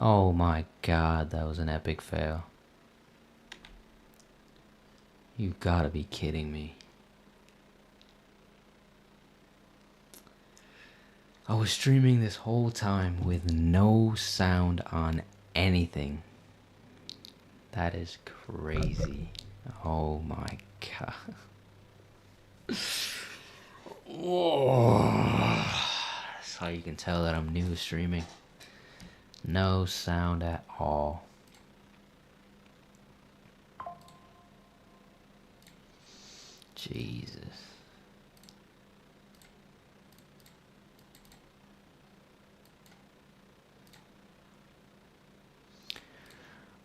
Oh my god, that was an epic fail. You gotta be kidding me. I was streaming this whole time with no sound on anything. That is crazy. Oh my god. Whoa. That's how you can tell that I'm new to streaming. No sound at all. Jesus.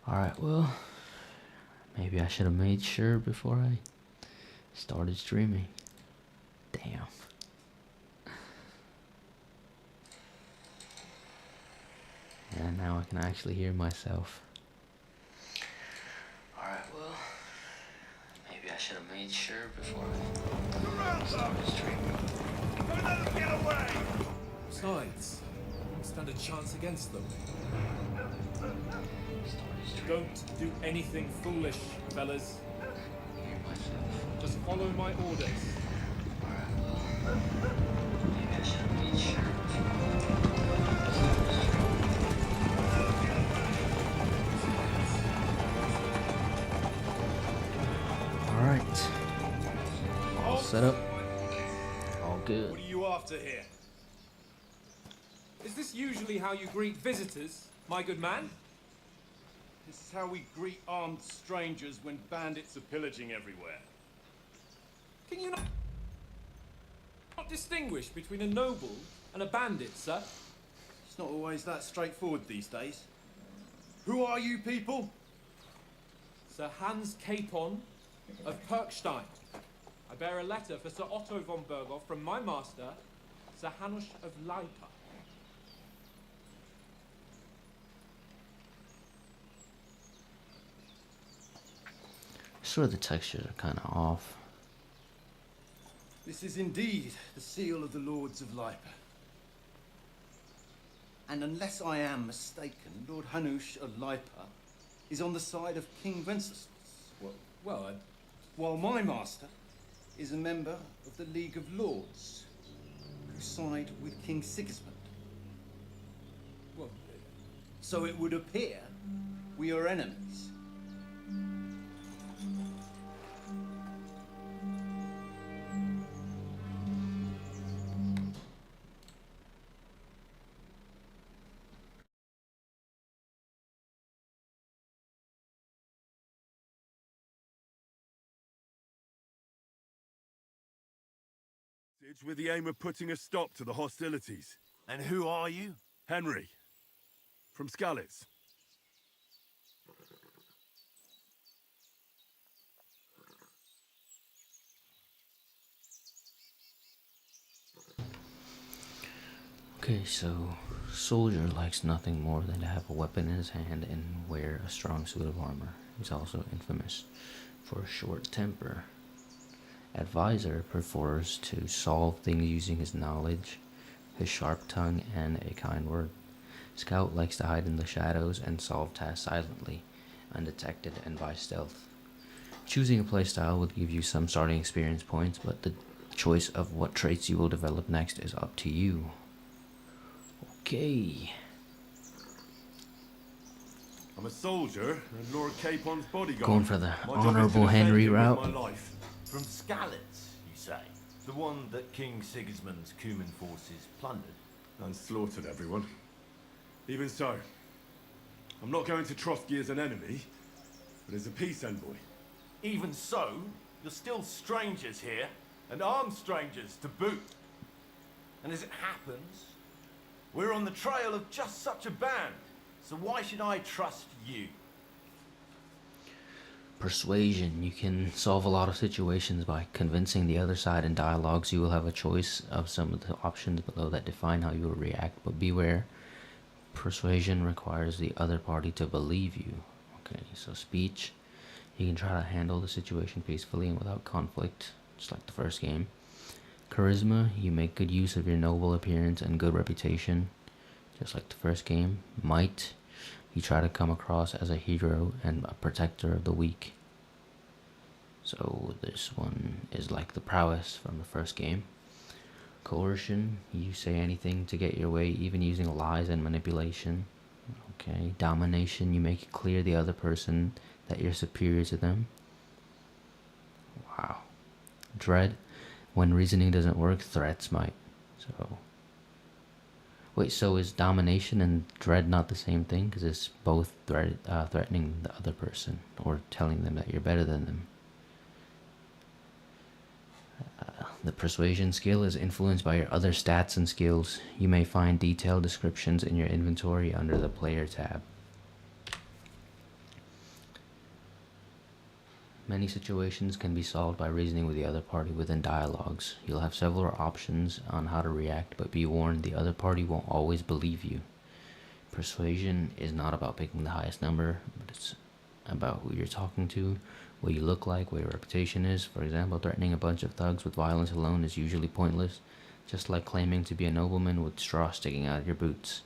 Alright, well, maybe I should have made sure before I started streaming. Damn. And now I can actually hear myself. Alright, well, maybe I should have made sure before I started streaming. Don't let them get away! Besides, don't stand a chance against them. Don't do anything foolish, fellas. Hear myself. Just follow my orders. Alright, well, maybe I should have made sure Alright. All set up. All good. What are you after here? Is this usually how you greet visitors, my good man? This is how we greet armed strangers when bandits are pillaging everywhere. Can you not distinguish between a noble and a bandit, sir? It's not always that straightforward these days. Who are you people? Sir Hans Capon of Perkstein. I bear a letter for Sir Otto von Bergoff from my master, Sir Hanush of Leipa. Sort of the textures are kind of off. This is indeed the seal of the Lords of Leipa. And unless I am mistaken, Lord Hanush of Leipa is on the side of King Wenceslas. While my master is a member of the League of Lords, who side with King Sigismund. Well, So it would appear we are enemies. With the aim of putting a stop to the hostilities. And who are you? Henry, from Skalitz. Okay, so soldier likes nothing more than to have a weapon in his hand and wear a strong suit of armor. He's also infamous for a short temper. Advisor prefers to solve things using his knowledge, his sharp tongue, and a kind word. Scout likes to hide in the shadows and solve tasks silently, undetected, and by stealth. Choosing a playstyle will give you some starting experience points, but the choice of what traits you will develop next is up to you. Okay. I'm a soldier and Lord Capon's bodyguard. Going for the My job is to honorable defend Henry him with route. my life. From Skalitz, you say? The one that King Sigismund's Cuman forces plundered? And slaughtered everyone. Even so, I'm not going to Trotsky as an enemy, but as a peace envoy. Even so, you're still strangers here, and armed strangers to boot. And as it happens, we're on the trail of just such a band, so why should I trust you? Persuasion. You can solve a lot of situations by convincing the other side. In dialogues, you will have a choice of some of the options below that define how you will react, but beware. Persuasion requires the other party to believe you. Okay, so speech. You can try to handle the situation peacefully and without conflict, just like the first game. Charisma. You make good use of your noble appearance and good reputation, just like the first game. Might. You try to come across as a hero and a protector of the weak. So this one is like the prowess from the first game. Coercion, you say anything to get your way, even using lies and manipulation. Okay. Domination, you make it clear the other person that you're superior to them. Wow. Dread, when reasoning doesn't work, threats might. So wait, so is domination and dread not the same thing? Because it's both threatening the other person or telling them that you're better than them. The persuasion skill is influenced by your other stats and skills. You may find detailed descriptions in your inventory under the player tab. Many situations can be solved by reasoning with the other party within dialogues. You'll have several options on how to react, but be warned, the other party won't always believe you. Persuasion is not about picking the highest number, but it's about who you're talking to, what you look like, what your reputation is. For example, threatening a bunch of thugs with violence alone is usually pointless, just like claiming to be a nobleman with straw sticking out of your boots.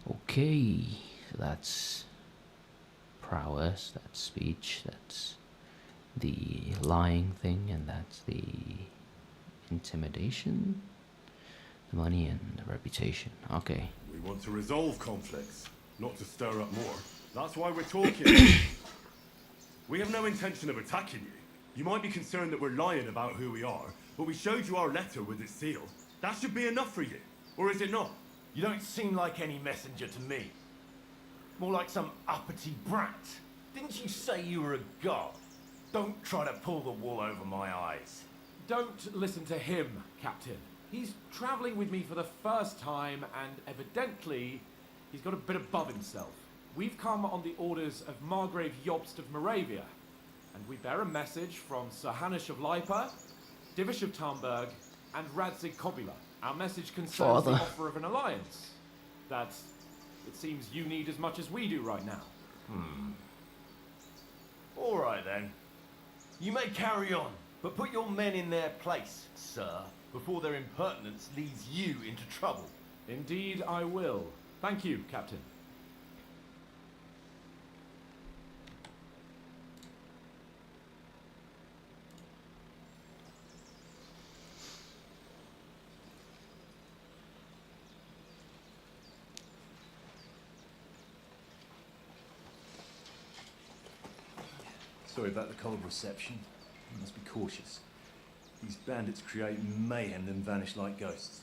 Okay, so that's prowess, that's speech, that's the lying thing, and that's the intimidation, the money, and the reputation. Okay. We want to resolve conflicts, not to stir up more. That's why we're talking. We have no intention of attacking you. You might be concerned that we're lying about who we are, but we showed you our letter with its seal. That should be enough for you. Or is it not? You don't seem like any messenger to me. More like some uppity brat. Didn't you say you were a god? Don't try to pull the wool over my eyes. Don't listen to him, Captain. He's travelling with me for the first time, and evidently, he's got a bit above himself. We've come on the orders of Margrave Jobst of Moravia, and we bear a message from Sir Hanush of Lipa, Divish of Tarnberg, and Radzig Kobula. Our message concerns the offer of an alliance that it seems you need as much as we do right now. All right then. You may carry on, but put your men in their place, sir, before their impertinence leads you into trouble. Indeed, I will. Thank you, Captain. Sorry about the cold reception. You must be cautious. These bandits create mayhem then vanish like ghosts.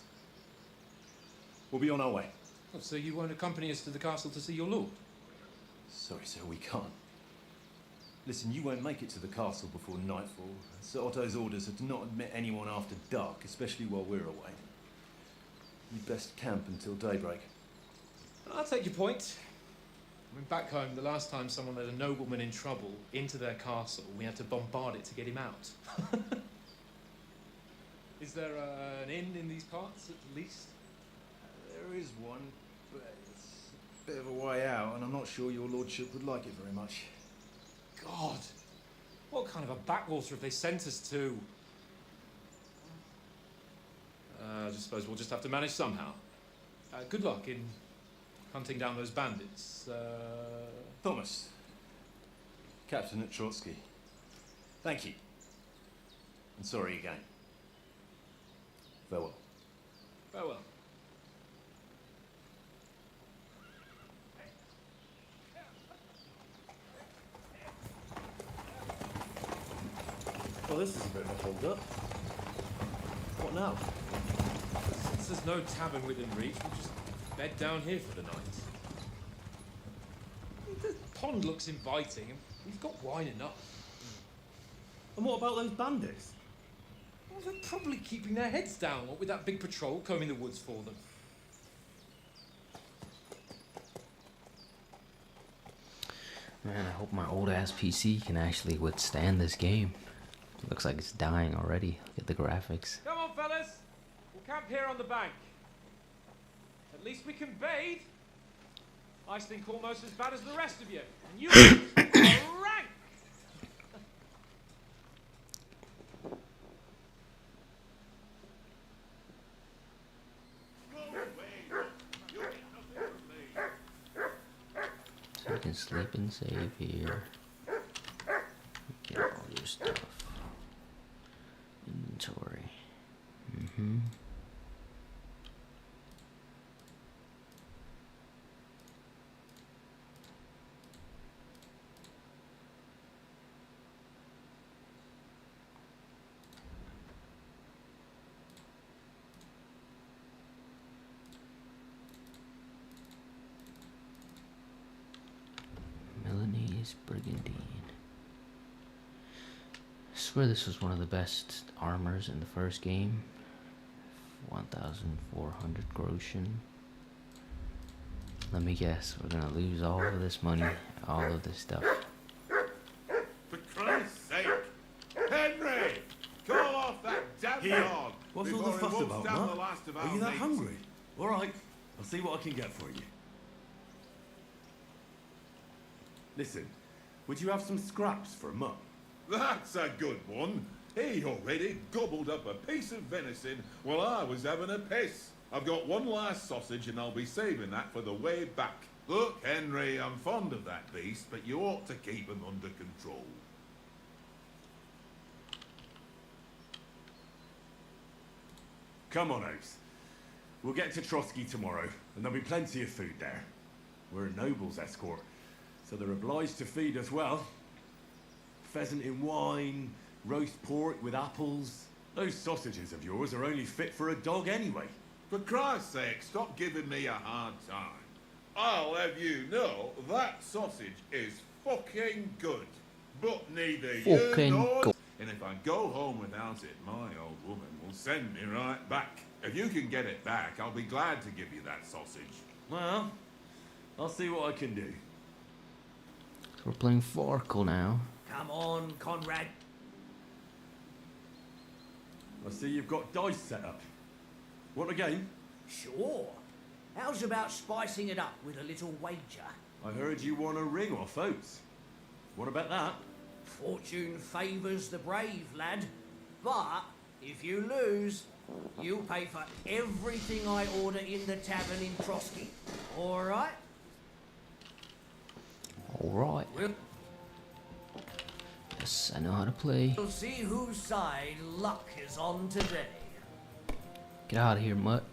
We'll be on our way. Oh, so you won't accompany us to the castle to see your lord? Sorry, sir, we can't. Listen, you won't make it to the castle before nightfall. Sir Otto's orders are to not admit anyone after dark, especially while we're away. You'd best camp until daybreak. I'll take your point. I mean, back home, the last time someone let a nobleman in trouble into their castle, we had to bombard it to get him out. Is there an inn in these parts, at least? There is one, but it's a bit of a way out, and I'm not sure your lordship would like it very much. God, what kind of a backwater have they sent us to? I just suppose we'll just have to manage somehow. Good luck in hunting down those bandits. Thomas, Captain at Trotsky. Thank you. And sorry again. Farewell. Farewell. Well, this is a bit of a hold up. What now? Since there's no tavern within reach, we'll just bed down here for the night. The pond looks inviting, and we've got wine enough. And what about those bandits? Well, they're probably keeping their heads down, what with that big patrol combing the woods for them. Man, I hope my old ass PC can actually withstand this game. It looks like it's dying already. Look at the graphics. Come on, fellas. We'll camp here on the bank. At least we can bathe. I stink almost as bad as the rest of you. And you are rank. can sleep and save here. Get all your stuff. Inventory. Milanese Brigandine. I swear this was one of the best armors in the first game. 1,400 groschen. Let me guess, we're gonna lose all of this money, all of this stuff. For Christ's sake! Henry! Call off that damn Here. dog! What's all the before he fuss wolfs about, down Matt? the last of Are our you that mates. hungry? All right, I'll see what I can get for you. Listen, would you have some scraps for Mum? That's a good one. He already gobbled up a piece of venison while I was having a piss. I've got one last sausage and I'll be saving that for the way back. Look, Henry, I'm fond of that beast, but you ought to keep him under control. Come on, Oaks. We'll get to Trotsky tomorrow, and there'll be plenty of food there. We're a noble's escort, so they're obliged to feed us well. Pheasant in wine, roast pork with apples. Those sausages of yours are only fit for a dog anyway. For Christ's sake, stop giving me a hard time. I'll have you know that sausage is fucking good. But neither Fucking you nor... good. And if I go home without it, my old woman will send me right back. If you can get it back, I'll be glad to give you that sausage. Well, I'll see what I can do. So we're playing Farkle now. Come on, Conrad. I see you've got dice set up. Want a game? Sure. How's about spicing it up with a little wager? I heard you won a ring off Oaks. What about that? Fortune favours the brave, lad. But if you lose, you'll pay for everything I order in the tavern in Trotsky. All right? Alright. Yes, I know how to play. We'll see whose side luck is on today. Get out of here, mutt.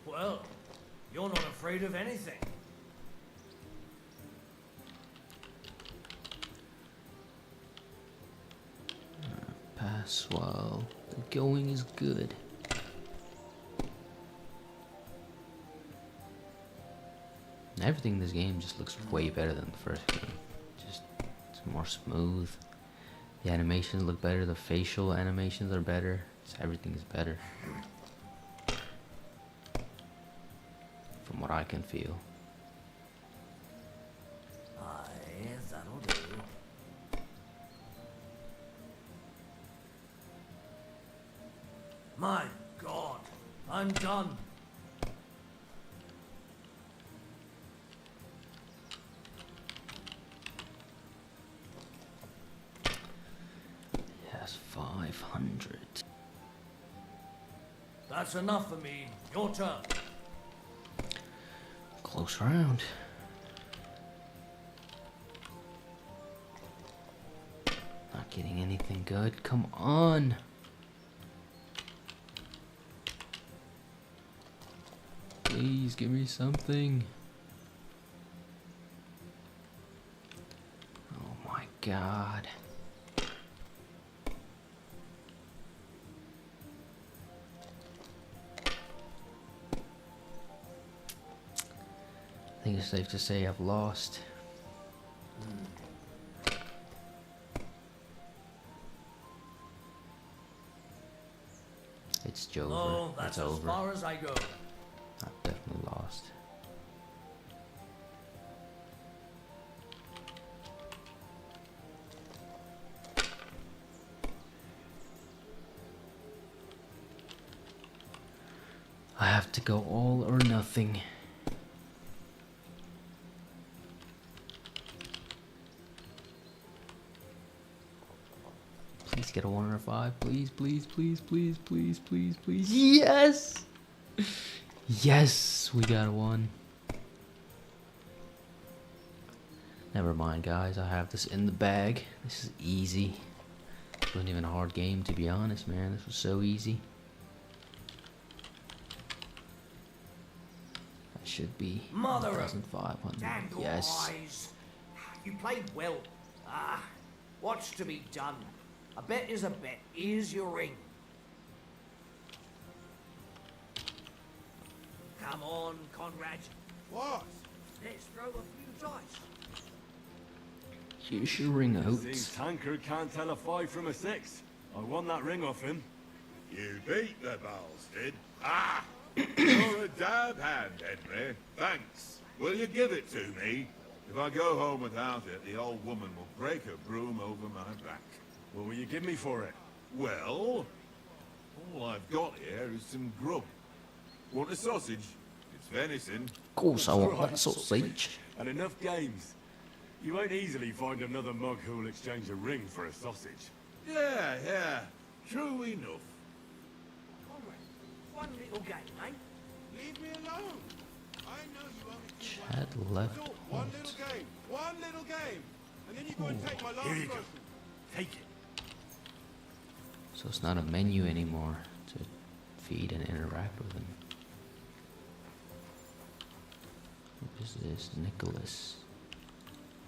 Well, you're not afraid of anything. Pass while the going is good. Everything in this game just looks way better than the first game. Just it's more smooth. The animations look better. The facial animations are better. Everything is better. From what I can feel. Aye, that'll do. My God, I'm done. Yes, 500. That's enough for me. Your turn. Close round. Not getting anything good. Come on. Please give me something. Oh my God. I think it's safe to say I've lost. It's Jover. Oh, that's it's as over. far as I go. I've definitely lost. I have to go all or nothing. get a 1 or a 5, please, please, please, please, please, please, please. Yes! Yes, we got a 1. Never mind, guys. I have this in the bag. This is easy. It wasn't even a hard game, to be honest, man. This was so easy. That should be Mother of 1,500. damn your Yes. eyes. You played well. Ah, what's to be done? A bet is a bet. Here's your ring. Come on, Conrad. What? Let's throw a few dice. Here's your ring, Seems Oates. Tankard can't tell a 5 from a 6. I won that ring off him. You beat the bastard. Ah! You're a dab hand, Henry. Thanks. Will you give it to me? If I go home without it, the old woman will break a broom over my back. What will you give me for it? Well, all I've got here is some grub. Want a sausage? It's venison. Of course I want Right. that sausage. And enough games. You won't easily find another mug who will exchange a ring for a sausage. Yeah. True enough. Conrad, one little game, eh? Leave me alone. I know you only do Chad left. one. One little game. One little game. And then you go and take my last Here you go. grocery. Take it. So it's not a menu anymore to feed and interact with him. Who is this? Nicholas.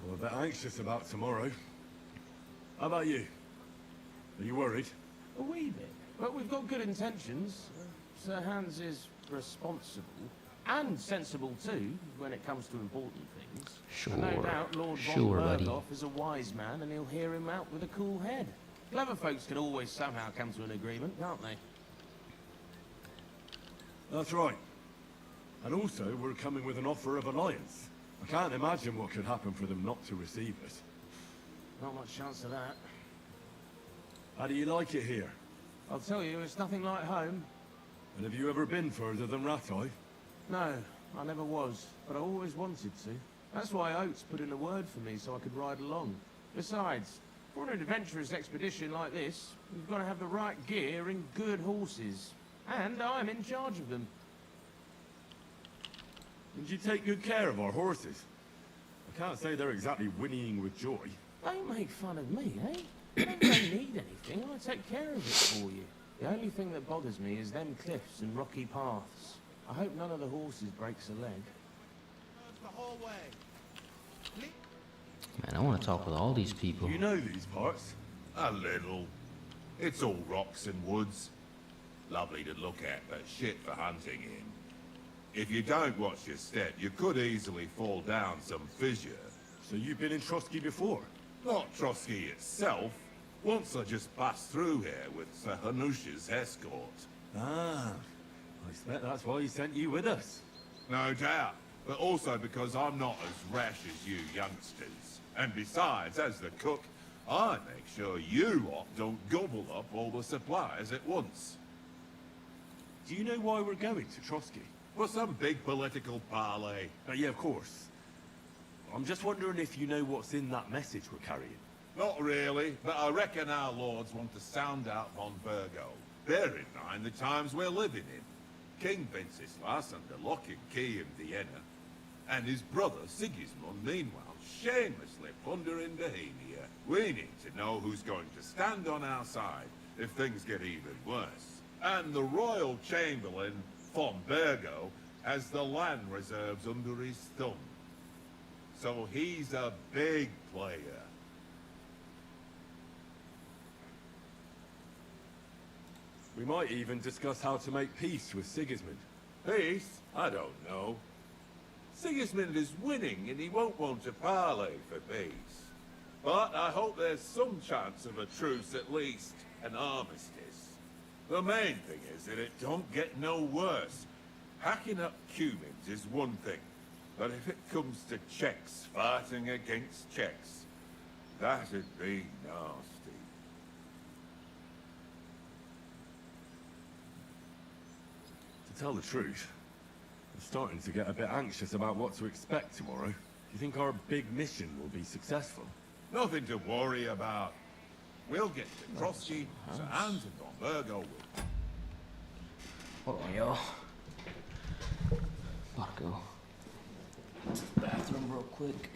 I'm a bit anxious about tomorrow. How about you? Are you worried? A wee bit. But we've got good intentions. Sir Hans is responsible. And sensible too, when it comes to important things. Sure. And no doubt Lord von Sure, buddy. Berghoff is a wise man and he'll hear him out with a cool head. Clever folks can always somehow come to an agreement, can't they? That's right. And also, we're coming with an offer of alliance. I can't imagine what could happen for them not to receive us. Not much chance of that. How do you like it here? I'll tell you, it's nothing like home. And have you ever been further than Rattay? No, I never was, but I always wanted to. That's why Oates put in a word for me so I could ride along. Besides, for an adventurous expedition like this, you've got to have the right gear and good horses. And I'm in charge of them. Did you take good care of our horses? I can't say they're exactly whinnying with joy. Don't make fun of me, eh? I don't really need anything. I take care of it for you. The only thing that bothers me is them cliffs and rocky paths. I hope none of the horses breaks a leg. That's the whole way. Man, I want to talk with all these people. You know these parts? A little. It's all rocks and woods. Lovely to look at, but shit for hunting in. If you don't watch your step, you could easily fall down some fissure. So you've been in Trotsky before? Not Trotsky itself. Once I just passed through here with Sir Hanush's escort. Ah, I expect that's why he sent you with us. No doubt. But also because I'm not as rash as you youngsters. And besides, as the cook, I make sure you lot don't gobble up all the supplies at once. Do you know why we're going to Trotsky? For some big political parley. Yeah, of course. I'm just wondering if you know what's in that message we're carrying. Not really, but I reckon our lords want to sound out von Virgo. Bear in mind the times we're living in. King Wenceslas under lock and key in Vienna, and his brother Sigismund, meanwhile, shamelessly plundering Bohemia. We need to know who's going to stand on our side if things get even worse. And the royal chamberlain, von Virgo, has the land reserves under his thumb. So he's a big player. We might even discuss how to make peace with Sigismund. Peace? I don't know. Sigismund is winning and he won't want to parley for peace. But I hope there's some chance of a truce at least, an armistice. The main thing is that it don't get no worse. Hacking up Cumans is one thing, but if it comes to Czechs fighting against Czechs, that'd be nasty. To tell the truth, I'm starting to get a bit anxious about what to expect tomorrow. Do you think our big mission will be successful? Nothing to worry about. We'll get to Trotsky, Sir Hans and Don Virgo will. Hold on, y'all. About to go to the bathroom real quick.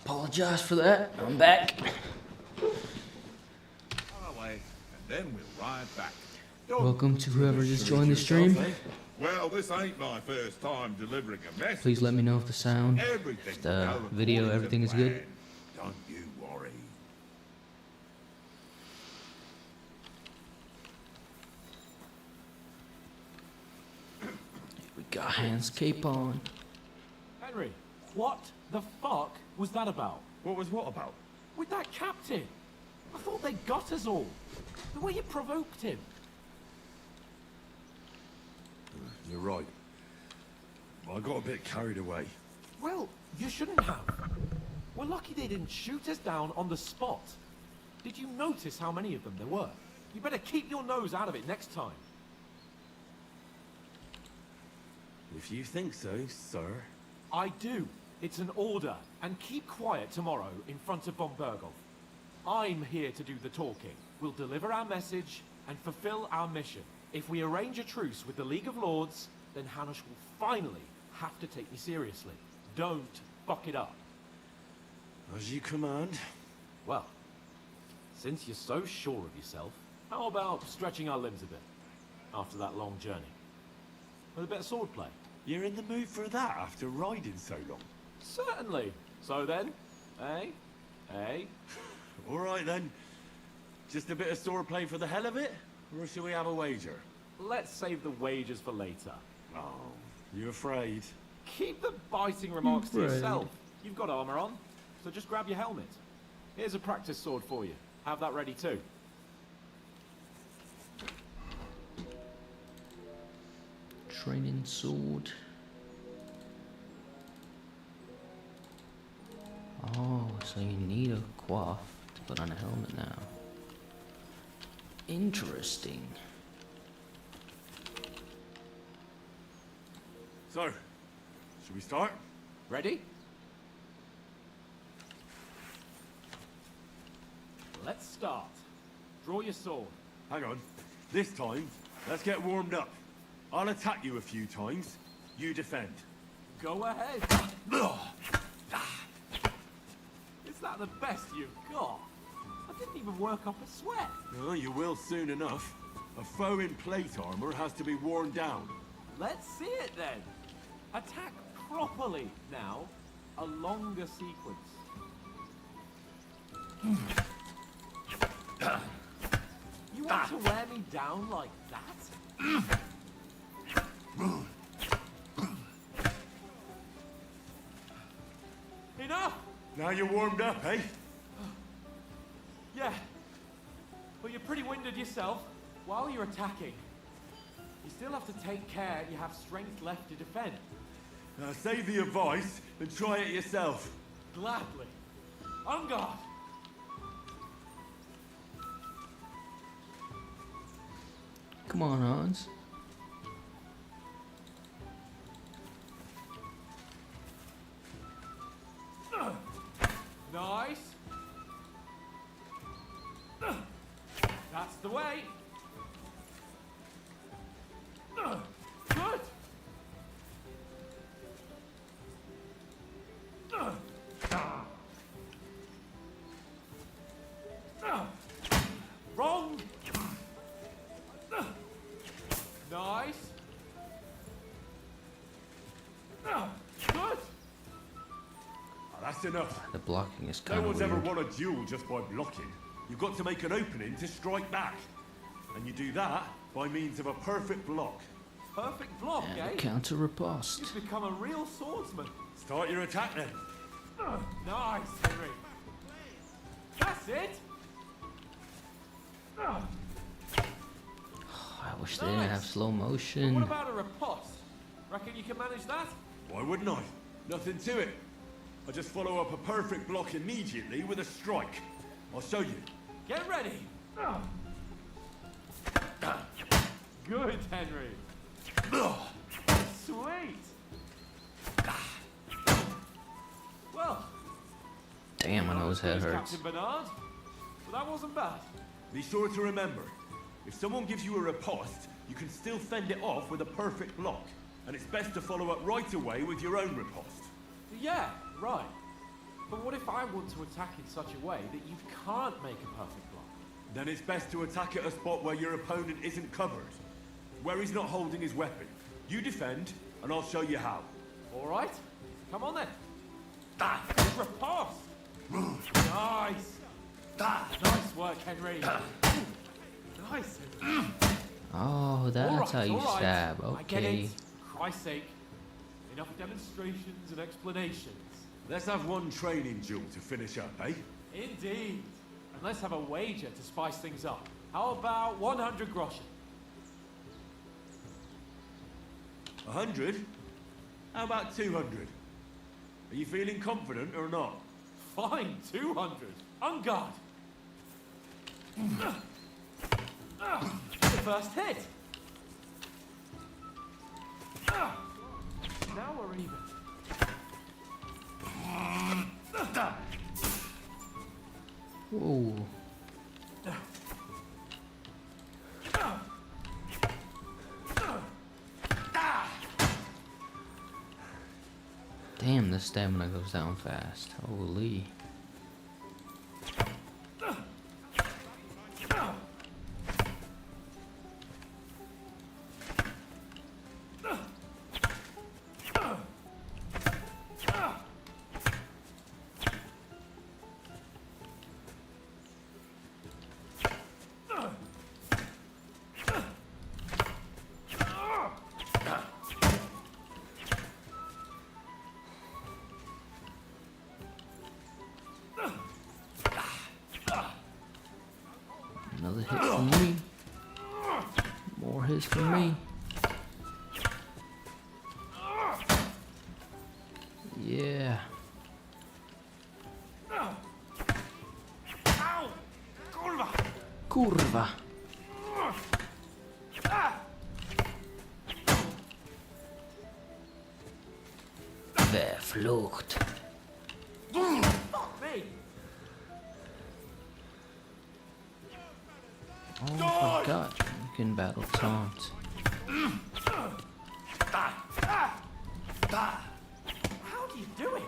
Apologize for that. I'm back. Away, and then we'll ride back. Welcome to whoever just joined the stream. Well, this ain't my first time delivering a message. Please let me know if the sound, Everything if the video, everything is good. Don't you worry. We got Hans cape on. Henry, what the fuck was that about? What was what about? With that captain? I thought they got us all. The way you provoked him. You're right. I got a bit carried away. Well, you shouldn't have. We're lucky they didn't shoot us down on the spot. Did you notice how many of them there were? You better keep your nose out of it next time. If you think so, sir. I do. It's an order. And keep quiet tomorrow in front of von Berghoff. I'm here to do the talking. We'll deliver our message and fulfill our mission. If we arrange a truce with the League of Lords, then Hanush will finally have to take me seriously. Don't fuck it up. As you command. Well, since you're so sure of yourself, how about stretching our limbs a bit after that long journey? With a bit of swordplay. You're in the mood for that after riding so long? Certainly. So then, eh? Eh? All right then. Just a bit of swordplay for the hell of it? Or shall we have a wager? Let's save the wagers for later. Oh, you afraid? Keep the biting remarks to Right. yourself. You've got armor on, so just grab your helmet. Here's a practice sword for you. Have that ready too. Training sword. Oh, so you need a coif to put on a helmet now. Interesting. So, should we start? Ready? Let's start. Draw your sword. Hang on. This time, let's get warmed up. I'll attack you a few times. You defend. Go ahead. Is that the best you've got? I didn't even work up a sweat. Oh, you will soon enough. A foe in plate armor has to be worn down. Let's see it then. Attack properly now. A longer sequence. You want to wear me down like that? Enough! Now you're warmed up, eh? Yeah. But you're pretty winded yourself. While you're attacking, you still have to take care you have strength left to defend. Now save the advice and try it yourself. Gladly. On guard! Come on, Hans. Nice. That's the way. Good. Wrong. Nice. Good. That's enough. The blocking is No kind of one's weird. ever won a duel just by blocking. You've got to make an opening to strike back. And you do that by means of a perfect block. Perfect block, And eh? a counter riposte. You've become a real swordsman. Start your attack then. Nice, Henry. That's it. I wish they didn't have Nice. slow What motion. about a riposte? Reckon you can manage that? Why wouldn't I? Nothing to it. I just follow up a perfect block immediately with a strike. I'll show you. Get ready. Good, Henry. Sweet. Well, Damn, my nose head there's hurts. Captain Bernard. But that wasn't bad. Be sure to remember, if someone gives you a riposte, you can still fend it off with a perfect block. And it's best to follow up right away with your own riposte. Yeah, right. But what if I want to attack in such a way that you can't make a perfect block? Then it's best to attack at a spot where your opponent isn't covered. Where he's not holding his weapon. You defend, and I'll show you how. All right. Come on then. Good riposte. Nice. Nice work, Henry. Nice. Henry. Oh, that's how you all right. stab. I get Okay. it. For Christ's sake. Enough demonstrations and explanations. Let's have one training duel to finish up, eh? Indeed. And let's have a wager to spice things up. How about 100 groschen? 100? How about 200? Are you feeling confident or not? Fine, 200. On guard. The first hit. Now we're even. Ooh. Damn, the stamina goes down fast. Holy. hit from me. More hits from me. Yeah. Ow! Kurwa! Kurwa. Verflucht. Fuck me! Oh, I forgot. You can battle taunts. How do you do it?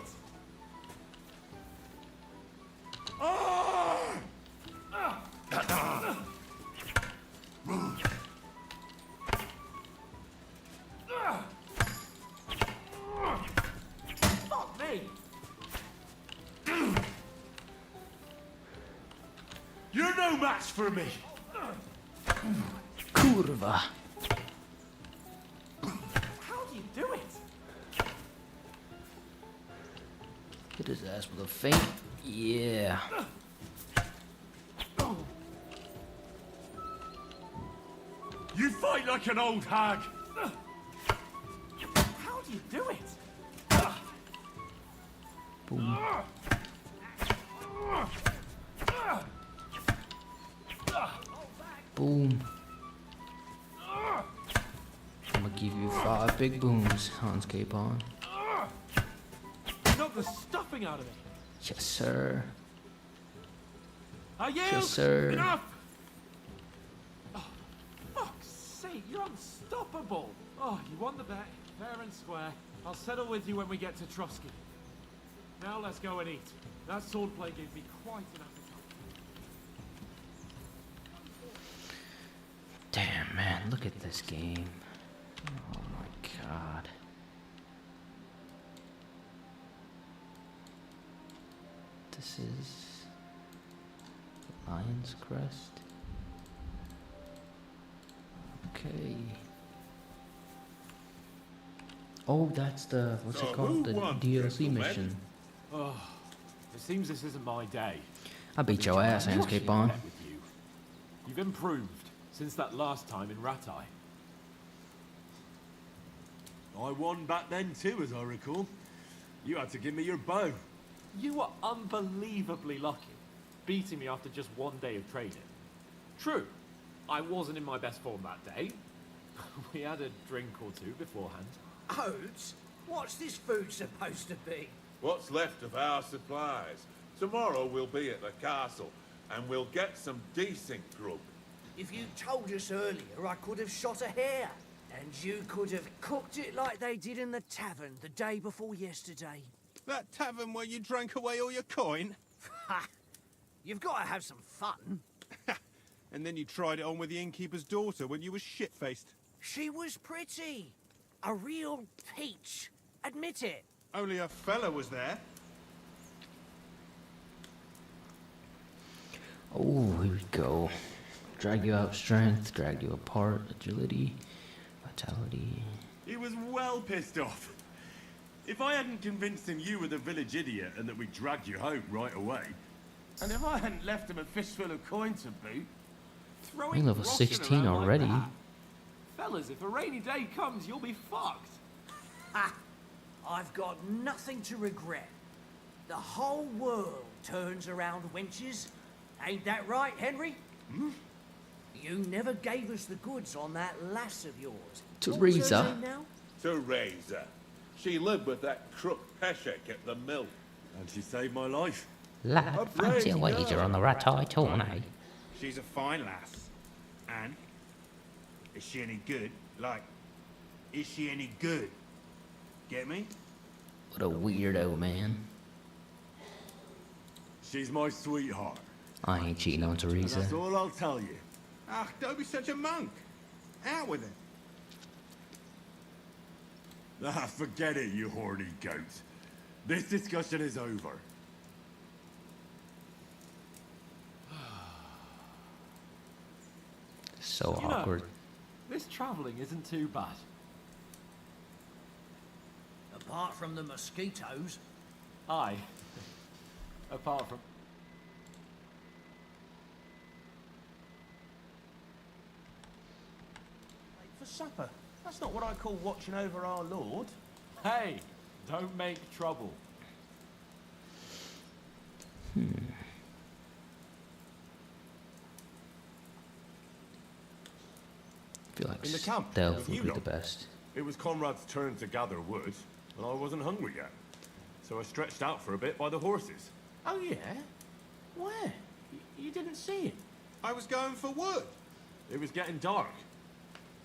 Fuck me! You're no match for me! Kurva. How do you do it? Hit his ass with a feint. Yeah. You fight like an old hag! How do you do it? Boom. Boom. I'm gonna give you 5 big booms, Hans Capon. Knock the stuffing out of it. Yes, sir. I yield. Yes, sir. Enough. Oh, fuck's sake, you're unstoppable. Oh, you won the bet, fair and square. I'll settle with you when we get to Trusky. Now let's go and eat. That swordplay gave me quite an appetite. Damn, man, look at this game. Oh my god. This is the Lion's Crest. Okay. Oh, that's the, what's So it called? The who won, DLC gentlemen? mission. Oh, it seems this isn't my day. I beat your ass, Hans Capon. With you. You've improved since that last time in Ratai. I won back then too, as I recall. You had to give me your bow. You were unbelievably lucky, beating me after just one day of training. True, I wasn't in my best form that day. We had a drink or two beforehand. Oats? What's this food supposed to be? What's left of our supplies? Tomorrow we'll be at the castle, and we'll get some decent grub. If you told us earlier, I could have shot a hare. And you could have cooked it like they did in the tavern the day before yesterday. That tavern where you drank away all your coin? Ha! You've got to have some fun. And then you tried it on with the innkeeper's daughter when you were shit-faced. She was pretty. A real peach. Admit it. Only a fella was there. Oh, here we go. Drag you out strength, drag you apart, agility, vitality. He was well pissed off. If I hadn't convinced him you were the village idiot and that we dragged you home right away, And if I hadn't left him a fistful of coin to boot, Throwing I'm level rocking 16 around like already. that. Fellas, if a rainy day comes, you'll be fucked. Ha! I've got nothing to regret. The whole world turns around wenches. Ain't that right, Henry? You never gave us the goods on that lass of yours. What was her Teresa. name now? Teresa. She lived with that crook Peshek at the mill. and she saved my life. Lad, fancy a wager on the Ratai tourney. She's a fine lass. And? Is she any good? Like, is she any good? Get me? What a weirdo, man. She's my sweetheart. I ain't cheating on And Teresa. that's all I'll tell you. Ah, don't be such a monk. Out with it. Ah, forget it, you horny goat. This discussion is over. So You know, awkward. This travelling isn't too bad. Apart from the mosquitoes. Aye. Apart from... supper. That's not what I call watching over our Lord. Hey, don't make trouble. I feel like In the camp, stealth with would you be lot. the best. It was Conrad's turn to gather wood, and I wasn't hungry yet. So I stretched out for a bit by the horses. Oh, yeah? Where? You didn't see him? I was going for wood. It was getting dark.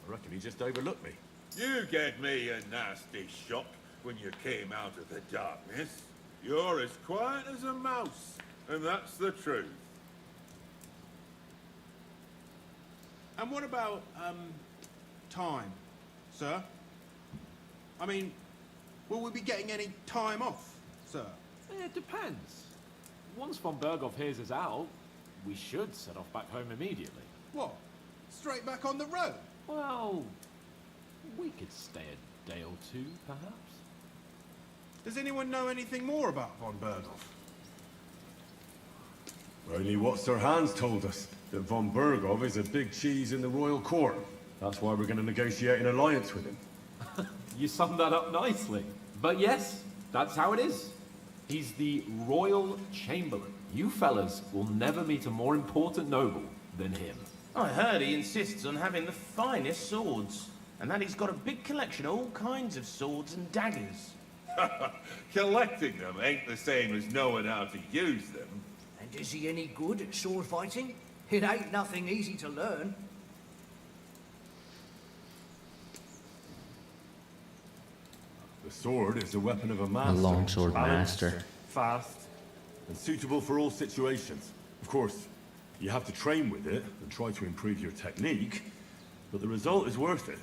I reckon he just overlooked me. You gave me a nasty shock when you came out of the darkness. You're as quiet as a mouse, and that's the truth. And what about, time, sir? I mean, will we be getting any time off, sir? It depends. Once von Berghoff hears us out, we should set off back home immediately. What? Straight back on the road? Well, we could stay a day or two, perhaps. Does anyone know anything more about von Berghoff? Only what Sir Hans told us, that von Berghoff is a big cheese in the royal court. That's why we're going to negotiate an alliance with him. You summed that up nicely. But yes, that's how it is. He's the Royal Chamberlain. You fellas will never meet a more important noble than him. I heard he insists on having the finest swords, and that he's got a big collection of all kinds of swords and daggers. Collecting them ain't the same as knowing how to use them. And is he any good at sword fighting? It ain't nothing easy to learn. The sword is the weapon of a A master. longsword Balanced, master. fast, and suitable for all situations. Of course, you have to train with it and try to improve your technique, but the result is worth it.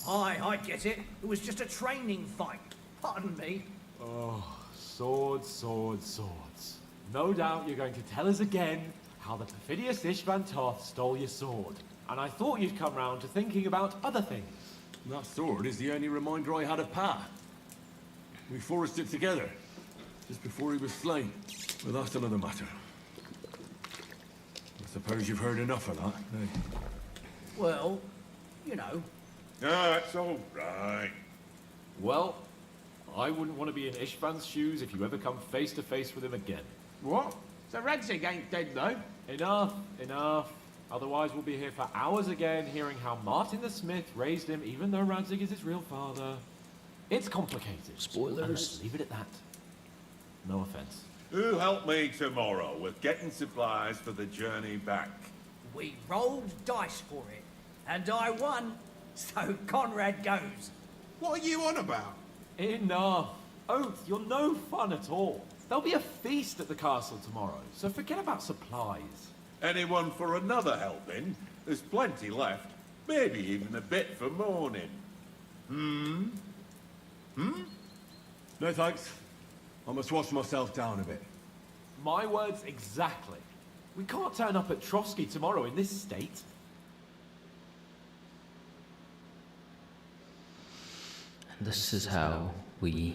Aye, I get it. It was just a training fight. Pardon me. Oh, swords, swords, swords. No doubt you're going to tell us again how the perfidious Ishvan Toth stole your sword. And I thought you'd come round to thinking about other things. That sword is the only reminder I had of Pa. We forged it together, just before he was slain. But that's another matter. I suppose you've heard enough of that, eh? Well, you know. That's all right. Well, I wouldn't want to be in Ishvan's shoes if you ever come face to face with him again. What? So Radzig ain't dead, though? Enough, enough. Otherwise we'll be here for hours again hearing how Martin the Smith raised him even though Radzig is his real father. It's complicated. Spoilers. And let's leave it at that. No offense. Who'll help me tomorrow with getting supplies for the journey back? We rolled dice for it. And I won. So Conrad goes. What are you on about? Enough. Oath, you're no fun at all. There'll be a feast at the castle tomorrow, so forget about supplies. Anyone for another helping? There's plenty left. Maybe even a bit for morning. No thanks. I must wash myself down a bit. My words exactly. We can't turn up at Trotsky tomorrow in this state. And this is how we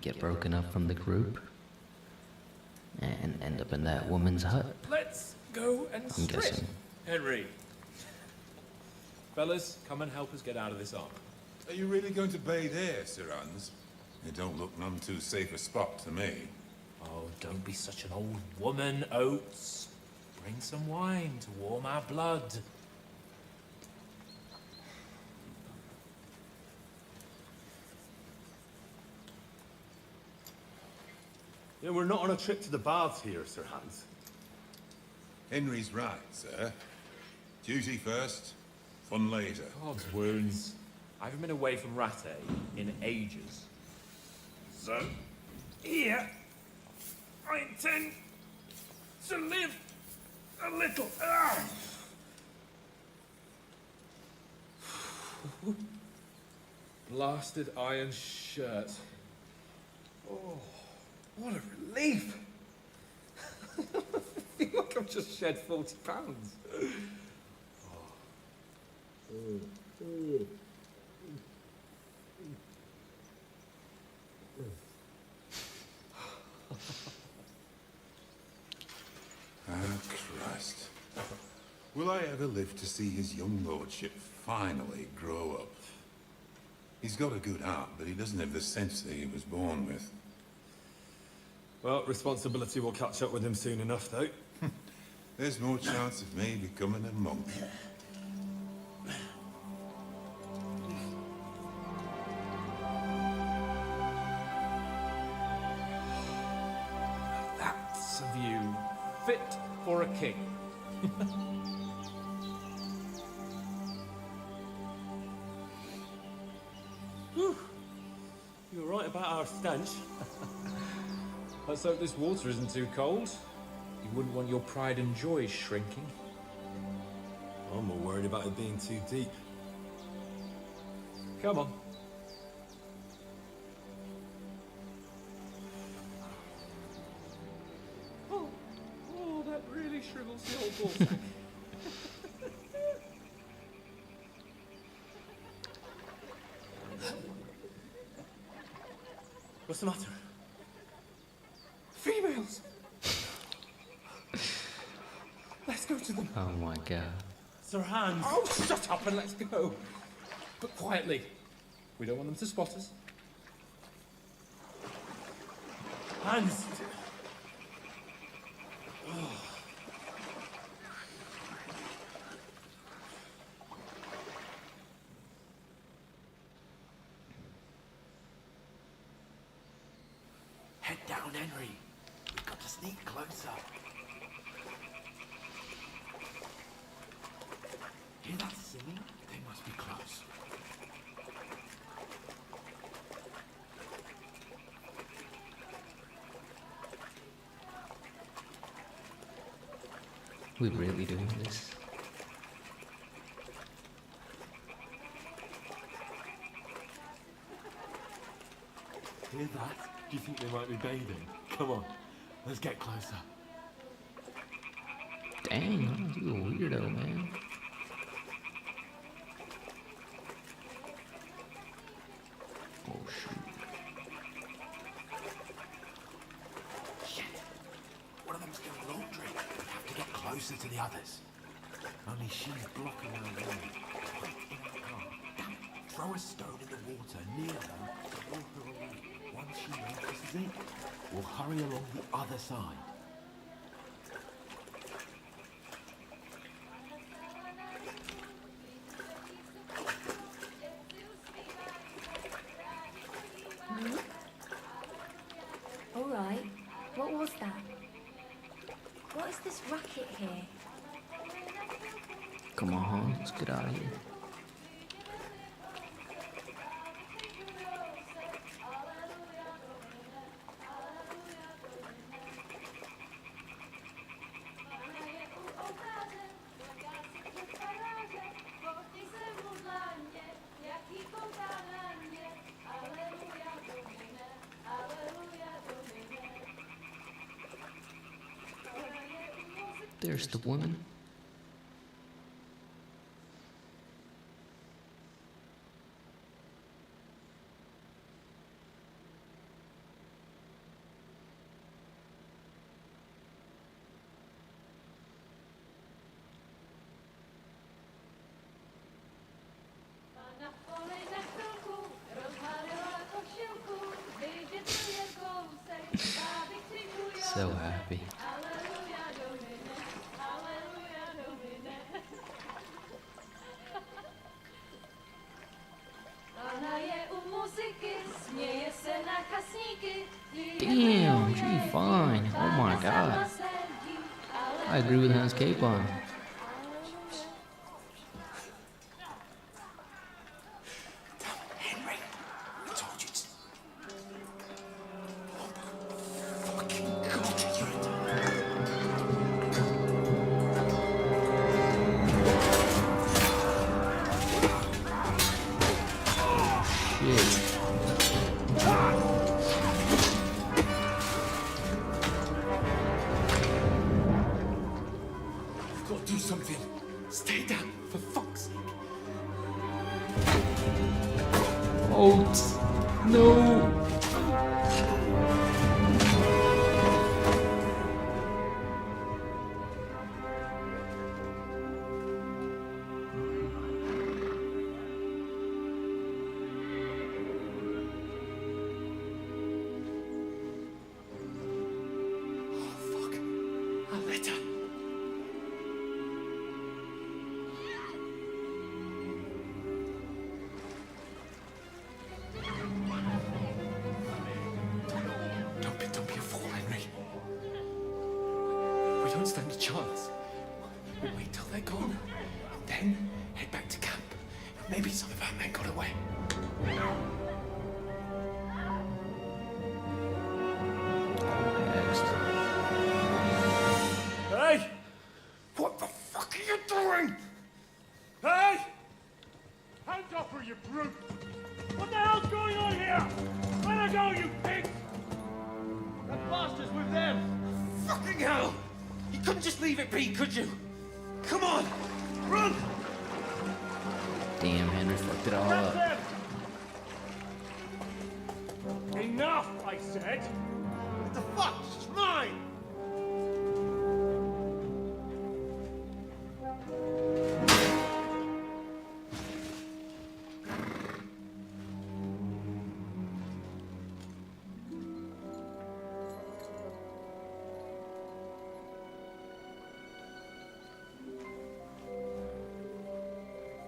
get broken up from the group and end up in that woman's hut. Let's go and I'm strip. guessing. Henry. Fellas, come and help us get out of this armor. Are you really going to bathe here, Sir Hans? It don't look none too safe a spot to me. Oh, don't be such an old woman, Oates. Bring some wine to warm our blood. Yeah, we're not on a trip to the baths here, Sir Hans. Henry's right, sir. Duty first, fun later. God's wounds. I haven't been away from Rattay in ages. So, here, I intend to live a little. Blasted iron shirt. Oh, what a relief! I feel like I've just shed 40 pounds. Oh, Christ. Will I ever live to see his young lordship finally grow up? He's got a good heart, but he doesn't have the sense that he was born with. Well, responsibility will catch up with him soon enough, though. There's more chance of me becoming a monk. That's a view fit for a king. Whew. You're right about our stench. Let's hope this water isn't too cold. You wouldn't want your pride and joy shrinking. I'm more worried about it being too deep. Come on. Oh, that really shrivels the old ballsack. What's the matter? Females! Let's go to them. Oh my god. Sir Hans. Oh, shut up and let's go. But quietly. We don't want them to spot us. Hans! Head down, Henry. We've got to sneak closer. Hear that singing? They must be close. We really doing this? Hear that? Do you think they might be bathing? Come on, let's get closer. Dang, you a weirdo, man. Oh shoot. Shit! One of them's doing laundry. We have to get closer to the others. Only she's blocking our way. Quick, in the car. Throw a stone in the water near her to draw her away. Once she notices it, we'll hurry along the other side. All right. What was that? What is this racket here? Come on, let's get out of here. There's the woman. So happy. Damn, she fine. Oh my god. I agree with Hans Capon. Henry, I told you to. Shit. We've got to do something. Stay down, for fuck's sake. Oh, no. chance. We'll wait till they're gone, then head back to camp. Maybe some of our men got away. Next. Hey! What the fuck are you doing? Hey! Hands off her, you brute! What the hell's going on here? Let her go, you pig! That bastard's with them! Fucking hell! You couldn't just leave it be, could you? Come on! Run! Damn, Henry fucked it all up. Enough, I said! What the fuck? She's mine!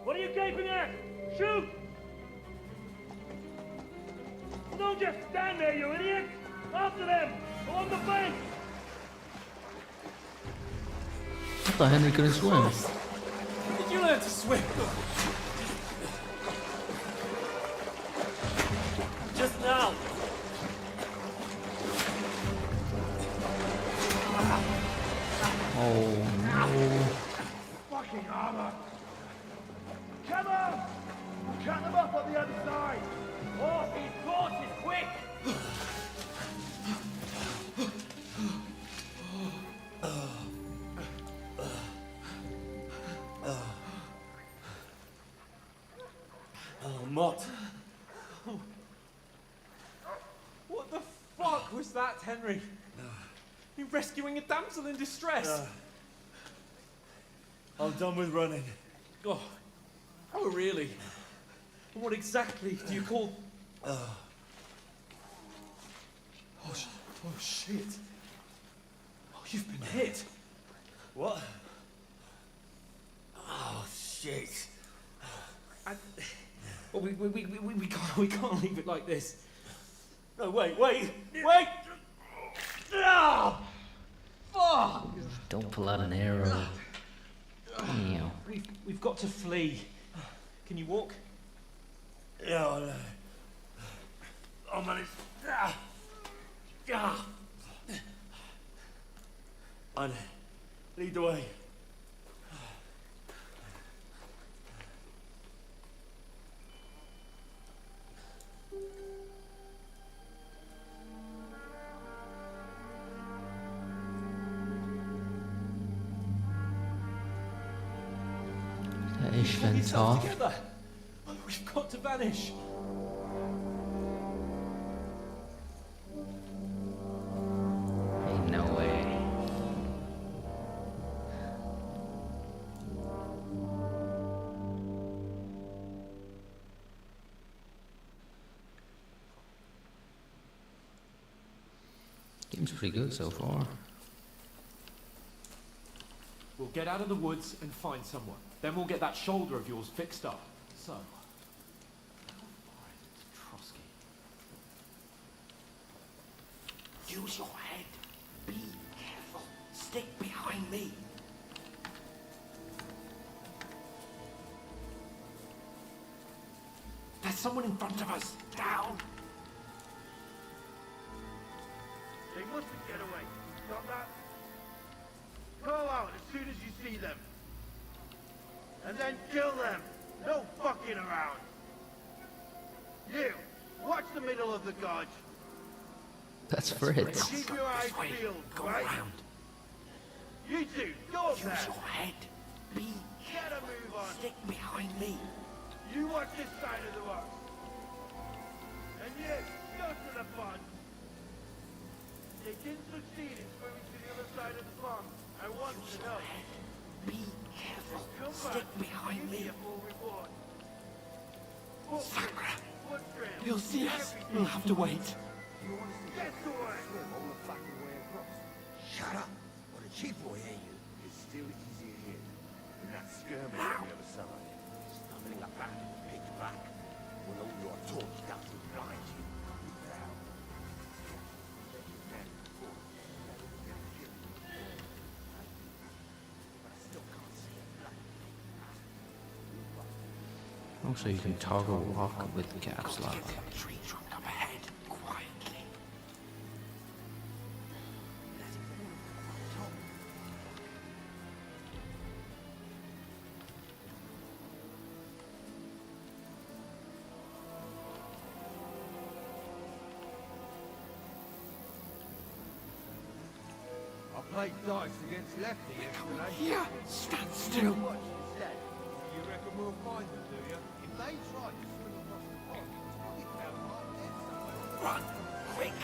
What are you gaping at? Shoot! Don't just stand there, you idiot! After them! Along the bank! I thought Henry couldn't swim. When did you learn to swim? Just now! Oh no. Fucking armor! Come on! Cut them up on the other side! Oh, these horses, quick! Oh, Mott. What the fuck was that, Henry? You rescuing a damsel in distress? I'm done with running. Oh, oh, really? What exactly do you call... Oh, shit. Oh, you've been hit. What? Oh, shit. Well, we can't leave it like this. No, wait! Ah! Fuck! Don't pull out an arrow. Damn. We've got to flee. Can you walk? Yeah, I know. Oh, man, it's... Ah! Ah! I know. Lead the way. That is Pull yourself Tough. together. We've got to vanish. Ain't no way. Game's pretty good so far. We'll get out of the woods and find someone. Then we'll get that shoulder of yours fixed up. So, how far is it to Trotsky? Use your head. Be careful. Stick behind me. There's someone in front of us. Down. They mustn't get away. Got that? Call out as soon as you see them. And then kill them. No fucking around. You, watch the middle of the gorge. That's Fritz. Keep your eyes peeled, Go right? around. You two, go up Use there. your head. Be Get a move on. Stick behind me. You watch this side of the rocks. And you, go to the pond. They didn't succeed in swimming to the other side of the pond. I want to know. Be careful. Come Stick back. behind Give me. a full report. Sakra. Foot trail. You'll see us. We'll have to wait. Get to work. Shut up, or the chief will hear you. It's still easier here. Than that skirmish on the other side. Stumbling about in the pitch black, when all your torch doesn't blind you. so you can toggle walk with caps lock. Tree trunk up ahead, quietly. I played dice against Lefty yesterday. Here, stand still. Watch instead. You reckon we'll find them, do you? If they try to swim across the pond, we'll get found right there somewhere. Run, quick.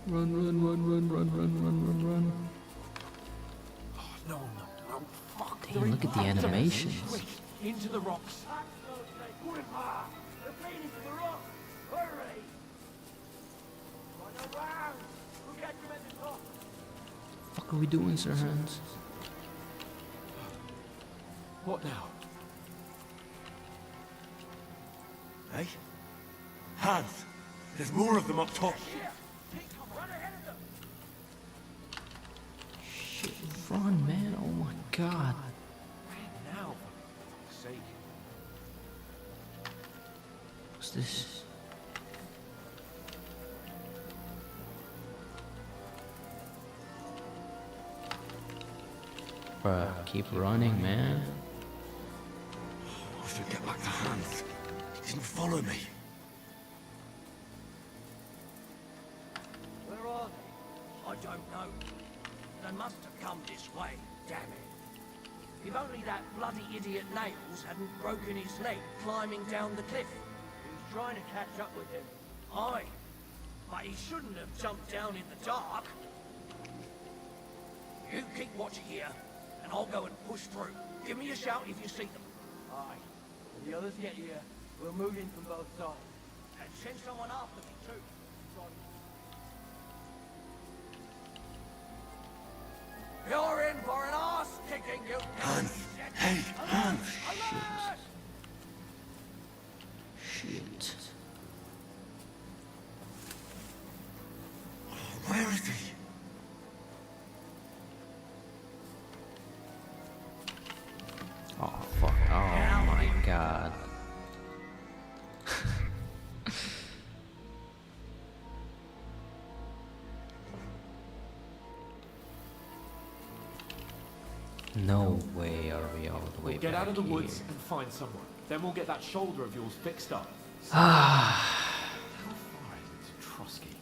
Run, run, run, run, run, run, run, run, run. Oh, no, fuck. Damn, look at the animations. Quick, into the rocks. What are we doing, Sir Hans? What now? Hey? Hans! There's more of them up top! Shit, run, man. Oh my god. Now, for fuck's sake. What's this? Bruh, keep running, man. I should get back to Hans. He didn't follow me. Where are they? I don't know. They must have come this way, damn it. If only that bloody idiot Nails hadn't broken his leg climbing down the cliff. He was trying to catch up with him. Aye. But he shouldn't have jumped down in the dark. You keep watch here, and I'll go and push through. Give me a shout if you see them. Aye. When the others get here, we'll move in from both sides. And send someone after me too. You're in for an arse kicking, you. Hans! Hey, Hans! Shit. Where is he? Oh, fuck. Oh my god. No way are we all the way We'll get back out of the woods here. and find someone. Then we'll get that shoulder of yours fixed up. Ah. How far is it to Trusky?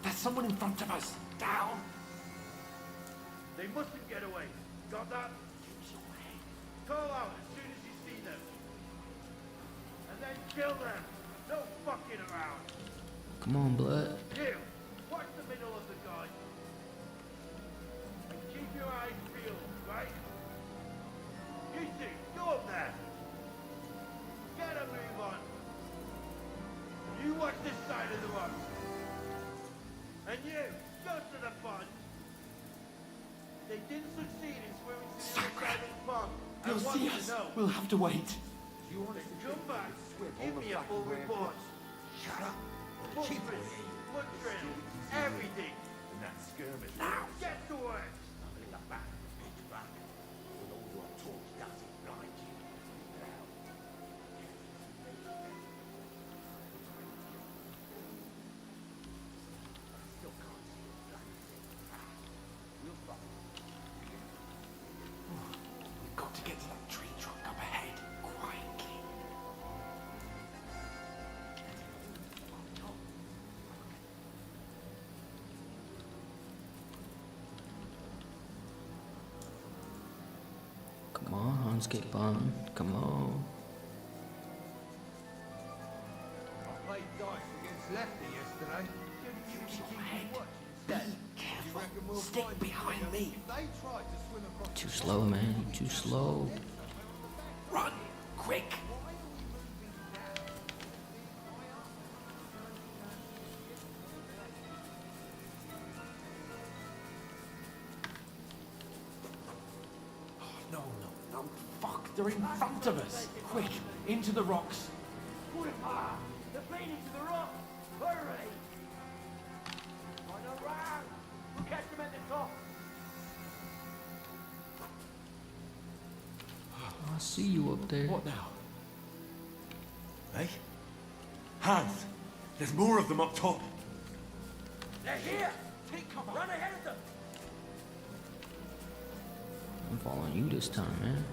There's someone in front of us. Down. They mustn't get away. Got that? Call out as soon as you see them. And then kill them. No fucking around. Come on, blood. You, watch the middle of the gun. And keep your eyes peeled, right? You two, go up there. Get a move on. You watch this side of the rocks. And you, go to the pond. They didn't succeed in swimming to the other side of the pond. I They'll want see to us. know. We'll have to wait. You want to come back, give me a full report. Shut up. Footprints, blood trail, everything. And that skirmish. Now, get to work. In the back, pitch black. With all your torch doesn't blind you. Now. Still can't see the black thing. We'll follow. We've got to get to that tree trunk up ahead, quietly. Come on, Hans, get on. Come on. I played dice against Lefty yesterday. Careful. Stick behind me. If they try to swim across Too slow, man. You're too slow. Run, quick. No, They're in front of us. Quick, into the rocks. They're bleeding to the rock! Hurry! On the round! We'll catch them at the top! I see you up there. What now? Hey? Hans! There's more of them up top! They're here! Take cover! Run ahead of them! I'm following you this time, man.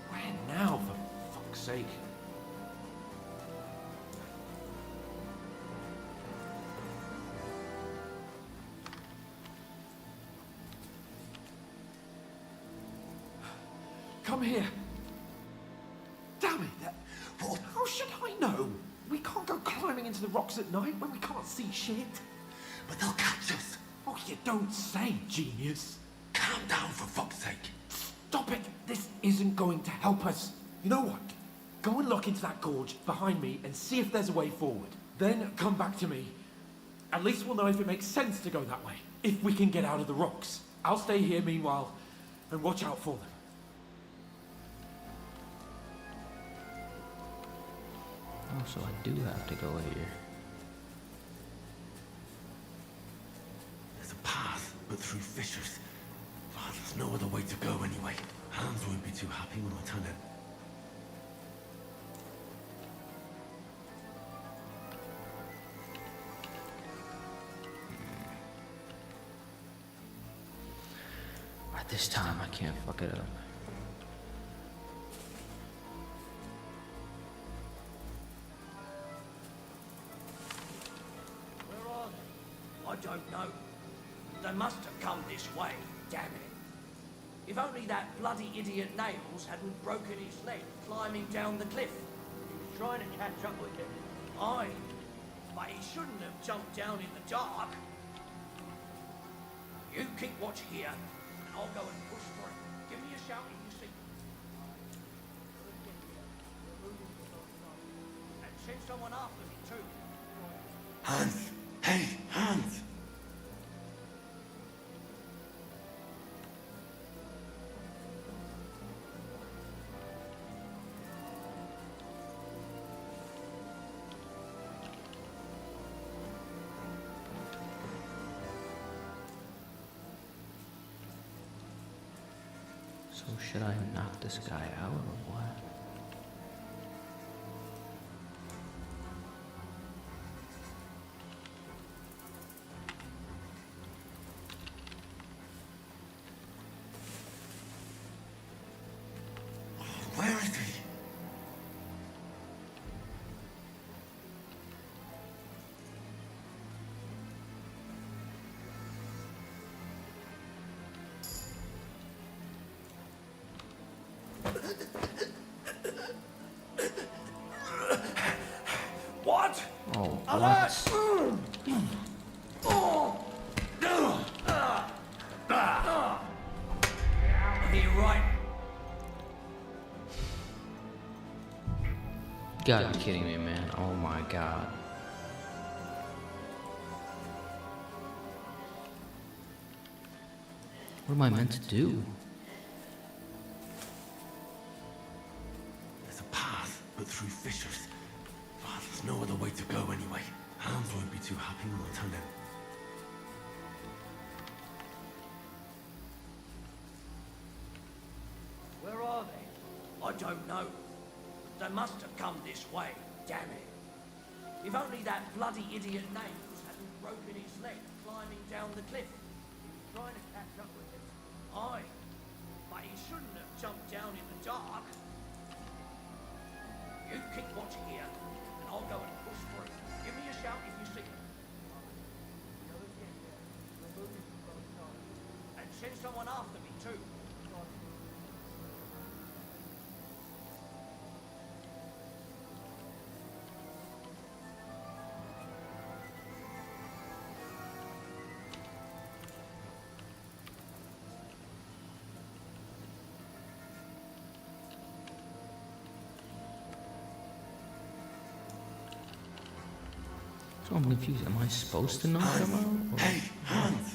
Where now, for fuck's sake? Come here. Damn it! How should I know? We can't go climbing into the rocks at night when we can't see shit. But they'll catch us. Oh, you don't say, genius. Calm down for fuck's sake. Stop it! This isn't going to help us. You know what? Go and look into that gorge behind me and see if there's a way forward. Then come back to me. At least we'll know if it makes sense to go that way. If we can get out of the rocks. I'll stay here meanwhile and watch out for them. Oh, so I do have to go here. There's a path, but through fissures. Well, there's no other way to go anyway. Hans won't be too happy when I turn in. Right, this time I can't fuck it up. Where are they? I don't know. They must have come this way, damn it. If only that bloody idiot Nails hadn't broken his leg climbing down the cliff. He was trying to catch up with him. Aye, but he shouldn't have jumped down in the dark. You keep watch here, and I'll go and push for it. Give me a shout if you see. And send someone after me too. Hans! Hey, Hans! So should I knock this guy out or what? Where is he? What? Oh, what? You're right. You gotta be kidding me, man. Oh my god. What am I meant to do? There's a path, but through fissures. Well, there's no other way to go anyway. Hans won't be too happy when I turn in. Where are they? I don't know. They must have come this way, damn it. If only that bloody idiot Nails hadn't broken his leg climbing down the cliff. He was trying to catch up with him. Aye, but he shouldn't have jumped down in the dark. You keep watch here, and I'll go and push through. Give me a shout if you see them. The others get here. We're moving from both sides. And send someone after me too. So I'm confused. Am I supposed to knock him out? Or- Hey, Hans!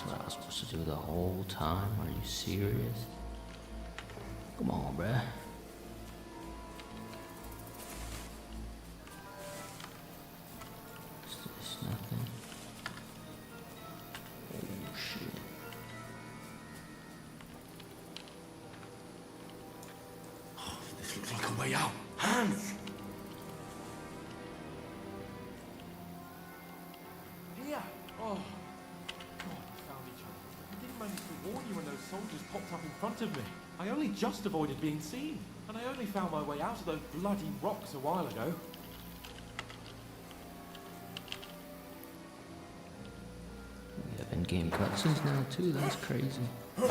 what I was supposed to do the whole time? Are you serious? Come on, bruh. Is this nothing? Oh shit. Oh, this looks like a way out. Hands! Here! Oh. God, we found each other. I didn't manage to warn you when those soldiers popped up in front of me. I only just avoided being seen. And I only found my way out of those bloody rocks a while ago. We have in-game cutscenes now too, that's crazy. Oh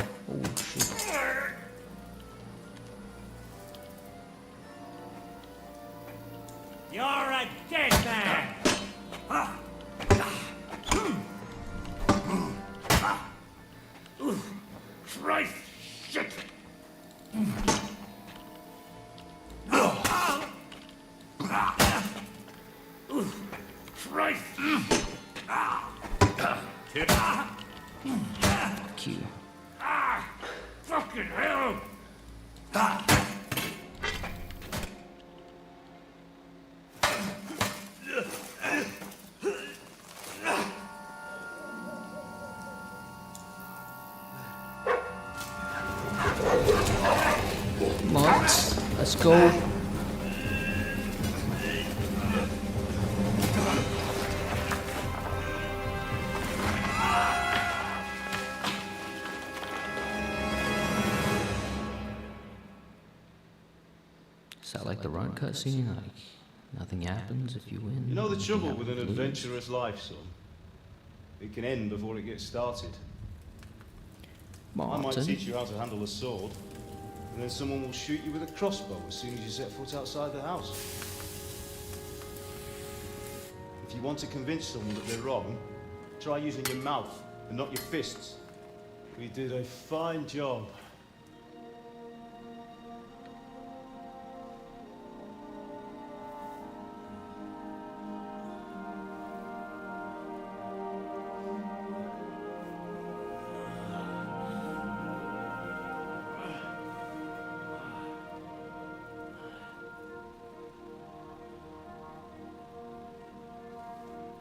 shit. You're a dead man! Christ! Shit! Christ! Q. Fucking hell! Mods, let's go. Is that like the run cutscene? Like, nothing happens if you win? You know the nothing trouble happens with an if you lose? adventurous life, son? It can end before it gets started. I might Martin. teach you how to handle a sword, and then someone will shoot you with a crossbow as soon as you set foot outside the house. If you want to convince someone that they're wrong, try using your mouth and not your fists. We did a fine job.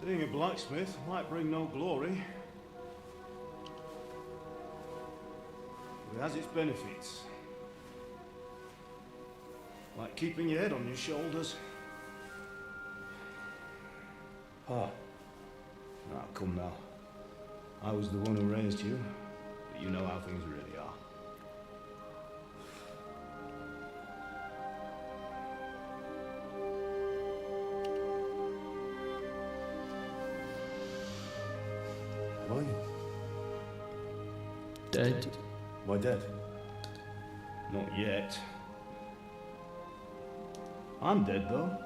Being a blacksmith might bring no glory, but it has its benefits. Like keeping your head on your shoulders. Ah. Ah, come now. I was the one who raised you, but you know how things really are. Why? Dead. Why dead? Not yet. I'm dead though.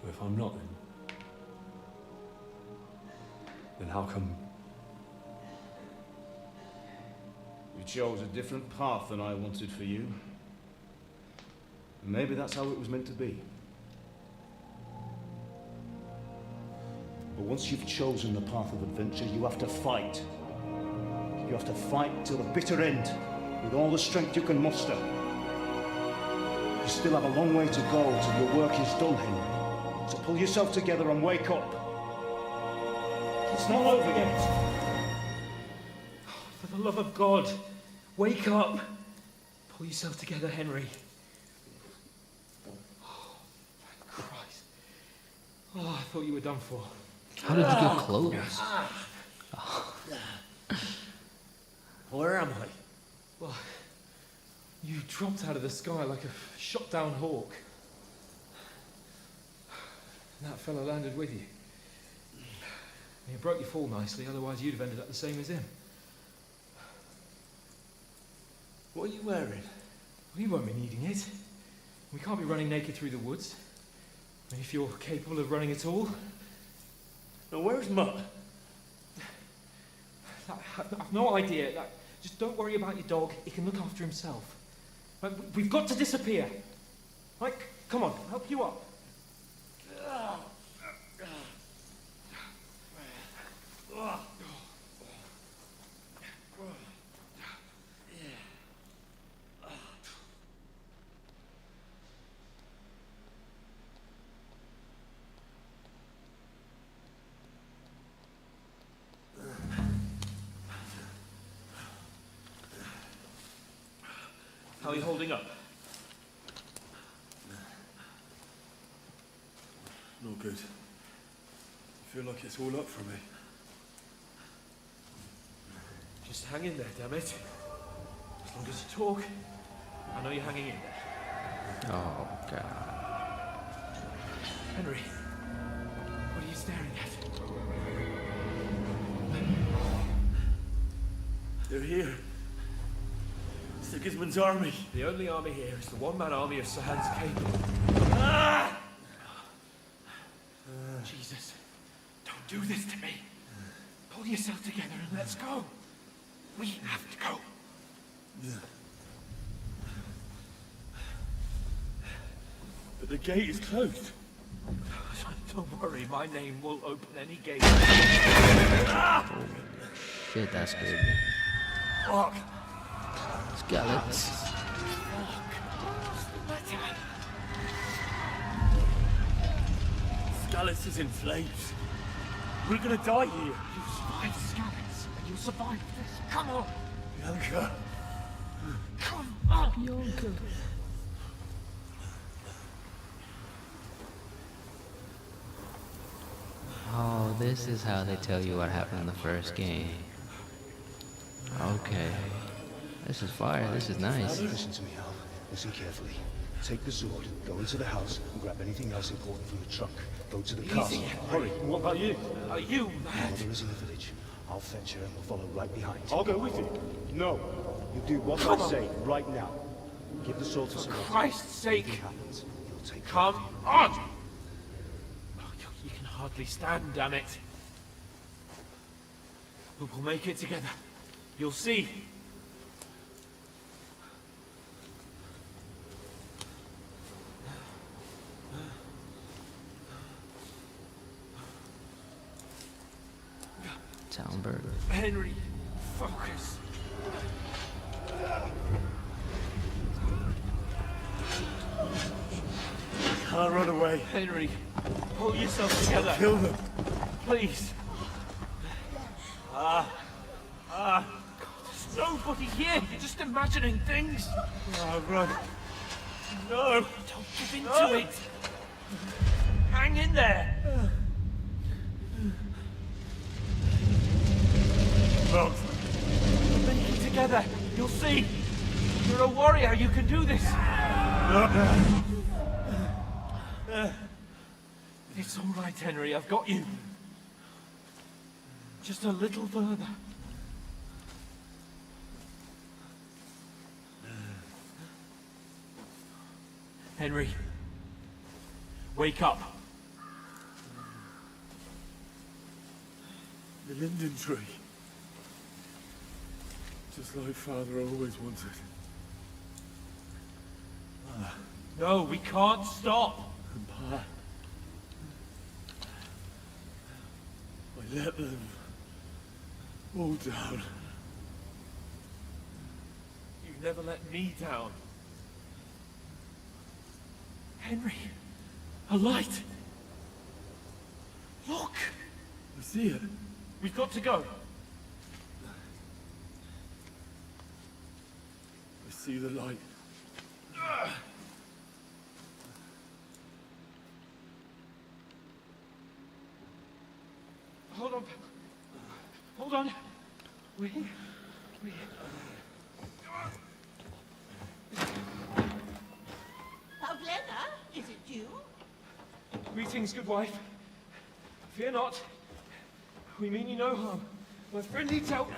If I'm not, then how come? You chose a different path than I wanted for you. And maybe that's how it was meant to be. But once you've chosen the path of adventure, you have to fight. You have to fight till the bitter end, with all the strength you can muster. You still have a long way to go till your work is done, Henry. So pull yourself together and wake up. It's not over yet. For the love of God, wake up. Pull yourself together, Henry. Oh, thank Christ. Oh, I thought you were done for. How did you get close? Where am I? Well, you dropped out of the sky like a shot-down hawk. And that fella landed with you. And you broke your fall nicely, otherwise you'd have ended up the same as him. What are you wearing? We won't be needing it. We can't be running naked through the woods. I mean, if you're capable of running at all. Now, where's Mutt? I've no idea. Just don't worry about your dog. He can look after himself. Right, we've got to disappear. Right, come on, I'll help you up. How are you holding up? Not good. I feel like it's all up for me. Just hang in there, damn it. As long as you talk, I know you're hanging in there. Oh, God. Henry, what are you staring at? They're here. Sigismund's army. The only army here is the one-man army of Sir Hans Cable. Ah! Jesus, don't do this to me. Pull yourself together and let's go. We have to go. But the gate is closed. Don't worry, my name will open any gate. Shit, that scared me. Fuck. Skeletons. Skalitz is in flames. We're gonna die here. You survived Skalitz, and you'll survive this. Come on. Bianca. Come on. Bianca. Oh, this is how they tell you what happened in the first game. Okay. This is fire. This is nice. Listen to me, Al. Listen carefully. Take the sword, go into the house, and grab anything else important from the trunk. Go to the castle. Hurry. What about you? Are you mad? Mother is in the village. I'll fetch her and we'll follow right behind. I'll go with you. No. You do what Come I on. say right now. Give the sword to For someone. Christ's sake. Anything happens, you'll take Come on. Oh, you can hardly stand, damn it. But we'll make it together. You'll see. Townburg. Henry, focus. Can't run away. Henry, pull yourself together. Kill them. Please. There's nobody here. You're just imagining things. Run. No. Don't give in to it. Hang in there. Run. We'll make it together. You'll see. You're a warrior. You can do this. It's all right, Henry. I've got you. Just a little further. Henry, wake up. The linden tree. Just like Father always wanted. No, we can't stop. And Pa. I let them all down. You never let me down. Henry, a light. Look. I see it. We've got to go. I see the light. Hold on. Hold on. We. Pavlena, is it you? Greetings, good wife. Fear not. We mean you no harm. My friend needs help.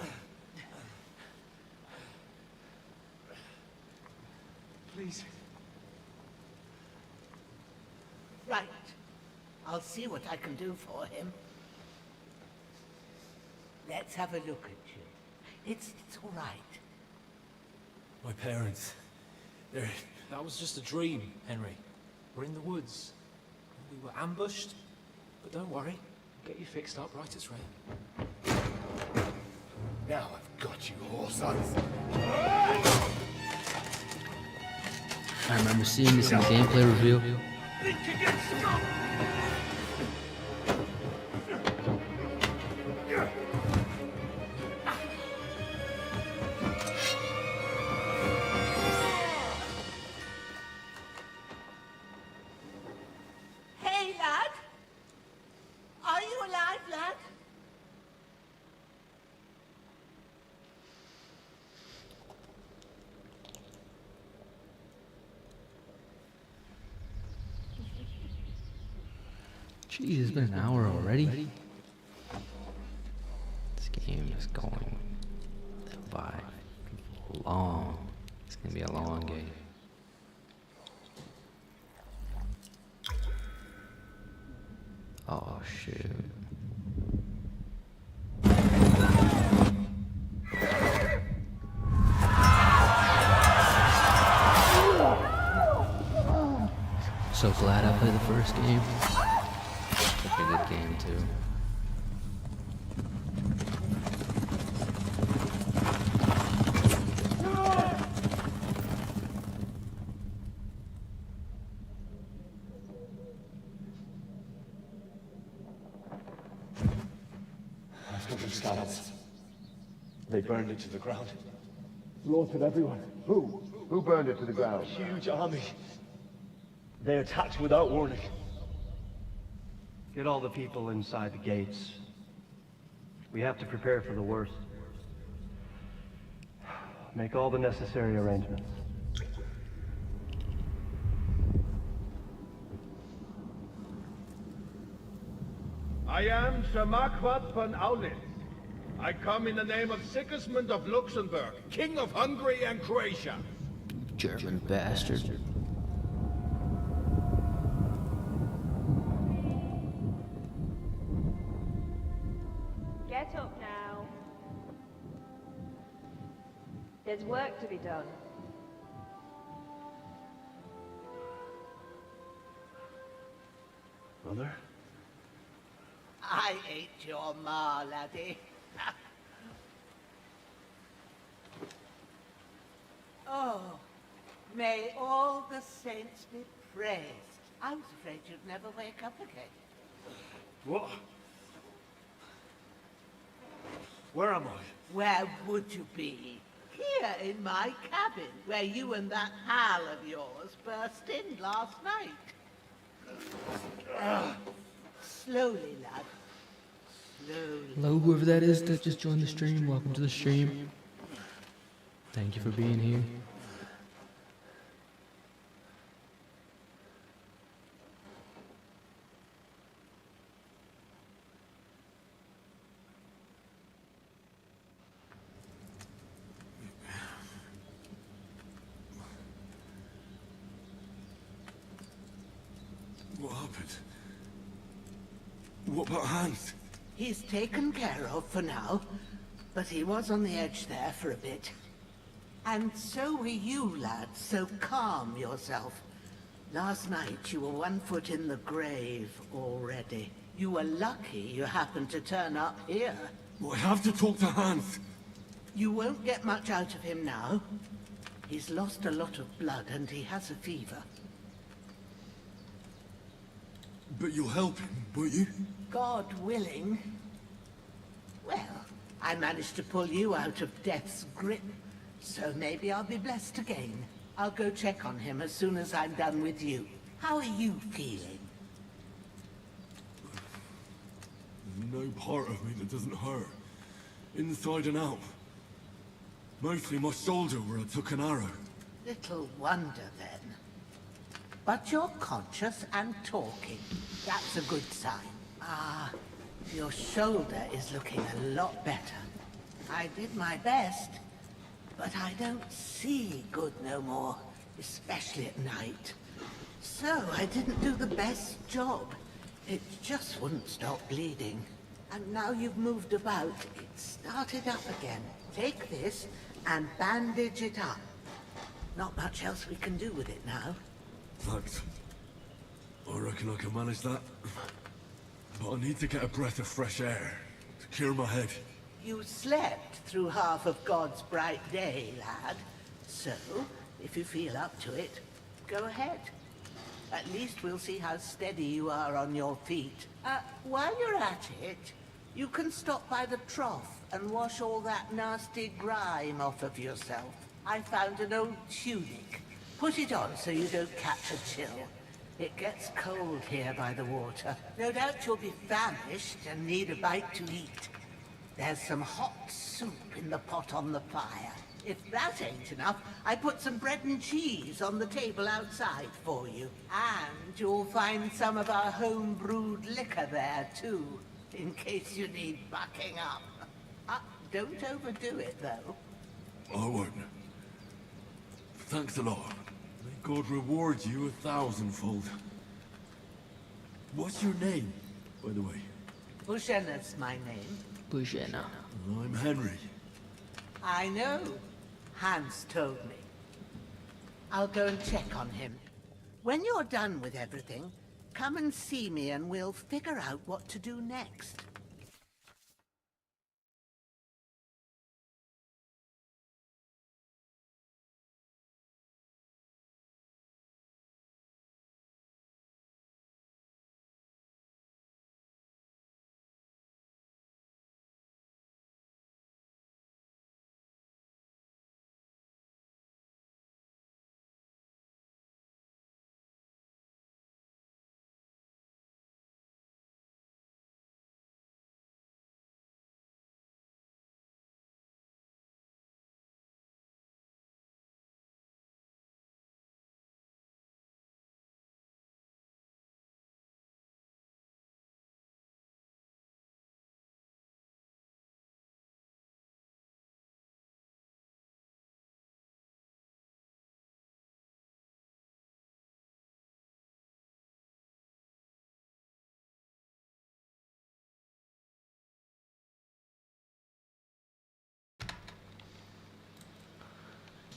Please. Right. I'll see what I can do for him. Let's have a look at you. It's all right. My parents, they're... That was just a dream, Henry. We're in the woods. We were ambushed. But don't worry. I'll get you fixed up right as rain. Now I've got you, horse eyes. I remember seeing this in the gameplay reveal. Think you can stop? Hey, lad. Are you alive, lad? Jeez, it's been an hour already. This game is going by long. It's gonna be a long game. Oh shoot. So glad I played the first game. Such a good game too. Scouts. They burned it to the ground. Slaughtered everyone. Who? Who burned it to the ground? Huge army. They attacked without warning. Get all the people inside the gates. We have to prepare for the worst. Make all the necessary arrangements. I am Sir Marquardt von Aulitz. I come in the name of Sigismund of Luxembourg, King of Hungary and Croatia. German bastard. Get up now. There's work to be done. Mother? I ain't your ma, laddie. Oh, may all the saints be praised. I was afraid you'd never wake up again. What? Where am I? Where would you be? Here in my cabin, where you and that pal of yours burst in last night. Slowly, lad. Slowly. Hello, whoever that is that just joined the stream. Welcome to the stream. Thank you for being here. What happened? What about Hans? He's taken care of for now, but he was on the edge there for a bit. And so were you, lad, so calm yourself. Last night you were 1 foot in the grave already. You were lucky you happened to turn up here. Well, I have to talk to Hans. You won't get much out of him now. He's lost a lot of blood and he has a fever. But you'll help him, won't you? God willing. Well, I managed to pull you out of death's grip, so maybe I'll be blessed again. I'll go check on him as soon as I'm done with you. How are you feeling? There's no part of me that doesn't hurt. Inside and out. Mostly my shoulder where I took an arrow. Little wonder then. But you're conscious and talking. That's a good sign. Ah, your shoulder is looking a lot better. I did my best, but I don't see good no more, especially at night. So I didn't do the best job. It just wouldn't stop bleeding. And now you've moved about, it started up again. Take this and bandage it up. Not much else we can do with it now. Thanks. I reckon I can manage that. But I need to get a breath of fresh air to cure my head. You slept through half of God's bright day, lad. So, if you feel up to it, go ahead. At least we'll see how steady you are on your feet. While you're at it, you can stop by the trough and wash all that nasty grime off of yourself. I found an old tunic. Put it on so you don't catch a chill. It gets cold here by the water. No doubt you'll be famished and need a bite to eat. There's some hot soup in the pot on the fire. If that ain't enough, I put some bread and cheese on the table outside for you. And you'll find some of our home-brewed liquor there, too, in case you need bucking up. Don't overdo it, though. I won't. Thanks a lot. May God reward you 1,000-fold. What's your name, by the way? Bushena's my name. Bushena. I'm Henry. I know. Hans told me. I'll go and check on him. When you're done with everything, come and see me and we'll figure out what to do next.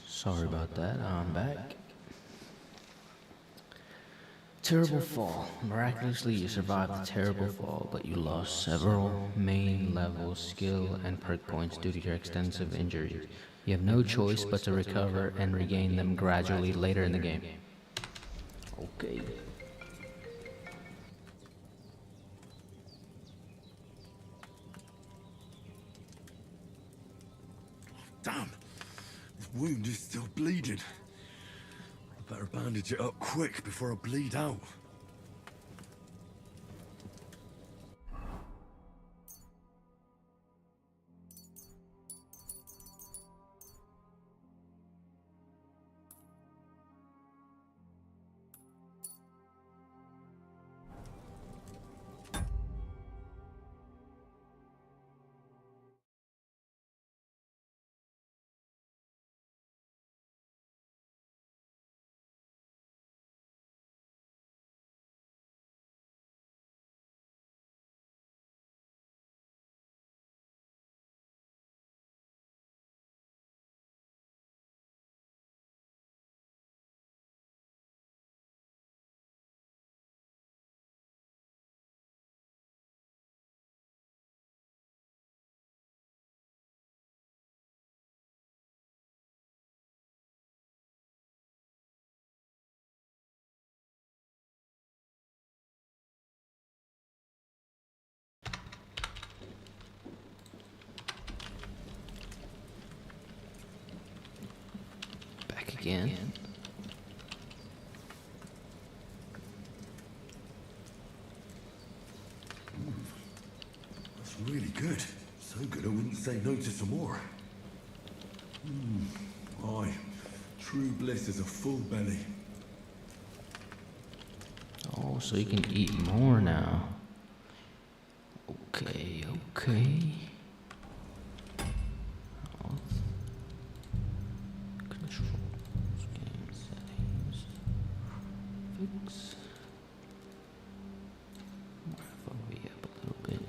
Sorry about that, I'm back. Terrible fall. Miraculously, you survived the terrible fall, but you lost several main level skill and perk points due to your extensive injuries. You have no choice but to recover and regain them gradually later in the game. Okay. Damn! This wound is still bleeding. I better bandage it up quick before I bleed out. Back again. That's really good. So good I wouldn't say no to some more. Aye. True bliss is a full belly. Oh, so you can eat more now. Okay, okay. Health. Controls. Game settings. Fix. FOV up a little bit.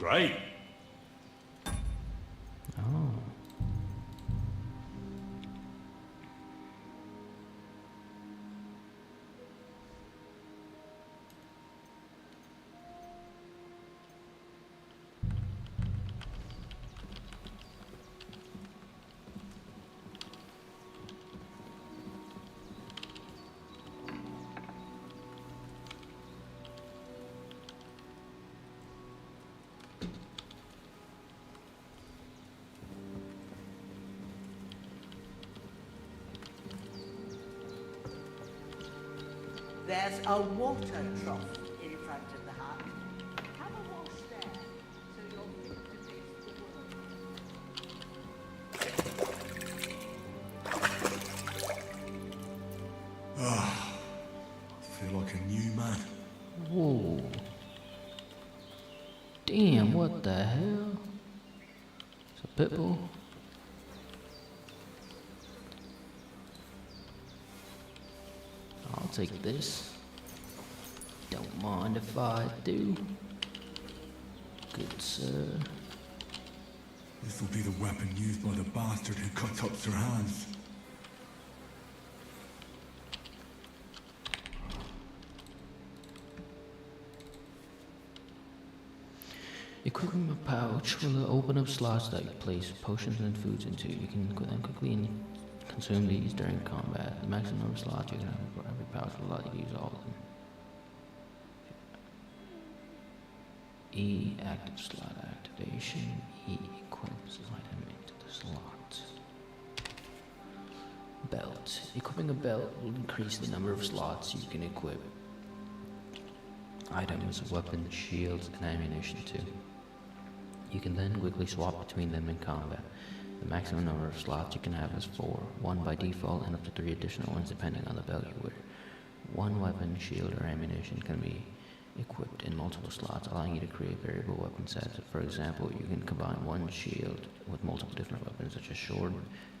Great. Oh. There's a water trough in front of the hut. Have a wash there, so you're fit to face the world. Ah, I feel like a new man. Whoa. Damn, what the hell? It's a pit bull. I'll take this. Don't mind if I do. Good sir. This will be the weapon used by the bastard who cut up Sir Hans. Equipping a pouch will open up slots that you place potions and foods into. You can then quickly consume these during combat. The maximum number of slots you can have for every pouch will allow you to use all of them. E, active slot activation. E, equips item into the slot. Belt. Equipping a belt will increase the number of slots you can equip items, weapons, shields, and ammunition to. You can then quickly swap between them in combat. The maximum number of slots you can have is 4, 1 by default and up to 3 additional ones depending on the belt you wear. One weapon, shield, or ammunition can be equipped in multiple slots, allowing you to create variable weapon sets. For example, you can combine one shield with multiple different weapons such as sword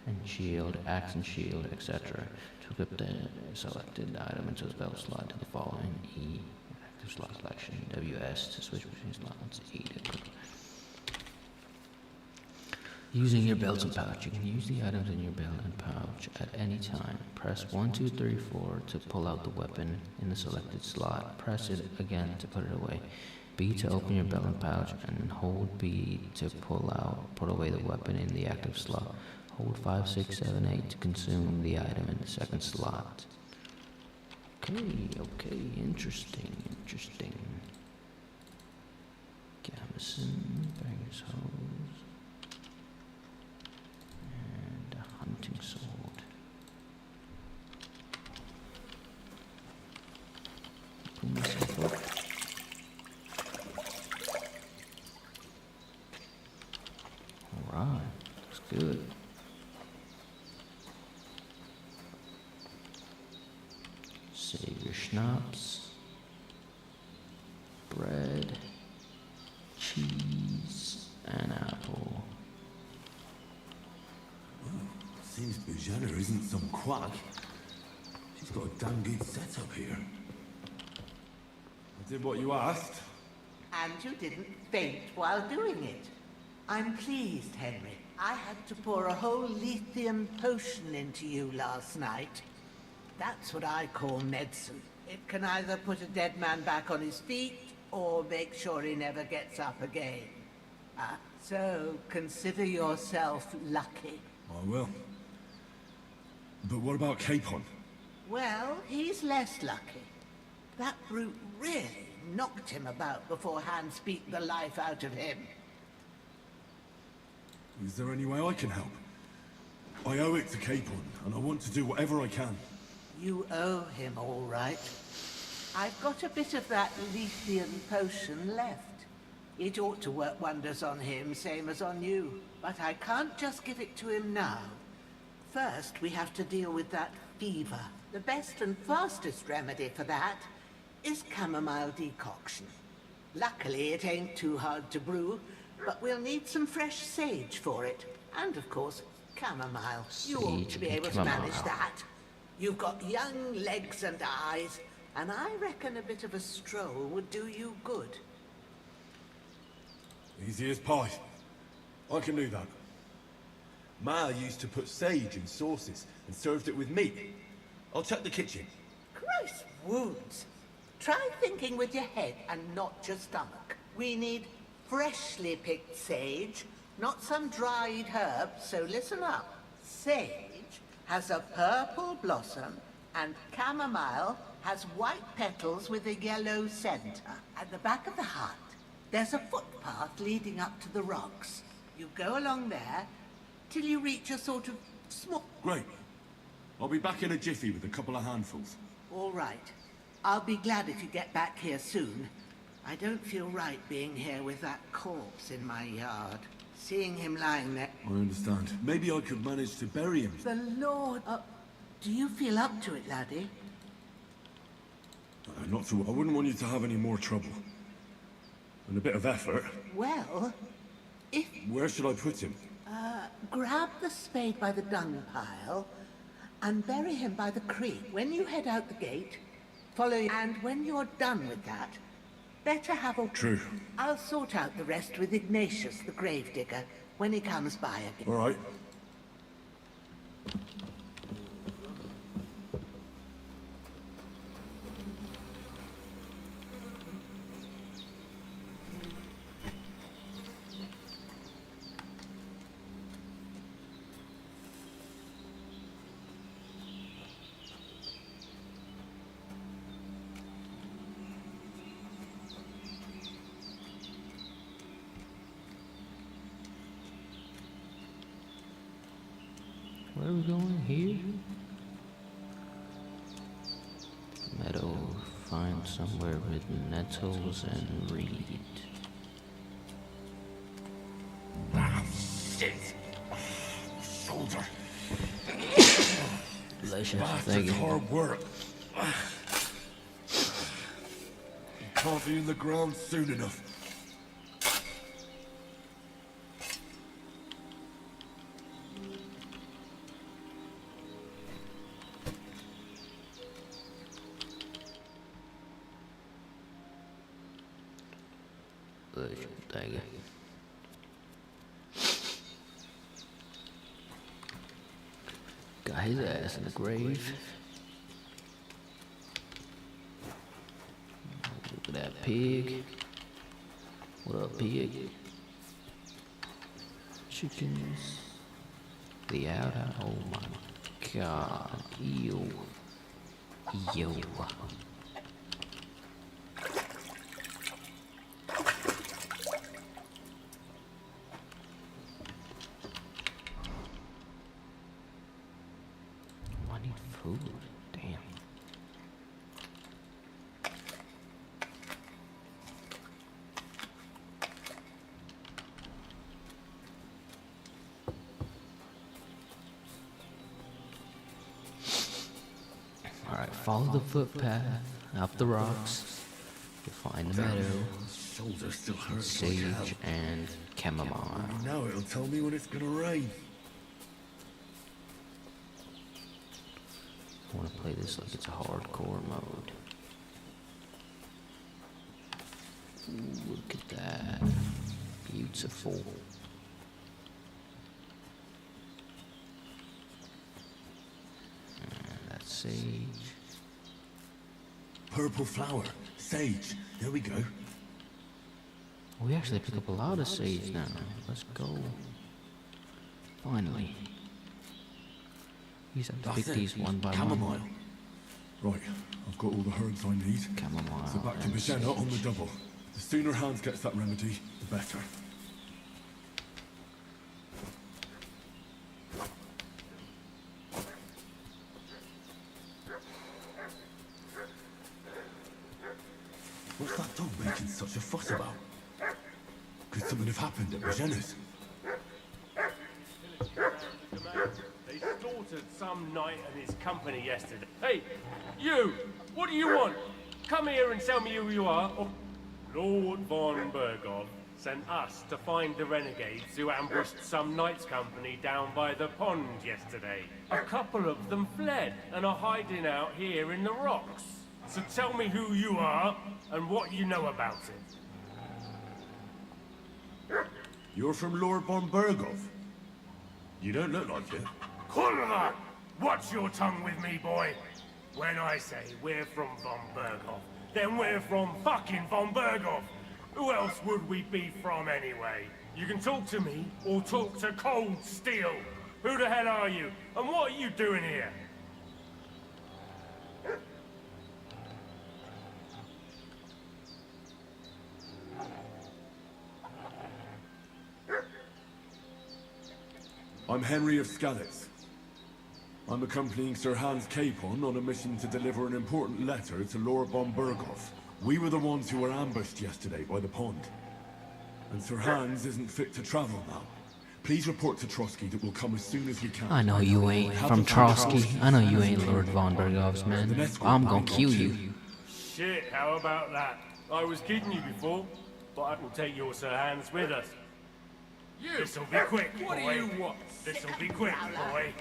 and shield, axe and shield, etc. to equip the selected item into the belt slot to the following: E, active slot selection, WS to switch between slots, E to equip. Using your belt and pouch, you can use the items in your belt and pouch at any time. Press 1, 2, 3, 4 to pull out the weapon in the selected slot. Press it again to put it away. B to open your belt and pouch, and hold B to put away the weapon in the active slot. Hold 5, 6, 7, 8 to consume the item in the second slot. Okay, interesting. Gamison, Banger's hose. Hunting sword. Pull myself up. Alright, looks good. Save your schnapps. Bread. Cheese. And apple. Seems Bujana isn't some quack. She's got a damn good setup here. I did what you asked. And you didn't faint while doing it. I'm pleased, Henry. I had to pour a whole lithium potion into you last night. That's what I call medicine. It can either put a dead man back on his feet, or make sure he never gets up again. So consider yourself lucky. I will. But what about Capon? Well, he's less lucky. That brute really knocked him about before Hans beat the life out of him. Is there any way I can help? I owe it to Capon, and I want to do whatever I can. You owe him, all right. I've got a bit of that lithium potion left. It ought to work wonders on him, same as on you. But I can't just give it to him now. First, we have to deal with that fever. The best and fastest remedy for that is chamomile decoction. Luckily, it ain't too hard to brew, but we'll need some fresh sage for it. And, of course, chamomile. You ought to be able to manage that. You've got young legs and eyes, and I reckon a bit of a stroll would do you good. Easy as pie. I can do that. Ma used to put sage in sauces and served it with meat. I'll check the kitchen. Christ wounds. Try thinking with your head and not your stomach. We need freshly picked sage, not some dried herb, so listen up. Sage has a purple blossom, and chamomile has white petals with a yellow center. At the back of the hut, there's a footpath leading up to the rocks. You go along there till you reach a sort of small... Great. I'll be back in a jiffy with a couple of handfuls. All right. I'll be glad if you get back here soon. I don't feel right being here with that corpse in my yard. Seeing him lying there... I understand. Maybe I could manage to bury him. The Lord... do you feel up to it, laddie? Not to... I wouldn't want you to have any more trouble. And a bit of effort. Well, if... Where should I put him? Grab the spade by the dung pile and bury him by the creek. When you head out the gate, follow... And when you're done with that, better have a... True. I'll sort out the rest with Ignatius, the gravedigger, when he comes by again. All right. Where are we going? Here? Meadow. Find somewhere with nettles and reed. Ah, shit! Shoulder. Bless you. Bastard's Thank you. hard work. Can't be in the ground soon enough. Bless you. Thank you. Got his ass in the grave. Look at that pig. What up, pig? Chickens. The outer. Oh my god. Ew. Ew. I need food. Damn. Alright, follow the footpath up the rocks. You'll find the meadow, Shoulder still hurts. sage, and chamomile. Now it'll tell me when it's gonna rain. I want to play this like it's a hardcore mode. Ooh, look at that. Beautiful. And that's sage. Purple flower. Sage. There we go. We actually pick up a lot of sage now. Let's go. Finally. You just have to pick these one by Chamomile. one. Right, I've got all the herbs I need. Chamomile. So back to and Bajena on the sage. double. The sooner Hans gets that remedy, the better. What's that dog making such a fuss about? Could something have happened at Bajena's? They slaughtered some knight and his company yesterday. Hey, you! What do you want? Come here and tell me who you are. Or... Lord von Burgov sent us to find the renegades who ambushed some knight's company down by the pond yesterday. A couple of them fled and are hiding out here in the rocks. So tell me who you are and what you know about it. You're from Lord von Berghoff. You don't look like it. Kulva! Watch your tongue with me, boy. When I say we're from von Berghoff, then we're from fucking von Berghoff. Who else would we be from anyway? You can talk to me, or talk to Cold Steel. Who the hell are you? And what are you doing here? I'm Henry of Skalitz. I'm accompanying Sir Hans Capon on a mission to deliver an important letter to Lord von Berghoff. We were the ones who were ambushed yesterday by the pond. And Sir Hans isn't fit to travel now. Please report to Trotsky that we'll come as soon as we can. I know you ain't from Trotsky. I know you ain't Lord von Berghoff's man. I'm gonna kill you. Shit, how about that? I was kidding you before, but I will take your Sir Hans with us. You! This'll be quick, What boy. do you want? This'll be quick, boy.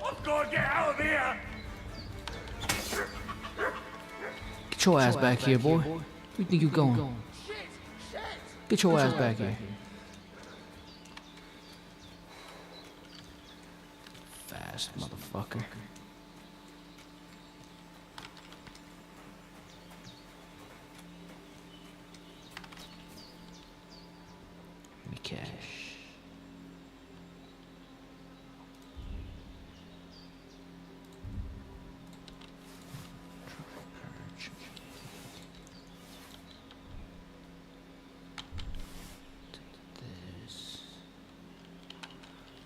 I've got to get out of here! Get your ass back here, boy. Where you think you going? Get your ass back here. Fast motherfucker. Give me cash.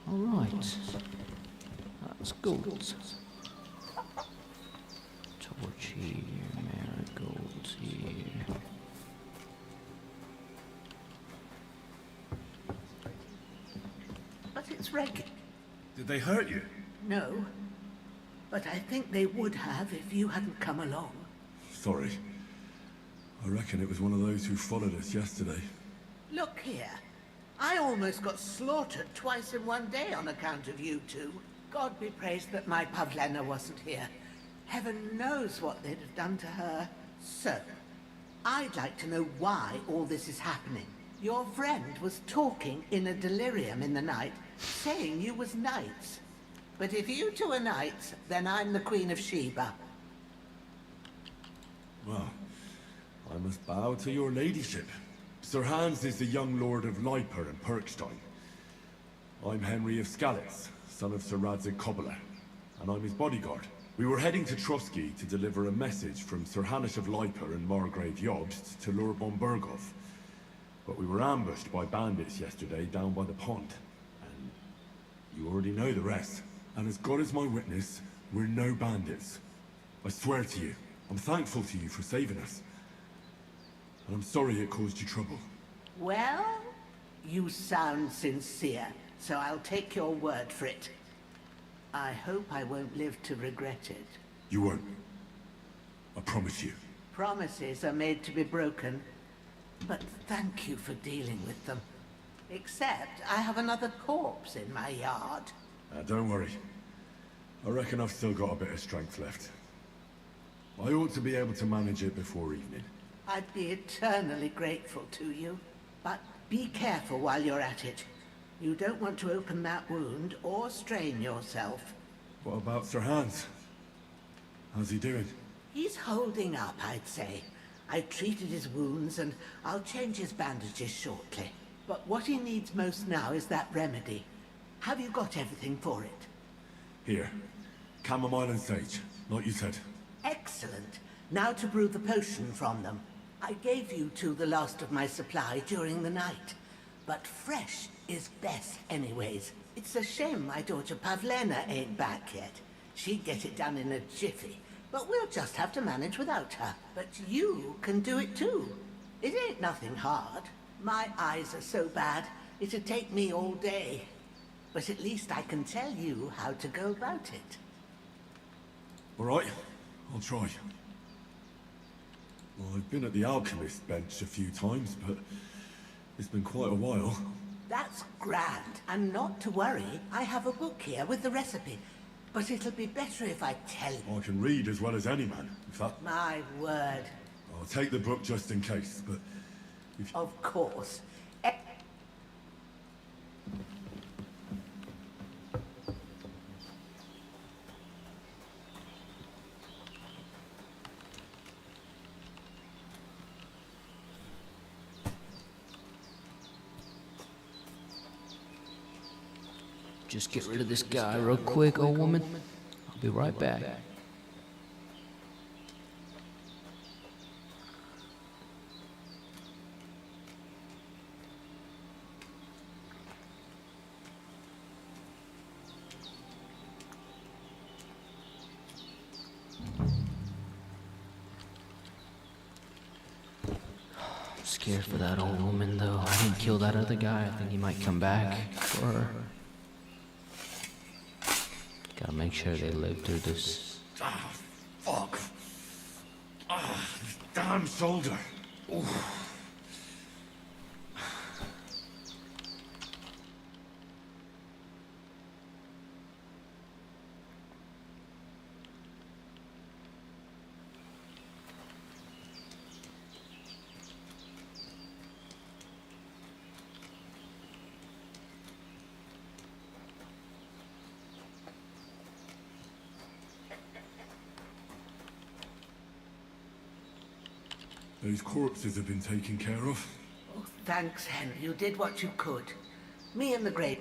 All right, that's good. Torch here, marigolds here. But it's Reggie. Did they hurt you? No. But I think they would have if you hadn't come along. Sorry. I reckon it was one of those who followed us yesterday. Look here. I almost got slaughtered twice in one day on account of you two. God be praised that my Pavlena wasn't here. Heaven knows what they'd have done to her. So, I'd like to know why all this is happening. Your friend was talking in a delirium in the night, saying you was knights. But if you two are knights, then I'm the Queen of Sheba. Well, I must bow to your ladyship. Sir Hans is the young lord of Leiper and Perkstein. I'm Henry of Skalitz, son of Sir Radzig Kobyla, and I'm his bodyguard. We were heading to Trotsky to deliver a message from Sir Hanish of Leiper and Margrave Jobst to Lord von Berghoff. But we were ambushed by bandits yesterday down by the pond. And you already know the rest. And as God is my witness, we're no bandits. I swear to you, I'm thankful to you for saving us. And I'm sorry it caused you trouble. Well, you sound sincere, so I'll take your word for it. I hope I won't live to regret it. You won't. I promise you. Promises are made to be broken, but thank you for dealing with them. Except I have another corpse in my yard. Don't worry. I reckon I've still got a bit of strength left. I ought to be able to manage it before evening. I'd be eternally grateful to you, but be careful while you're at it. You don't want to open that wound or strain yourself. What about Sir Hans? How's he doing? He's holding up, I'd say. I've treated his wounds and I'll change his bandages shortly. But what he needs most now is that remedy. Have you got everything for it? Here. Chamomile and sage, like you said. Excellent. Now to brew the potion from them. I gave you two the last of my supply during the night. But fresh is best anyways. It's a shame my daughter Pavlena ain't back yet. She'd get it done in a jiffy. But we'll just have to manage without her. But you can do it too. It ain't nothing hard. My eyes are so bad, it'd take me all day. But at least I can tell you how to go about it. All right, I'll try. Well, I've been at the alchemist bench a few times, but it's been quite a while. That's grand. And not to worry, I have a book here with the recipe. But it'll be better if I tell you. I can read as well as any man. In fact, My word. I'll take the book just in case, but if... Of course. Just get rid of this guy real quick, old woman. I'll be right back. I'm scared for that old woman, though. I didn't kill that other guy. I think he might come back for her. Gotta make sure they live through this. Ah, fuck. Ah, this damn shoulder. Ooh. Those corpses have been taken care of. Oh, thanks, Henry. You did what you could. Me and the great.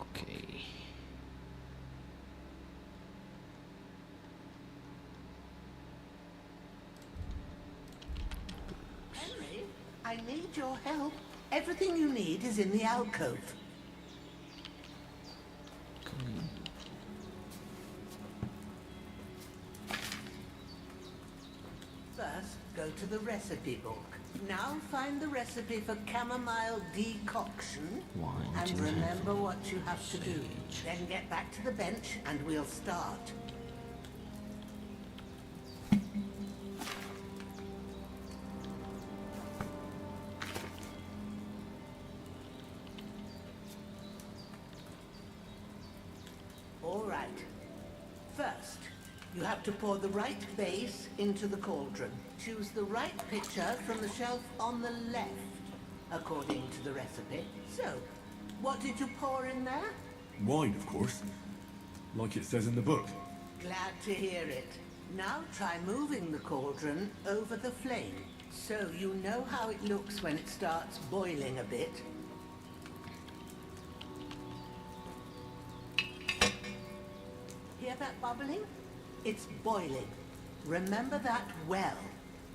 Okay. Henry, I need your help. Everything you need is in the alcove. First, go to the recipe book. Now find the recipe for chamomile decoction. And remember what you have to do. Then get back to the bench and we'll start. All right. First, you have to pour the right base into the cauldron. Choose the right pitcher from the shelf on the left, according to the recipe. So, what did you pour in there? Wine, of course. Like it says in the book. Glad to hear it. Now try moving the cauldron over the flame, so you know how it looks when it starts boiling a bit. Hear that bubbling? It's boiling. Remember that well.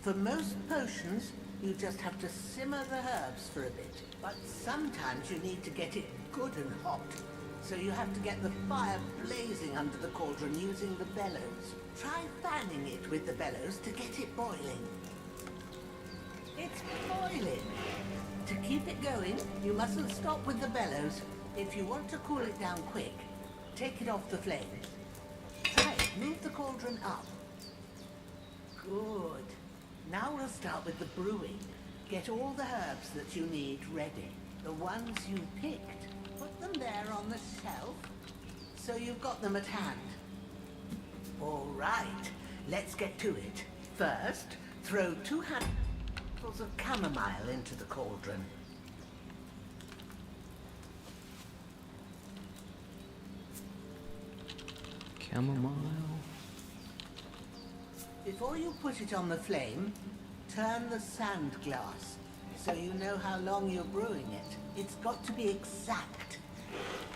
For most potions, you just have to simmer the herbs for a bit. But sometimes you need to get it good and hot. So you have to get the fire blazing under the cauldron using the bellows. Try fanning it with the bellows to get it boiling. It's boiling. To keep it going, you mustn't stop with the bellows. If you want to cool it down quick, take it off the flames. Try it. Move the cauldron up. Good. Now we'll start with the brewing. Get all the herbs that you need ready. The ones you picked. Put them there on the shelf, so you've got them at hand. All right, let's get to it. First, throw 2 handfuls of chamomile into the cauldron. Chamomile. Before you put it on the flame, turn the sand glass, so you know how long you're brewing it. It's got to be exact.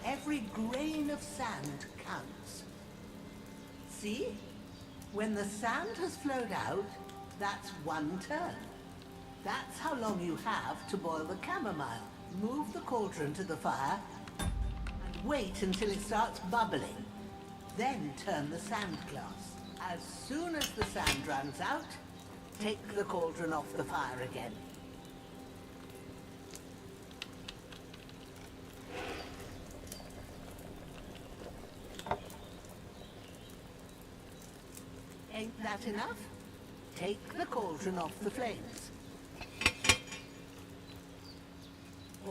Every grain of sand counts. See? When the sand has flowed out, that's 1 turn. That's how long you have to boil the chamomile. Move the cauldron to the fire and wait until it starts bubbling. Then turn the sand glass. As soon as the sand runs out, take the cauldron off the fire again. Ain't that enough? Take the cauldron off the flames.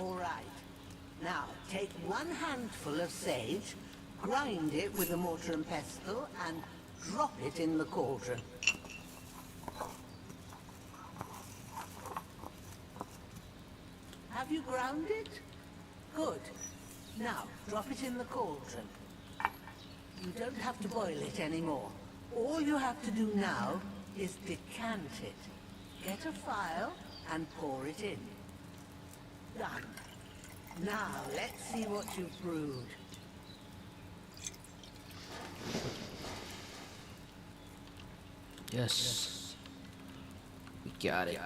All right. Now, take one handful of sage, grind it with a mortar and pestle, and drop it in the cauldron. Have you ground it? Good. Now, drop it in the cauldron. You don't have to boil it anymore. All you have to do now is decant it. Get a phial and pour it in. Done. Now, let's see what you've brewed. Yes. We got it.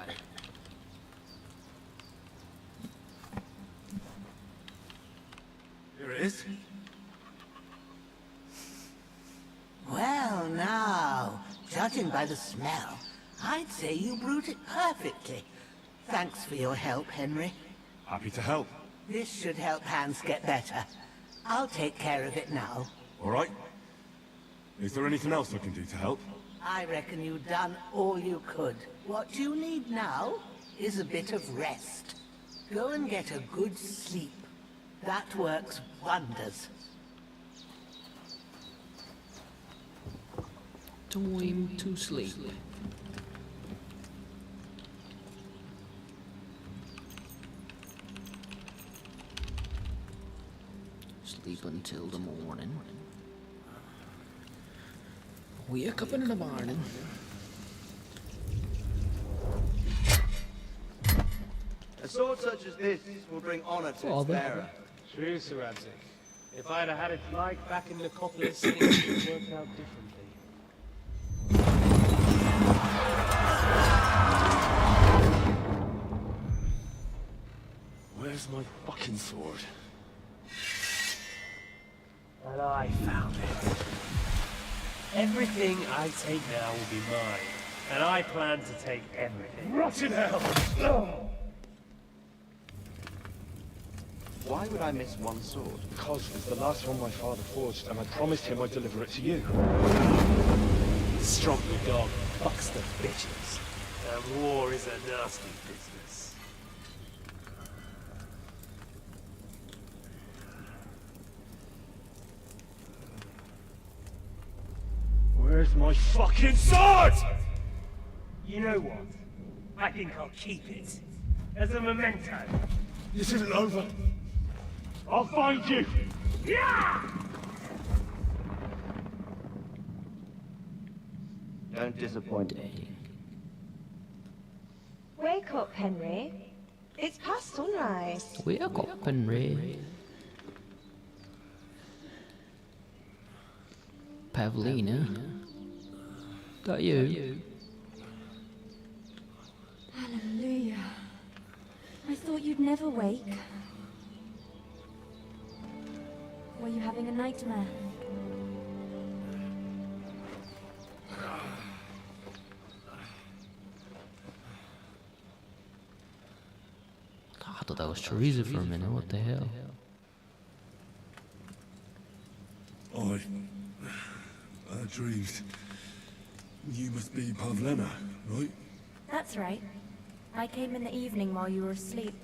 Here it is. Well, now, judging by the smell, I'd say you brewed it perfectly. Thanks for your help, Henry. Happy to help. This should help Hans get better. I'll take care of it now. All right. Is there anything else I can do to help? I reckon you've done all you could. What you need now is a bit of rest. Go and get a good sleep. That works wonders. Time to sleep. Sleep until the morning. Wake up in the morning. A sword such as this will bring honor to its bearer. True, Sir Absic. If I'd have had it like back in the Coppolis, things would have worked out differently. Where's my fucking sword? And I found it. Everything I take now will be mine. And I plan to take everything. Rotten hell! Why would I miss one sword? Because it's the last one my father forged, and I promised him I'd deliver it to you. Strong the dog, fucks the bitches. And war is a nasty business. Where's my fucking sword? You know what? I think I'll keep it. As a memento. This isn't over. I'll find you! Yeah! Don't disappoint me. Wake up, Henry. It's past sunrise. Wake up, Henry. Pavlina. That you? Hallelujah. I thought you'd never wake. Were you having a nightmare? I thought that was Teresa for a minute. What the hell? I dreamed. You must be Pavlena, right? That's right. I came in the evening while you were asleep.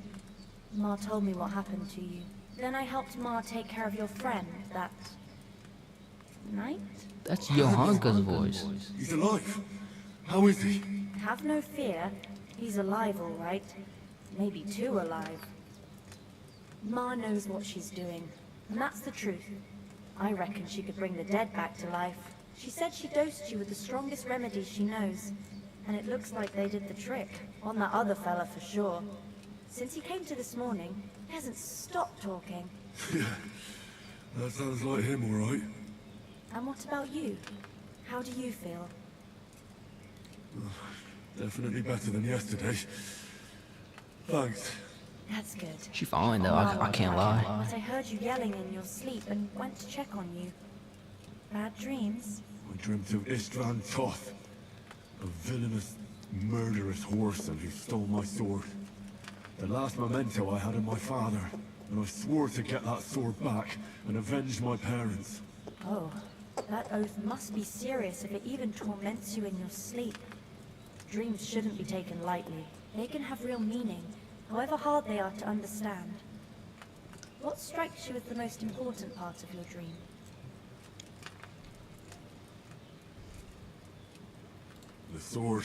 Ma told me what happened to you. Then I helped Ma take care of your friend that night? That's Johanka's voice. He's alive. How is he? Have no fear. He's alive, all right. Maybe too alive. Ma knows what she's doing, and that's the truth. I reckon she could bring the dead back to life. She said she dosed you with the strongest remedies she knows, and it looks like they did the trick, on that other fella for sure. Since he came to this morning, he hasn't stopped talking. Yeah, that sounds like him, all right. And what about you? How do you feel? Definitely better than yesterday. Thanks. That's good. She fine though, I can't lie. But I heard you yelling in your sleep and went to check on you. Bad dreams? I dreamt of Istvan Toth, a villainous, murderous whoreson who stole my sword. The last memento I had of my father, and I swore to get that sword back and avenge my parents. Oh, that oath must be serious if it even torments you in your sleep. Dreams shouldn't be taken lightly. They can have real meaning, however hard they are to understand. What strikes you as the most important part of your dream? The sword.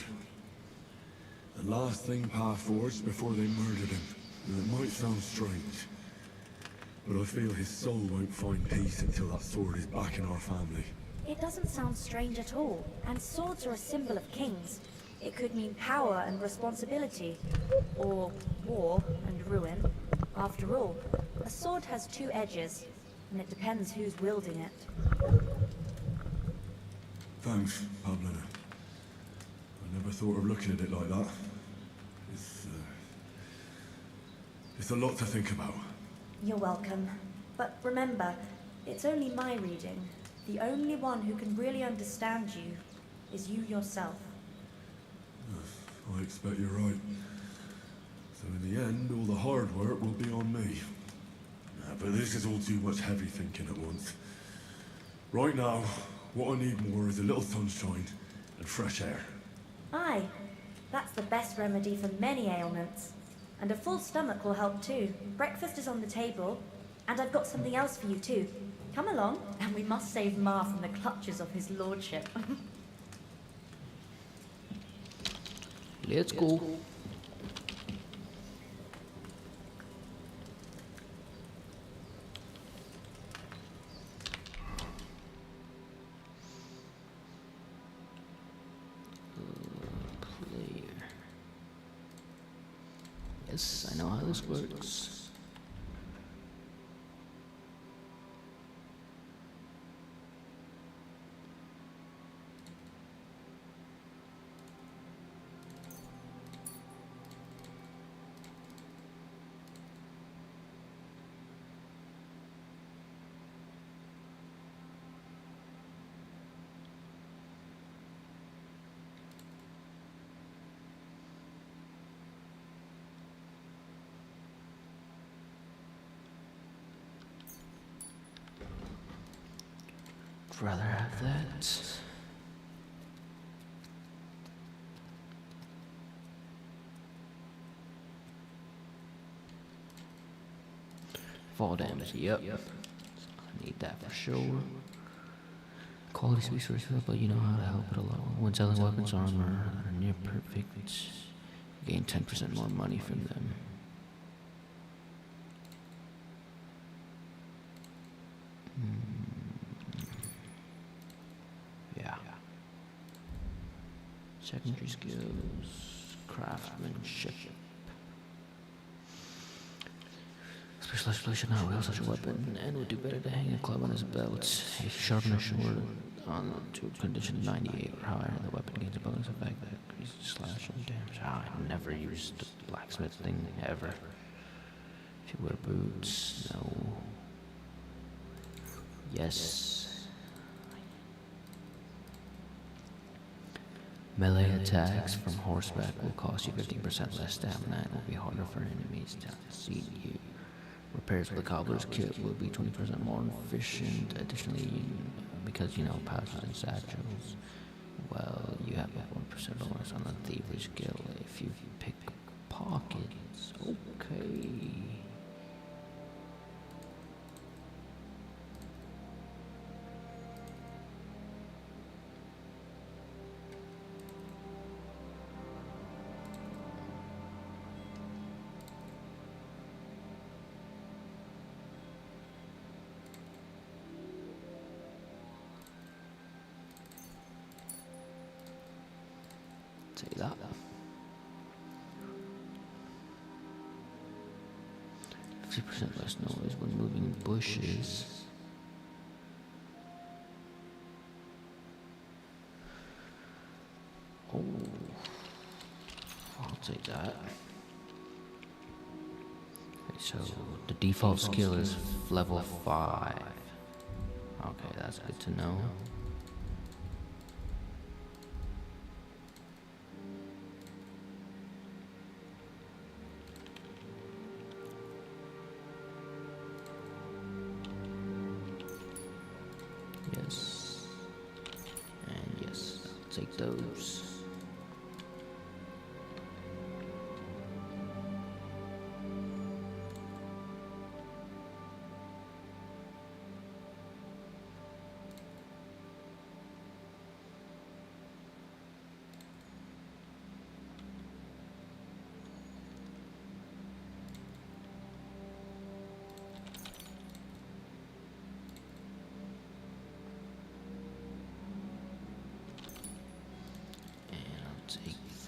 The last thing Pa forged before they murdered him. And it might sound strange, but I feel his soul won't find peace until that sword is back in our family. It doesn't sound strange at all, and swords are a symbol of kings. It could mean power and responsibility, or war and ruin. After all, a sword has two edges, and it depends who's wielding it. Thanks, Pablina. I never thought of looking at it like that. It's a lot to think about. You're welcome. But remember, it's only my reading. The only one who can really understand you is you yourself. I expect you're right. So in the end, all the hard work will be on me. But this is all too much heavy thinking at once. Right now, what I need more is a little sunshine and fresh air. Aye, that's the best remedy for many ailments. And a full stomach will help too. Breakfast is on the table, and I've got something else for you too. Come along, and we must save Ma from the clutches of his lordship. Let's go. Player. Yes, I know how this works. Rather have that. Fall damage, yep. I need that for sure. Quality resources, but you know how to help it a lot. When selling weapons or armor that are near perfect, gain 10% more money from them. Yeah. Secondary skills, craftsmanship. Special explosion now wield such a weapon, and would do better to hang a club on his belt. If you sharpen a sword on to condition 98 or higher, the weapon gains a bonus effect that increases slash and damage. I never used the blacksmith thing ever. If you wear boots, no. Yes. Melee attacks from horseback will cost you 15% less stamina and will be harder for enemies to see you. Repairs of the cobbler's kit will be 20% more efficient. Additionally, because you know pouches and satchels, well, you have a 1% bonus on the thievery skill if you pick pockets. Okay. Take that. %50 less noise when moving in bushes. Oh, I'll take that. Okay, so the default skill is level 5. Okay, that's good to know. Yes. And yes, I'll take those.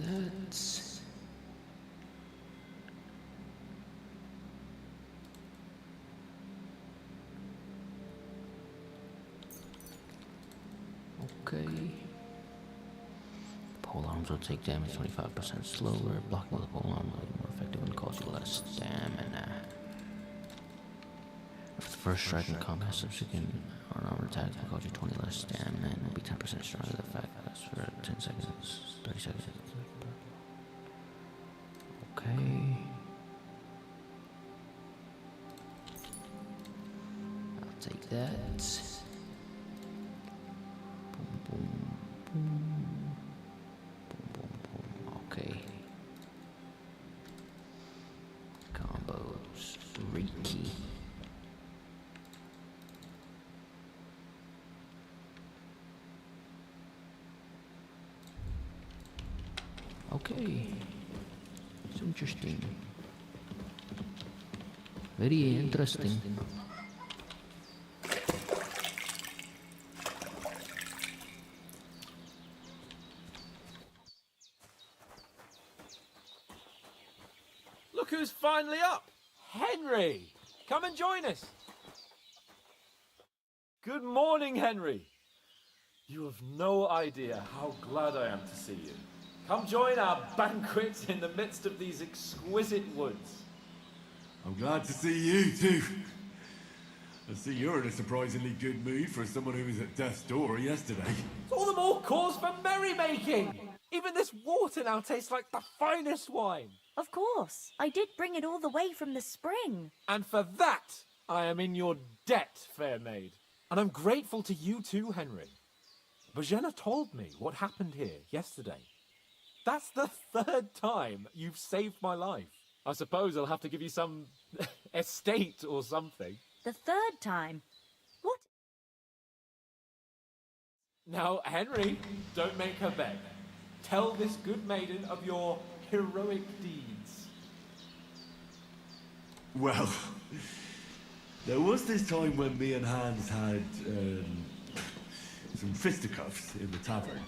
that. Okay. Pole arms will take damage 25% slower. Blocking with a pole arm will be more effective and cause you less stamina. After the first strike in combat, subsequent armor attacks will cause you 20 less stamina and will be 10% stronger. The fact lasts for 10 seconds, 30 seconds. Okay. I'll take that. Okay. Combos. Reiki. Okay. It's interesting. Very interesting. Look who's finally up! Henry! Come and join us! Good morning, Henry! You have no idea how glad I am to see you. Come join our banquet in the midst of these exquisite woods. I'm glad to see you too. I see you're in a surprisingly good mood for someone who was at death's door yesterday. All the more cause for merrymaking! Even this water now tastes like the finest wine. Of course. I did bring it all the way from the spring. And for that, I am in your debt, fair maid. And I'm grateful to you too, Henry. Bojena told me what happened here yesterday. That's the third time you've saved my life. I suppose I'll have to give you some estate or something. The third time? What? Now, Henry, don't make her beg. Tell this good maiden of your heroic deeds. Well, there was this time when me and Hans had some fisticuffs in the tavern,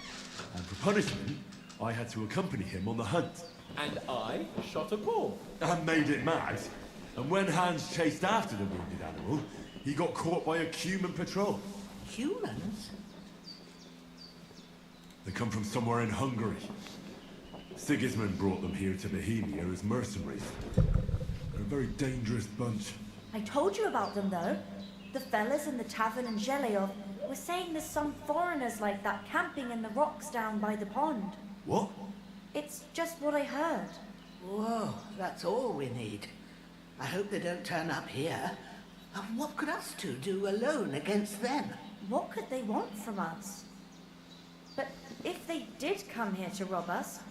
and for punishment, I had to accompany him on the hunt. And I shot a bull. And made it mad. And when Hans chased after the wounded animal, he got caught by a human patrol. Humans? They come from somewhere in Hungary. Sigismund brought them here to Bohemia as mercenaries. They're a very dangerous bunch. I told you about them, though. The fellas in the tavern in Zheleov were saying there's some foreigners like that camping in the rocks down by the pond. What? It's just what I heard. Whoa, that's all we need. I hope they don't turn up here. And what could us two do alone against them? What could they want from us? But if they did come here to rob us,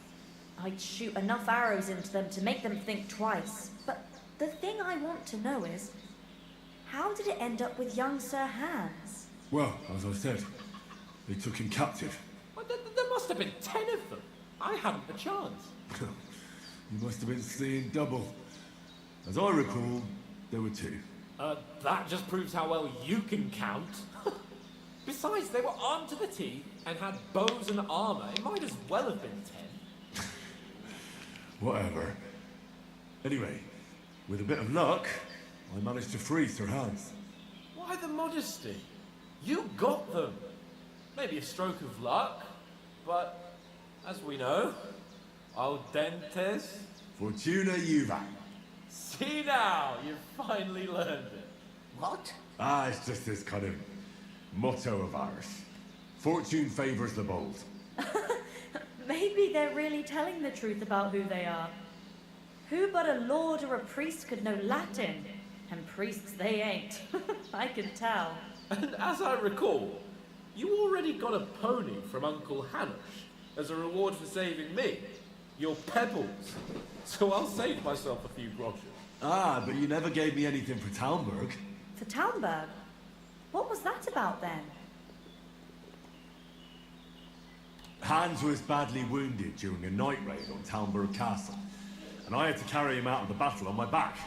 I'd shoot enough arrows into them to make them think twice. But the thing I want to know is, how did it end up with young Sir Hans? Well, as I said, they took him captive. Well, there must have been 10 of them. I hadn't a chance. You must have been seeing double. As I recall, there were 2. That just proves how well you can count. Besides, they were armed to the teeth and had bows and armor. It might as well have been 10. Whatever. Anyway, with a bit of luck, I managed to free Sir Hans. Why the modesty? You got them. Maybe a stroke of luck, but as we know, al dentes. Fortuna juvat. See now, you've finally learned it. What? It's just this kind of motto of ours. Fortune favors the bold. Maybe they're really telling the truth about who they are. Who but a lord or a priest could know Latin? And priests they ain't. I can tell. And as I recall, you already got a pony from Uncle Hanush as a reward for saving me. Your pebbles. So I'll save myself a few groschen. But you never gave me anything for Talmberg. For Talmberg? What was that about then? Hans was badly wounded during a night raid on Talmberg Castle, and I had to carry him out of the battle on my back,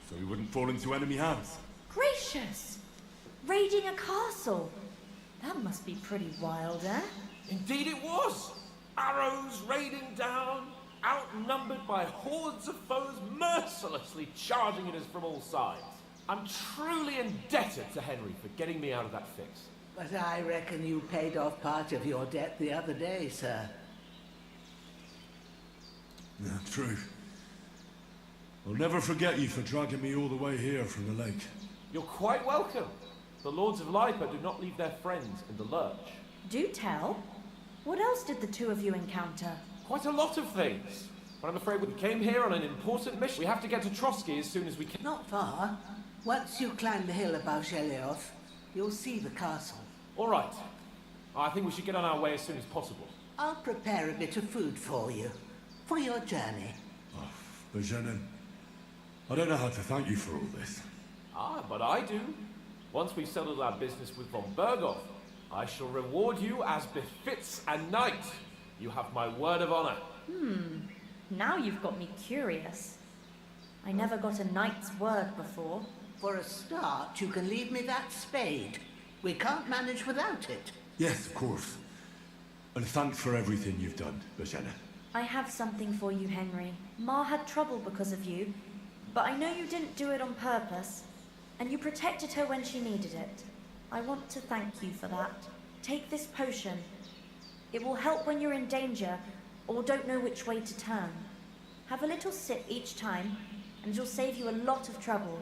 so he wouldn't fall into enemy hands. Gracious! Raiding a castle? That must be pretty wild, eh? Indeed it was! arrows raining down, outnumbered by hordes of foes mercilessly charging at us from all sides. I'm truly indebted to Henry for getting me out of that fix. But I reckon you paid off part of your debt the other day, sir. Yeah, true. I'll never forget you for dragging me all the way here from the lake. You're quite welcome. The Lords of Lipa do not leave their friends in the lurch. Do tell. What else did the two of you encounter? Quite a lot of things. But I'm afraid we came here on an important mission. We have to get to Trotsky as soon as we can. Not far. Once you climb the hill above Shelioth, you'll see the castle. All right. I think we should get on our way as soon as possible. I'll prepare a bit of food for you, for your journey. Oh, Bajanin, I don't know how to thank you for all this. Ah, but I do. Once we've settled our business with von Berghoff, I shall reward you as befits a knight. You have my word of honor. Now you've got me curious. I never got a knight's word before. For a start, you can leave me that spade. We can't manage without it. Yes, of course. And thanks for everything you've done, Bajanin. I have something for you, Henry. Ma had trouble because of you, but I know you didn't do it on purpose, and you protected her when she needed it. I want to thank you for that. Take this potion. It will help when you're in danger or don't know which way to turn. Have a little sip each time, and it'll save you a lot of trouble.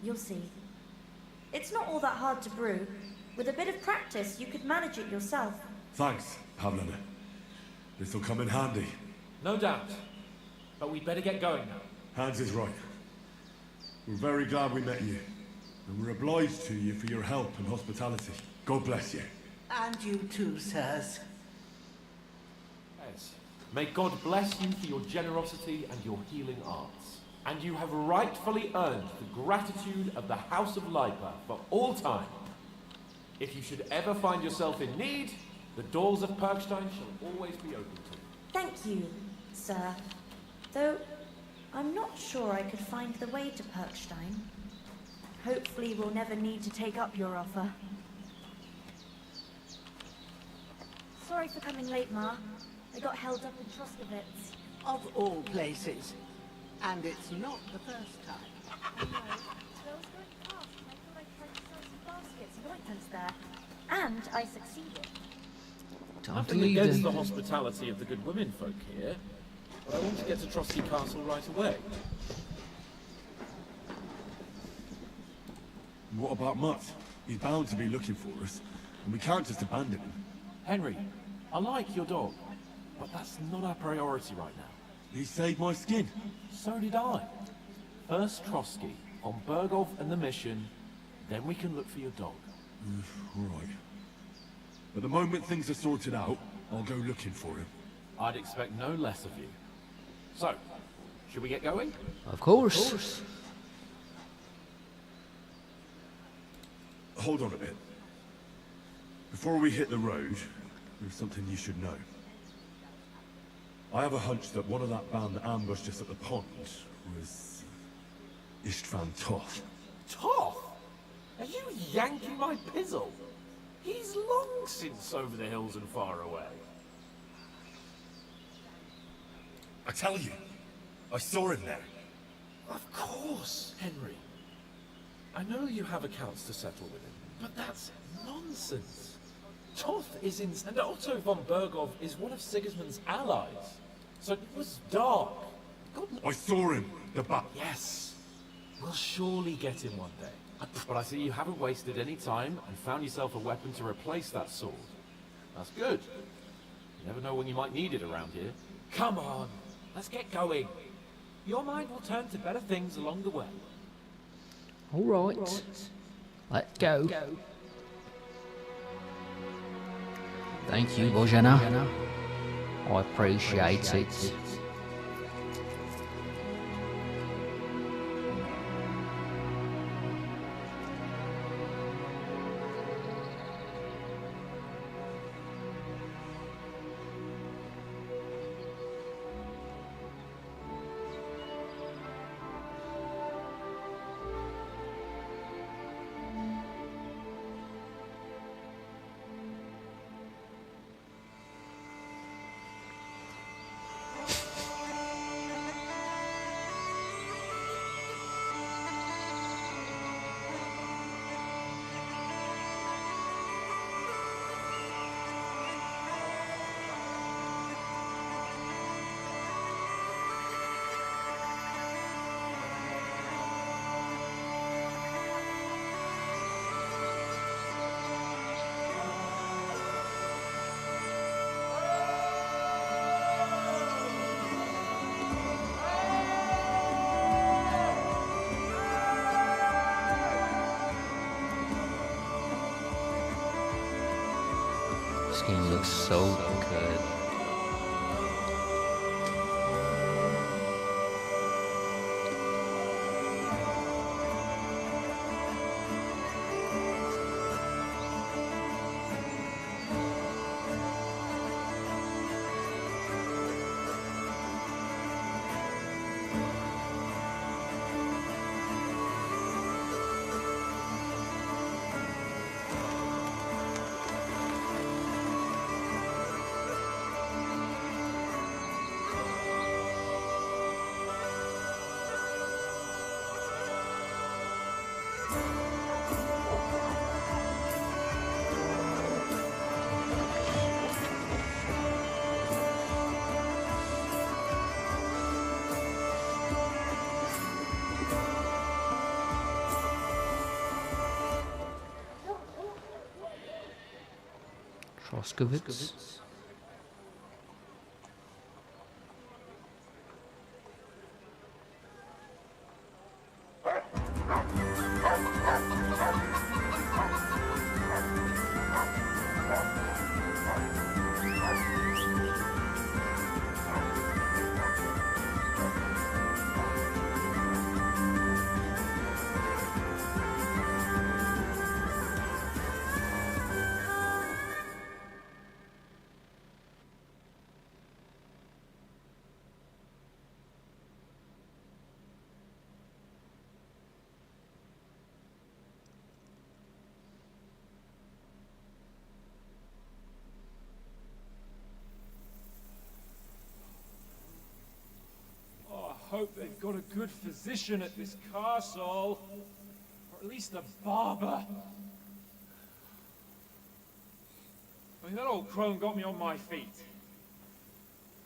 You'll see. It's not all that hard to brew. With a bit of practice, you could manage it yourself. Thanks, Pavlina. This'll come in handy. No doubt. But we'd better get going now. Hans is right. We're very glad we met you. And we're obliged to you for your help and hospitality. God bless you. And you too, sirs. Yes. May God bless you for your generosity and your healing arts. And you have rightfully earned the gratitude of the House of Lipa for all time. If you should ever find yourself in need, the doors of Perkstein shall always be open to you. Thank you, sir. Though, I'm not sure I could find the way to Perkstein. Hopefully we'll never need to take up your offer. Sorry for coming late, Ma. I got held up in Troskowitz. Of all places. And it's not the first time. I know. So I was going past and I thought I'd try to sell some baskets and ointments there. And I succeeded. Time to Nothing leave against then. the hospitality of the good women folk here, but I want to get to Trotsky Castle right away. What about Mutt? He's bound to be looking for us, and we can't just abandon him. Henry, I like your dog, but that's not our priority right now. He saved my skin. So did I. First Trotsky, on Berghoff and the mission, then we can look for your dog. All right. But the moment things are sorted out, I'll go looking for him. I'd expect no less of you. So, should we get going? Of course. Hold on a bit. Before we hit the road, there's something you should know. I have a hunch that one of that band that ambushed us at the pond was Istvan Toth. Toth? Are you yanking my pizzle? He's long since over the hills and far away. I tell you, I saw him there. Of course, Henry. I know you have accounts to settle with him, but that's nonsense. Toth is in... And Otto von Berghoff is one of Sigismund's allies. So it was dark. God knows. I saw him, the bat. Yes. We'll surely get him one day. But I see you haven't wasted any time and found yourself a weapon to replace that sword. That's good. You never know when you might need it around here. Come on, let's get going. Your mind will turn to better things along the way. All right. Let's go. Thank you, Bojana. I appreciate it. This game looks so good. Troskowitz. I hope they've got a good physician at this castle. Or at least a barber. I mean, that old crone got me on my feet.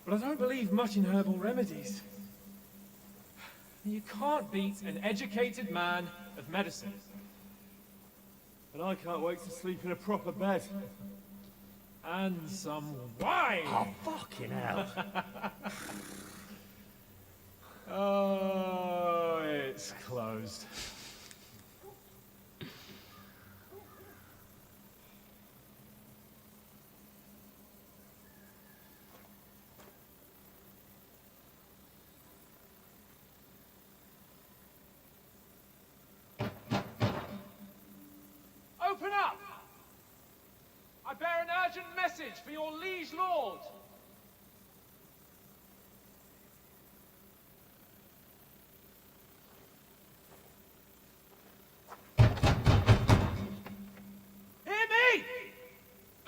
But I don't believe much in herbal remedies. You can't beat an educated man of medicine. And I can't wait to sleep in a proper bed. And some wine! Oh, fucking hell. Oh, it's closed. Open up! I bear an urgent message for your liege lord.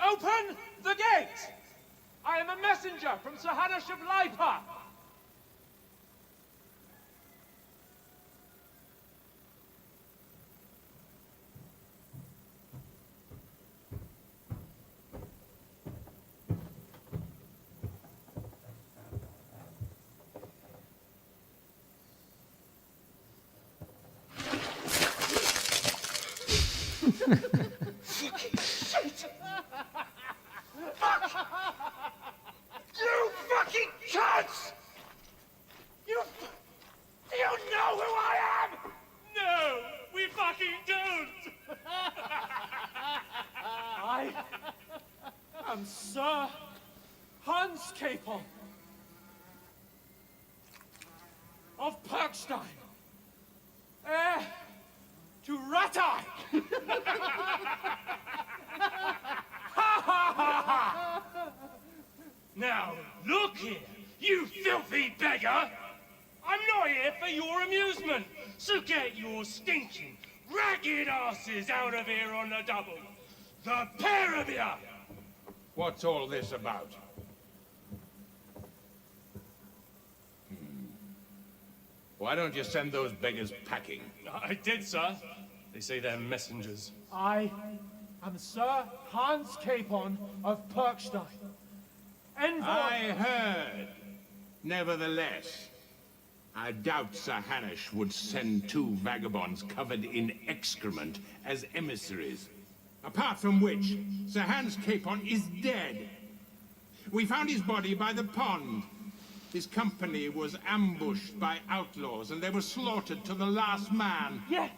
Open the gate! I am a messenger from Sir Hanush of Lipa. You fucking cunts! You know who I am? No, we fucking don't! I am Sir Hans Capon of Perkstein, heir to Ratai! Now, look here, you filthy beggar! I'm not here for your amusement, so get your stinking, ragged asses out of here on the double. The pair of you! What's all this about? Why don't you send those beggars packing? I did, sir. They say they're messengers. I am Sir Hans Capon of Perkstein. Envoy! I heard. Nevertheless, I doubt Sir Hanush would send two vagabonds covered in excrement as emissaries. Apart from which, Sir Hans Capon is dead. We found his body by the pond. His company was ambushed by outlaws, and they were slaughtered to the last man. Yes,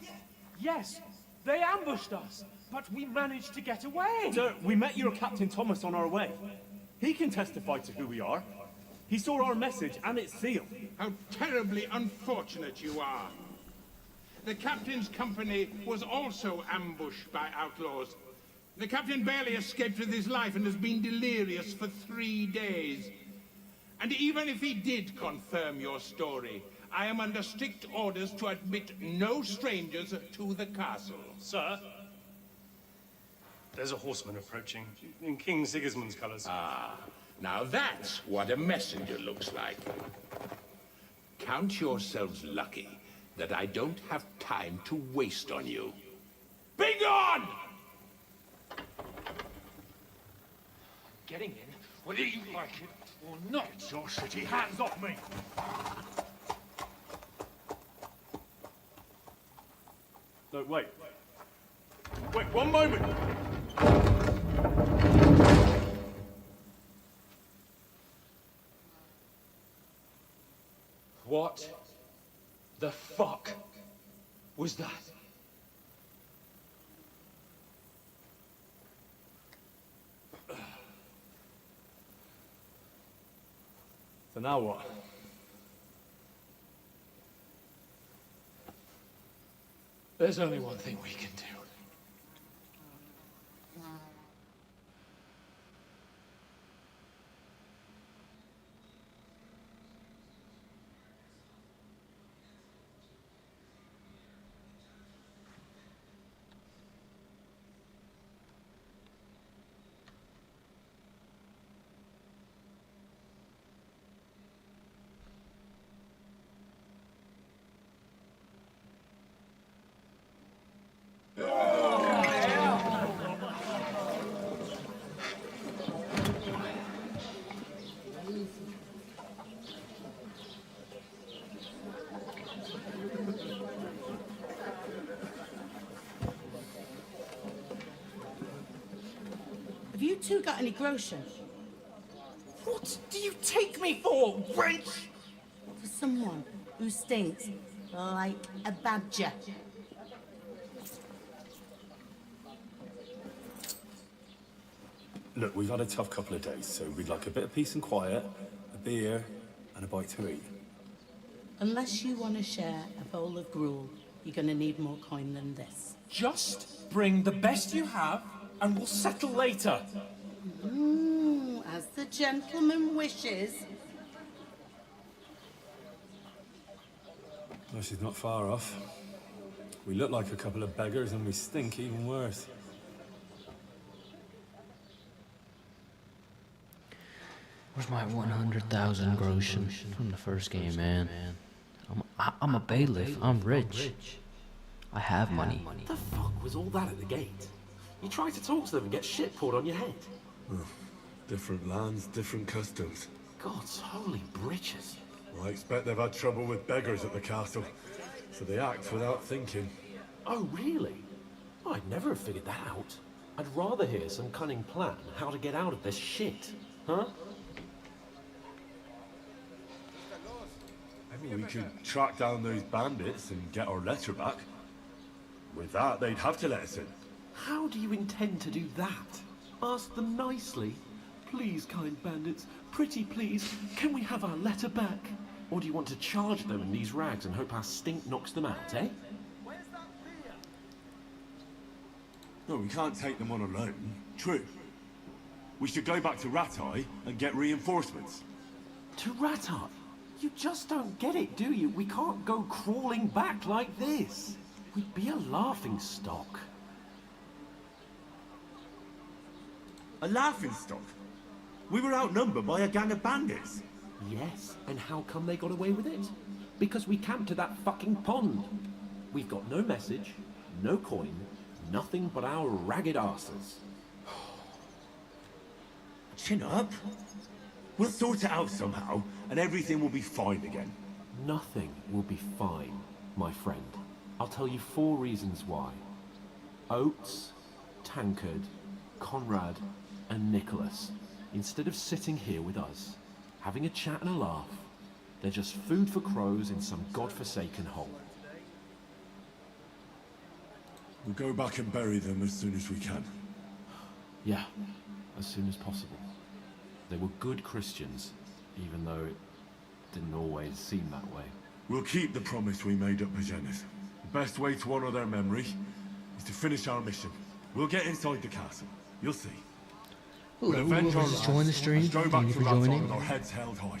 yes. They ambushed us, but we managed to get away. Sir, we met your Captain Thomas on our way. He can testify to who we are. He saw our message and it's sealed. How terribly unfortunate you are. The captain's company was also ambushed by outlaws. The captain barely escaped with his life and has been delirious for 3 days. And even if he did confirm your story, I am under strict orders to admit no strangers to the castle. Sir, there's a horseman approaching in King Sigismund's colours. Ah, now that's what a messenger looks like. Count yourselves lucky that I don't have time to waste on you. Be gone! Getting in, whether you like it or not. It's your city. Hands off me! No, wait. Wait, one moment! What the fuck was that? So now what? There's only one thing we can do. Have you two got any groschen? What do you take me for, wench? For someone who stinks like a badger. Look, we've had a tough couple of days, so we'd like a bit of peace and quiet, a beer, and a bite to eat. Unless you want to share a bowl of gruel, you're going to need more coin than this. Just bring the best you have, and we'll settle later. As the gentleman wishes. Well, she's not far off. We look like a couple of beggars and we stink even worse. Where's my 100,000 groschen from the first game, man? I'm a bailiff. I'm rich. I have money. What the fuck was all that at the gate? You try to talk to them and get shit poured on your head. Oh, different lands, different customs. God's holy britches. Well, I expect they've had trouble with beggars at the castle, so they act without thinking. Oh, really? I'd never have figured that out. I'd rather hear some cunning plan how to get out of this shit. Huh? We could track down those bandits and get our letter back. With that, they'd have to let us in. How do you intend to do that? Ask them nicely. Please, kind bandits, pretty please, can we have our letter back? Or do you want to charge them in these rags and hope our stink knocks them out, eh? No, we can't take them on alone. True. We should go back to Rattay and get reinforcements. To Rattay? You just don't get it, do you? We can't go crawling back like this. We'd be a laughing stock. A laughing stock? We were outnumbered by a gang of bandits. Yes, and how come they got away with it? Because we camped at that fucking pond. We've got no message, no coin, nothing but our ragged arses. Chin up. We'll sort it out somehow, and everything will be fine again. Nothing will be fine, my friend. I'll tell you 4 reasons why. Oates, Tankard, Conrad, and Nicholas, instead of sitting here with us, having a chat and a laugh, they're just food for crows in some godforsaken hole. We'll go back and bury them as soon as we can. Yeah, as soon as possible. They were good Christians, even though it didn't always seem that way. We'll keep the promise we made at Bajenis. The best way to honor their memory is to finish our mission. We'll get inside the castle. You'll see. Ooh, We'll avenge our just join the stream. and go back Thank you to for Raton joining. with our heads held high.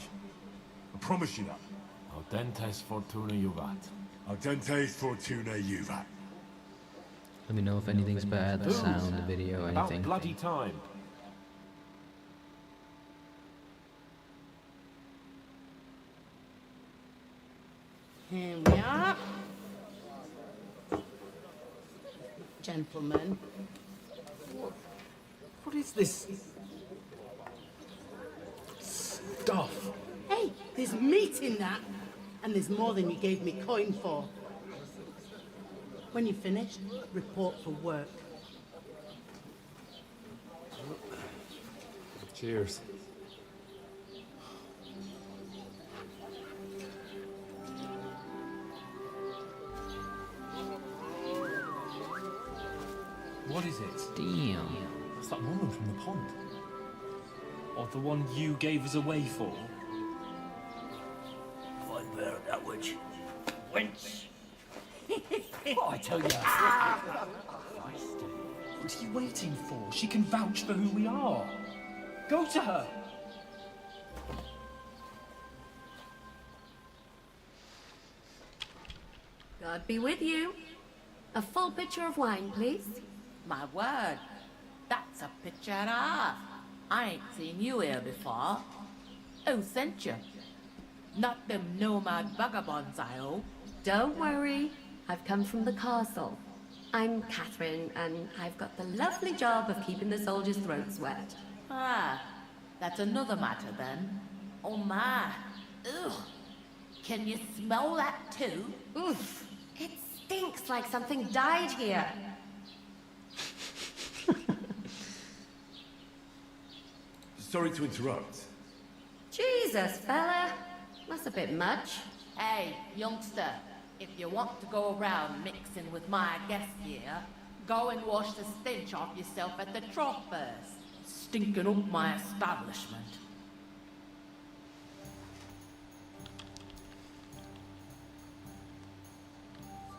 I promise you that. Audentes fortuna juvat. Audentes fortuna juvat. Let me know if anything's bad, the sound, the video, About anything. bloody time. Here we are. Gentlemen. What is this stuff? Hey, there's meat in that. And there's more than you gave me coin for. When you're finished, report for work. Cheers. What is it? Damn. It's that woman from the pond. Or the one you gave us away for. Find bear that witch. Wench. What I tell you? What are you waiting for? She can vouch for who we are. Go to her. God be with you. A full pitcher of wine, please. My word, that's a picture and a half. I ain't seen you here before. Who sent you? Not them nomad vagabonds, I hope. Don't worry. I've come from the castle. I'm Catherine, and I've got the lovely job of keeping the soldiers' throats wet. Ah, that's another matter then. Oh my. Ugh. Can you smell that too? Oof. It stinks like something died here. Sorry to interrupt. Jesus, fella. That's a bit much. Hey, youngster, if you want to go around mixing with my guests here, go and wash the stench off yourself at the trough first. Stinking up my establishment.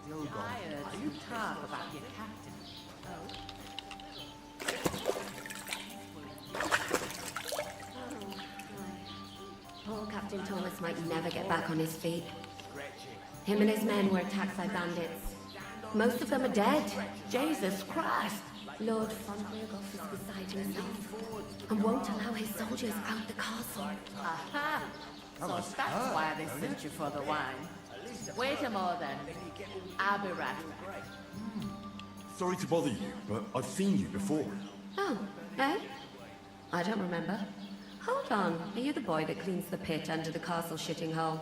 Still Tired to talk about your captain. Poor Captain Thomas might never get back on his feet. Him and his men were attacked by bandits. Most of them are dead. Jesus Christ! Lord von Berghoff is beside himself and won't allow his soldiers out the castle. Aha! So that's why they sent you for the wine. Wait a moment then. I'll be right back. Sorry to bother you, but I've seen you before. Oh, eh? I don't remember. Hold on, are you the boy that cleans the pit under the castle shitting hole?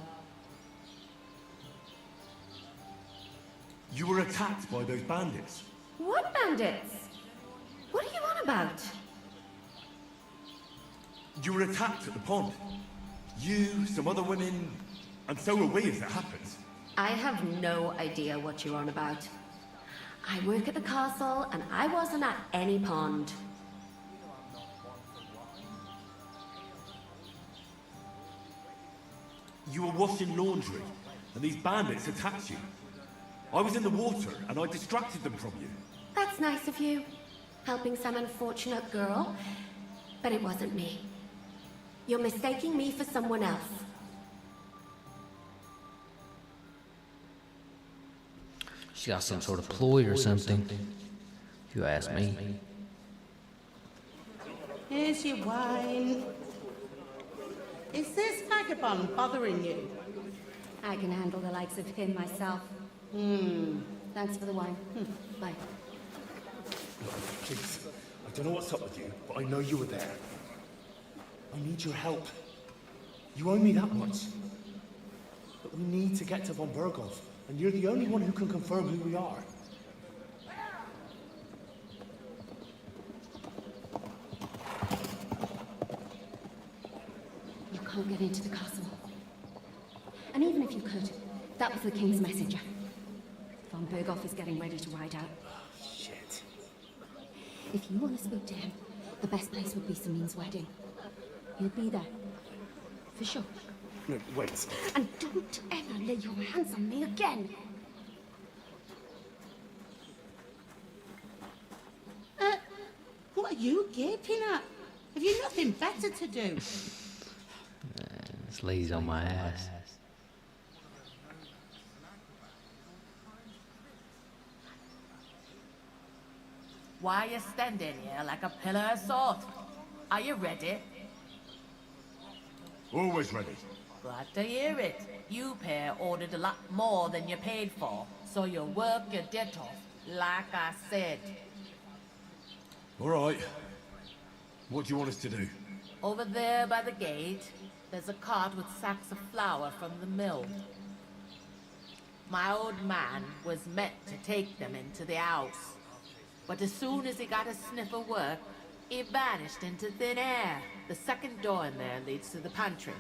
You were attacked by those bandits. What bandits? What are you on about? You were attacked at the pond. You, some other women, and so were we as it happens. I have no idea what you're on about. I work at the castle, and I wasn't at any pond. You were washing laundry, and these bandits attacked you. I was in the water, and I distracted them from you. That's nice of you, helping some unfortunate girl, but it wasn't me. You're mistaking me for someone else. She got some sort of ploy or something, if you ask me. Here's your wine. Is this vagabond bothering you? I can handle the likes of him myself. Thanks for the wine. Bye. Please, I don't know what's up with you, but I know you were there. I need your help. You owe me that much. But we need to get to von Berghoff, and you're the only one who can confirm who we are. You can't get into the castle. And even if you could, that was the king's messenger. Von Berghoff is getting ready to ride out. Shit. If you want to speak to him, the best place would be Samin's wedding. He'll be there. For sure. No, wait. And don't ever lay your hands on me again! What are you gaping at? Have you nothing better to do? This lady's on my ass. Why are you standing here like a pillar of salt? Are you ready? Always ready. Glad to hear it. You pair ordered a lot more than you paid for, so you work your debt off, like I said. All right. What do you want us to do? Over there by the gate, there's a cart with sacks of flour from the mill. My old man was meant to take them into the house, but as soon as he got a sniff of work, he vanished into thin air. The second door in there leads to the pantry.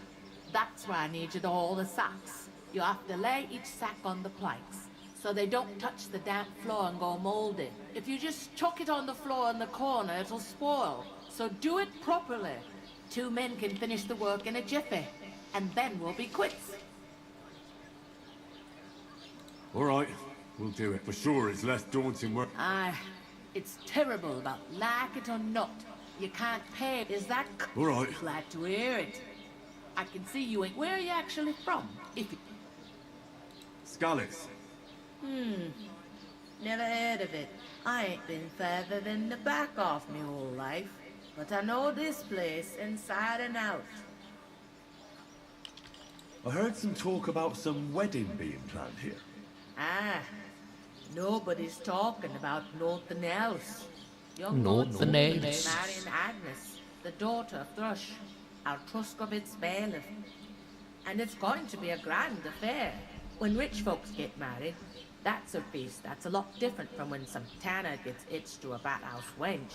That's where I need you to haul the sacks. You have to lay each sack on the planks, so they don't touch the damp floor and go moldy. If you just chuck it on the floor in the corner, it'll spoil. So do it properly. 2 men can finish the work in a jiffy, and then we'll be quits. All right. We'll do it. For sure, it's less daunting work. Aye. It's terrible, but like it or not, you can't pay. Is that... All right. Glad to hear it. I can see you ain't... Where are you actually from? If you... Scalix. Never heard of it. I ain't been further than the back of me whole life. But I know this place inside and out. I heard some talk about some wedding being planned here. Ah. Nobody's talking about nothing else. Nothing Lord else. marrying Agnes, the daughter of Thrush, our Truscovitz bailiff. And it's going to be a grand affair. When rich folks get married, that's a feast that's a lot different from when some tanner gets hitched to a bathouse wench.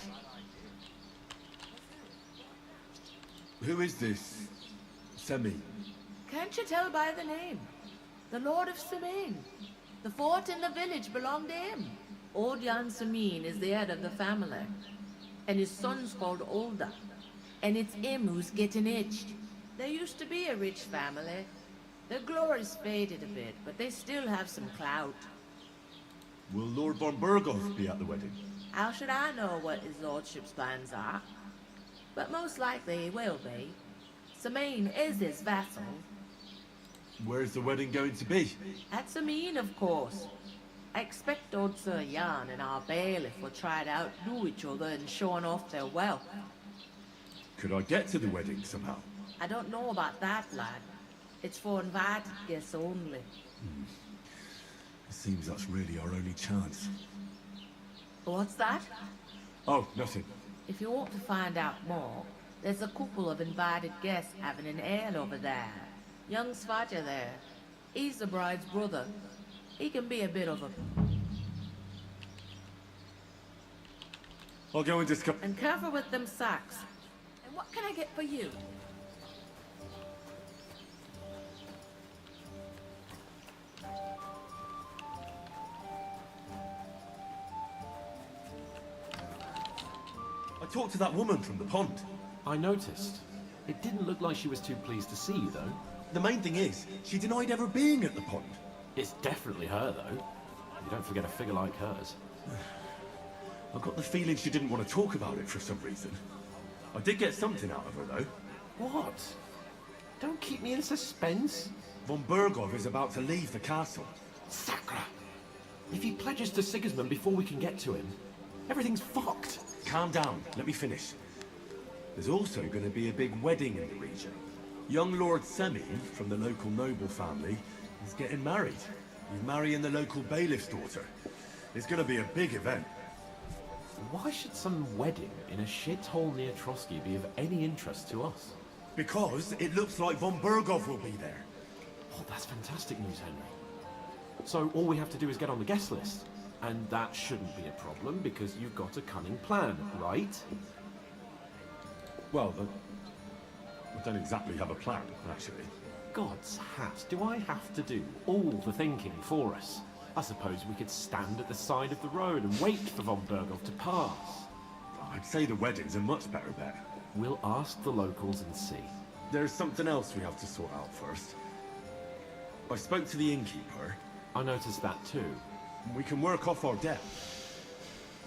Who is this? Semi. Can't you tell by the name? The Lord of Samin. The fort in the village belonged to him. Old Jan Samin is the head of the family. And his son's called Olda. And it's him who's getting hitched. There used to be a rich family. Their glory's faded a bit, but they still have some clout. Will Lord von Berghoff be at the wedding? How should I know what his lordship's plans are? But most likely he will be. Samin is his vassal. Where's the wedding going to be? At Samin, of course. I expect old Sir Jan and our bailiff will try to outdo each other in showing off their wealth. Could I get to the wedding somehow? I don't know about that, lad. It's for invited guests only. It seems that's really our only chance. What's that? Oh, nothing. If you want to find out more, there's a couple of invited guests having an ale over there. Young Svaja there. He's the bride's brother. He can be a bit of a... I'll go and discuss... And careful with them sacks. And what can I get for you? I talked to that woman from the pond. I noticed. It didn't look like she was too pleased to see you, though. The main thing is, she denied ever being at the pond. It's definitely her, though. You don't forget a figure like hers. I got the feeling she didn't want to talk about it for some reason. I did get something out of her, though. What? Don't keep me in suspense. Von Berghoff is about to leave the castle. Sacra! If he pledges to Sigismund before we can get to him, everything's fucked. Calm down. Let me finish. There's also going to be a big wedding in the region. Young Lord Semi, from the local noble family, is getting married. He's marrying the local bailiff's daughter. It's going to be a big event. Why should some wedding in a shithole near Trotsky be of any interest to us? Because it looks like von Berghoff will be there. Oh, that's fantastic news, Henry. So all we have to do is get on the guest list. And that shouldn't be a problem because you've got a cunning plan, right? Well, I don't exactly have a plan, actually. God's hat, do I have to do all the thinking for us? I suppose we could stand at the side of the road and wait for von Berghoff to pass. I'd say the wedding's a much better bet. We'll ask the locals and see. There's something else we have to sort out first. I spoke to the innkeeper. I noticed that too. We can work off our debt.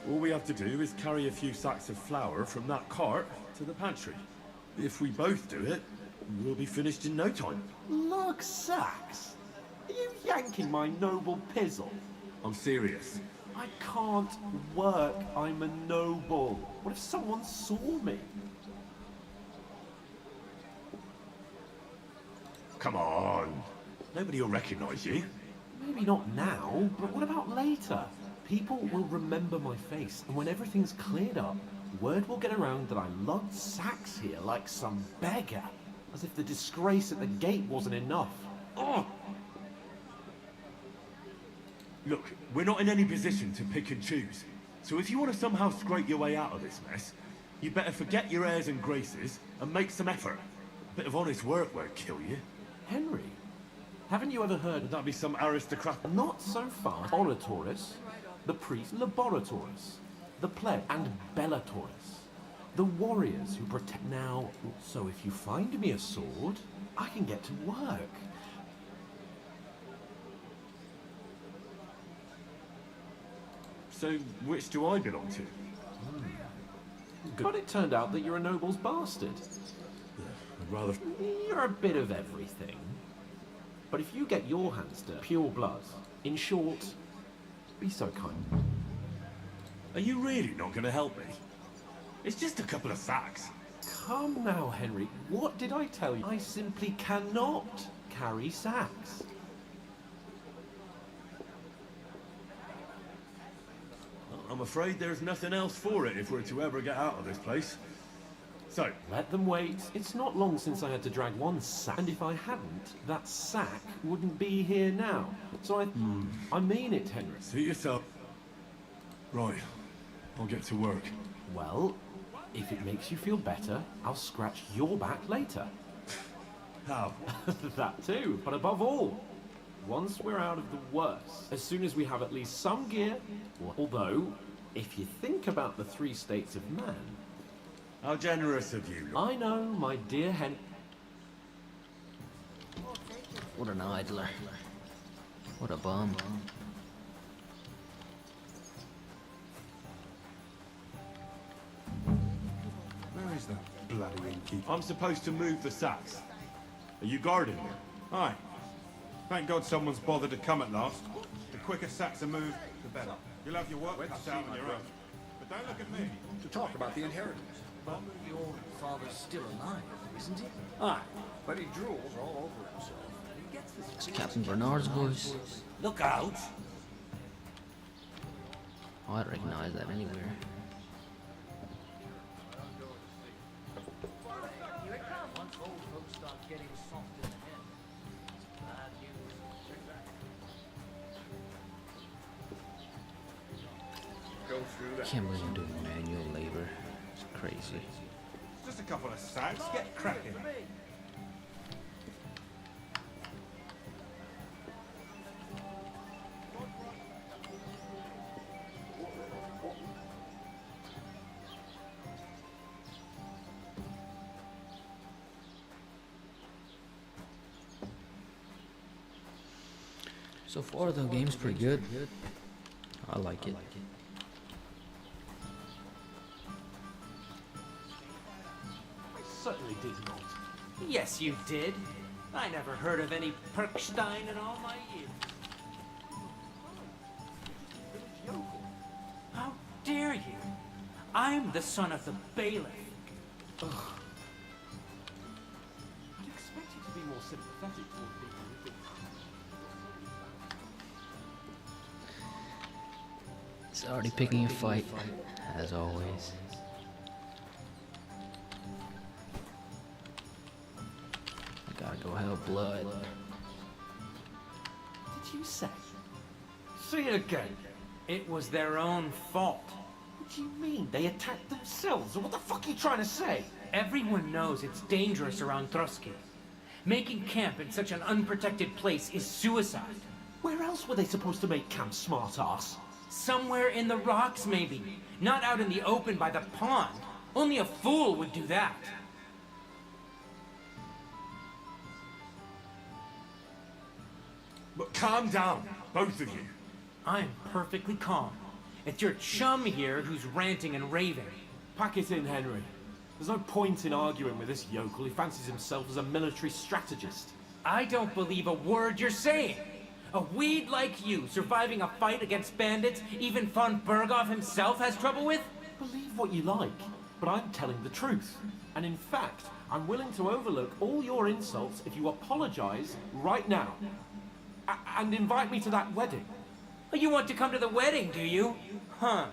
All we have to do is carry a few sacks of flour from that cart to the pantry. If we both do it, we'll be finished in no time. Lug sacks? Are you yanking my noble pizzle? I'm serious. I can't work. I'm a noble. What if someone saw me? Come on. Nobody will recognize you. Maybe not now, but what about later? People will remember my face, and when everything's cleared up, word will get around that I lugged sacks here like some beggar. As if the disgrace at the gate wasn't enough. Ugh! Look, we're not in any position to pick and choose. So if you want to somehow scrape your way out of this mess, you better forget your airs and graces and make some effort. A bit of honest work won't kill you. Henry, haven't you ever heard... Would that be some aristocrat? Not so fast. Oratoris, the priest Laboratoris, the pleb and Bellatoris, the warriors who protect now. So if you find me a sword, I can get to work. So which do I belong to? But it turned out that you're a noble's bastard. I'd rather... You're a bit of everything. But if you get your hands dirty, pure blood, in short, be so kind. Are you really not going to help me? It's just a couple of sacks. Come now, Henry. What did I tell you? I simply cannot carry sacks. I'm afraid there's nothing else for it if we're to ever get out of this place. So, let them wait. It's not long since I had to drag one sack, and if I hadn't, that sack wouldn't be here now. So I mean it, Henry. Suit yourself. Right, I'll get to work. Well, if it makes you feel better, I'll scratch your back later. How? That too, but above all, once we're out of the worst, as soon as we have at least some gear, although, if you think about the 3 states of man... How generous of you. I know, my dear Hen... What an idler. What a bum. Where is that bloody innkeeper? I'm supposed to move the sacks. Are you guarding them? Aye. Thank God someone's bothered to come at last. The quicker sacks are moved, the better. You'll have your work cut out on your own. But don't look at me. To talk about the inheritance. But your father's still alive, isn't he? Aye, but he drools all over himself. He gets this It's Captain Bernard's voice. Look out! Oh, I'd recognize that anywhere. Once old folks start getting soft in the head, it's bad news. Go through that. Can't believe I'm doing manual labor. It's crazy. Just a couple of sacks. Get cracking. So far, the game's pretty good. I like it. I certainly did not. Yes, you did. I never heard of any Perkstein in all my years. How dare you? I'm the son of the bailiff. Ugh. I'd expect you to be more sympathetic toward people who've been... It's already picking a fight, as always. I gotta go have blood. Did you say? See again. It was their own fault. What do you mean? They attacked themselves? What the fuck are you trying to say? Everyone knows it's dangerous around Trotsky. Making camp in such an unprotected place is suicide. Where else were they supposed to make camp, smart-ass? Somewhere in the rocks, maybe. Not out in the open by the pond. Only a fool would do that. But calm down, both of you. I'm perfectly calm. It's your chum here who's ranting and raving. Pack it in, Henry. There's no point in arguing with this yokel. He fancies himself as a military strategist. I don't believe a word you're saying. A weed like you, surviving a fight against bandits, even von Berghoff himself has trouble with? Believe what you like, but I'm telling the truth. And in fact, I'm willing to overlook all your insults if you apologize right now. And invite me to that wedding. Oh, you want to come to the wedding, do you? Huh.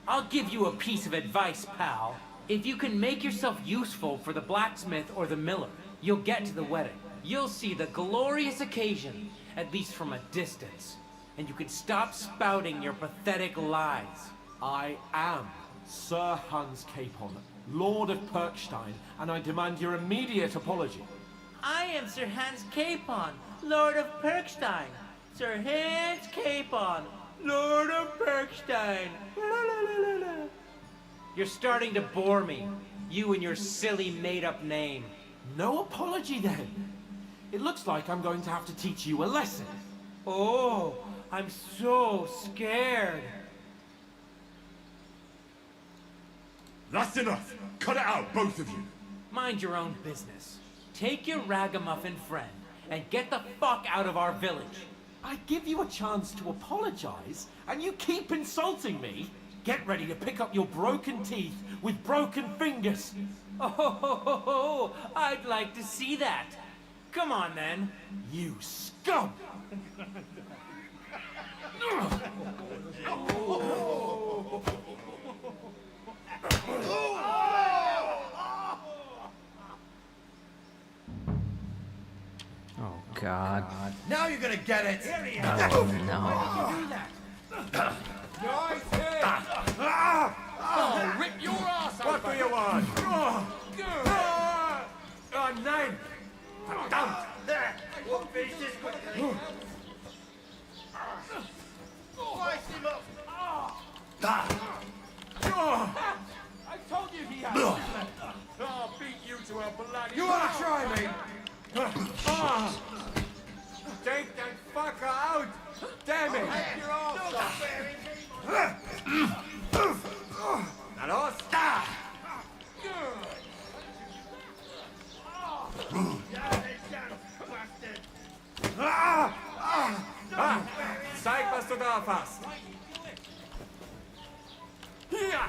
I'll give you a piece of advice, pal. If you can make yourself useful for the blacksmith or the miller, you'll get to the wedding. You'll see the glorious occasion, at least from a distance. And you can stop spouting your pathetic lies. I am Sir Hans Capon, Lord of Perkstein, and I demand your immediate apology. I am Sir Hans Capon, Lord of Perkstein. Sir Hans Capon, Lord of Perkstein. You're starting to bore me. You and your silly made-up name. No apology, then. It looks like I'm going to have to teach you a lesson. Oh, I'm so scared. That's enough. Cut it out, both of you. Mind your own business. Take your ragamuffin friend and get the fuck out of our village. I give you a chance to apologize, and you keep insulting me. Get ready to pick up your broken teeth with broken fingers. Oh, I'd like to see that. Come on, then. You scum! Oh, God. Now you're gonna get it! Oh, no. Nice hit! Oh, rip your ass What do you want? Nine! Don't! There! We'll finish this quickly! Slice him up! I told you he had left. I'll beat you to a bloody... You wanna try me? Take that fucker out! Damn it! Your arms off. Now, Los. Zeig, was du drauf hast! Hier!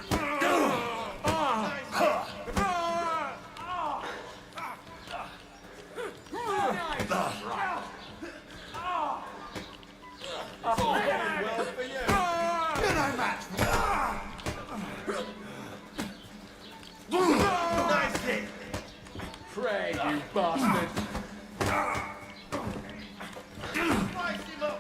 Nice hit! Pray, you bastard! Slice him up!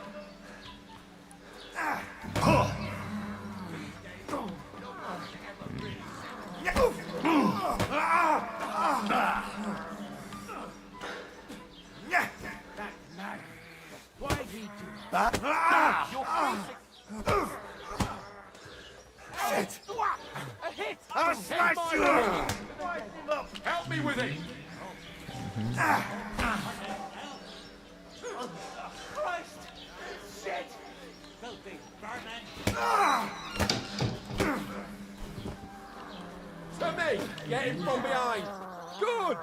Why did he do that? Your face... Shit! A hit! I'll slice you up! Slice him up! Help me with it! Christ! Shit! Filthy vermin! To me! Get him from behind! Good!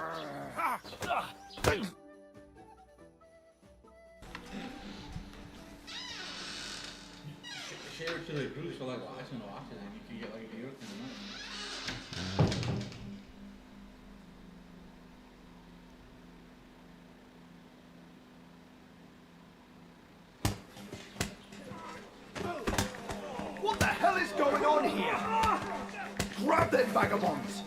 Share it to the group so like watching and watching and you can get like everything. What the hell is going on here? Grab them vagabonds!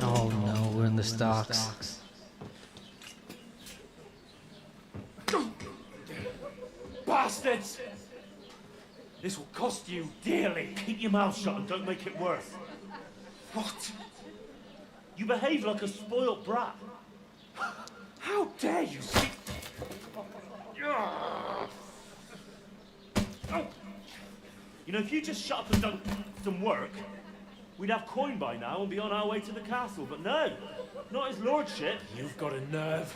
Oh, no, we're in the stocks. Bastards! This will cost you dearly. Keep your mouth shut and don't make it worse. What? You behave like a spoilt brat. How dare you speak? You know, if you just shut up and done some work, we'd have coin by now and be on our way to the castle. But no, not his lordship. You've got a nerve.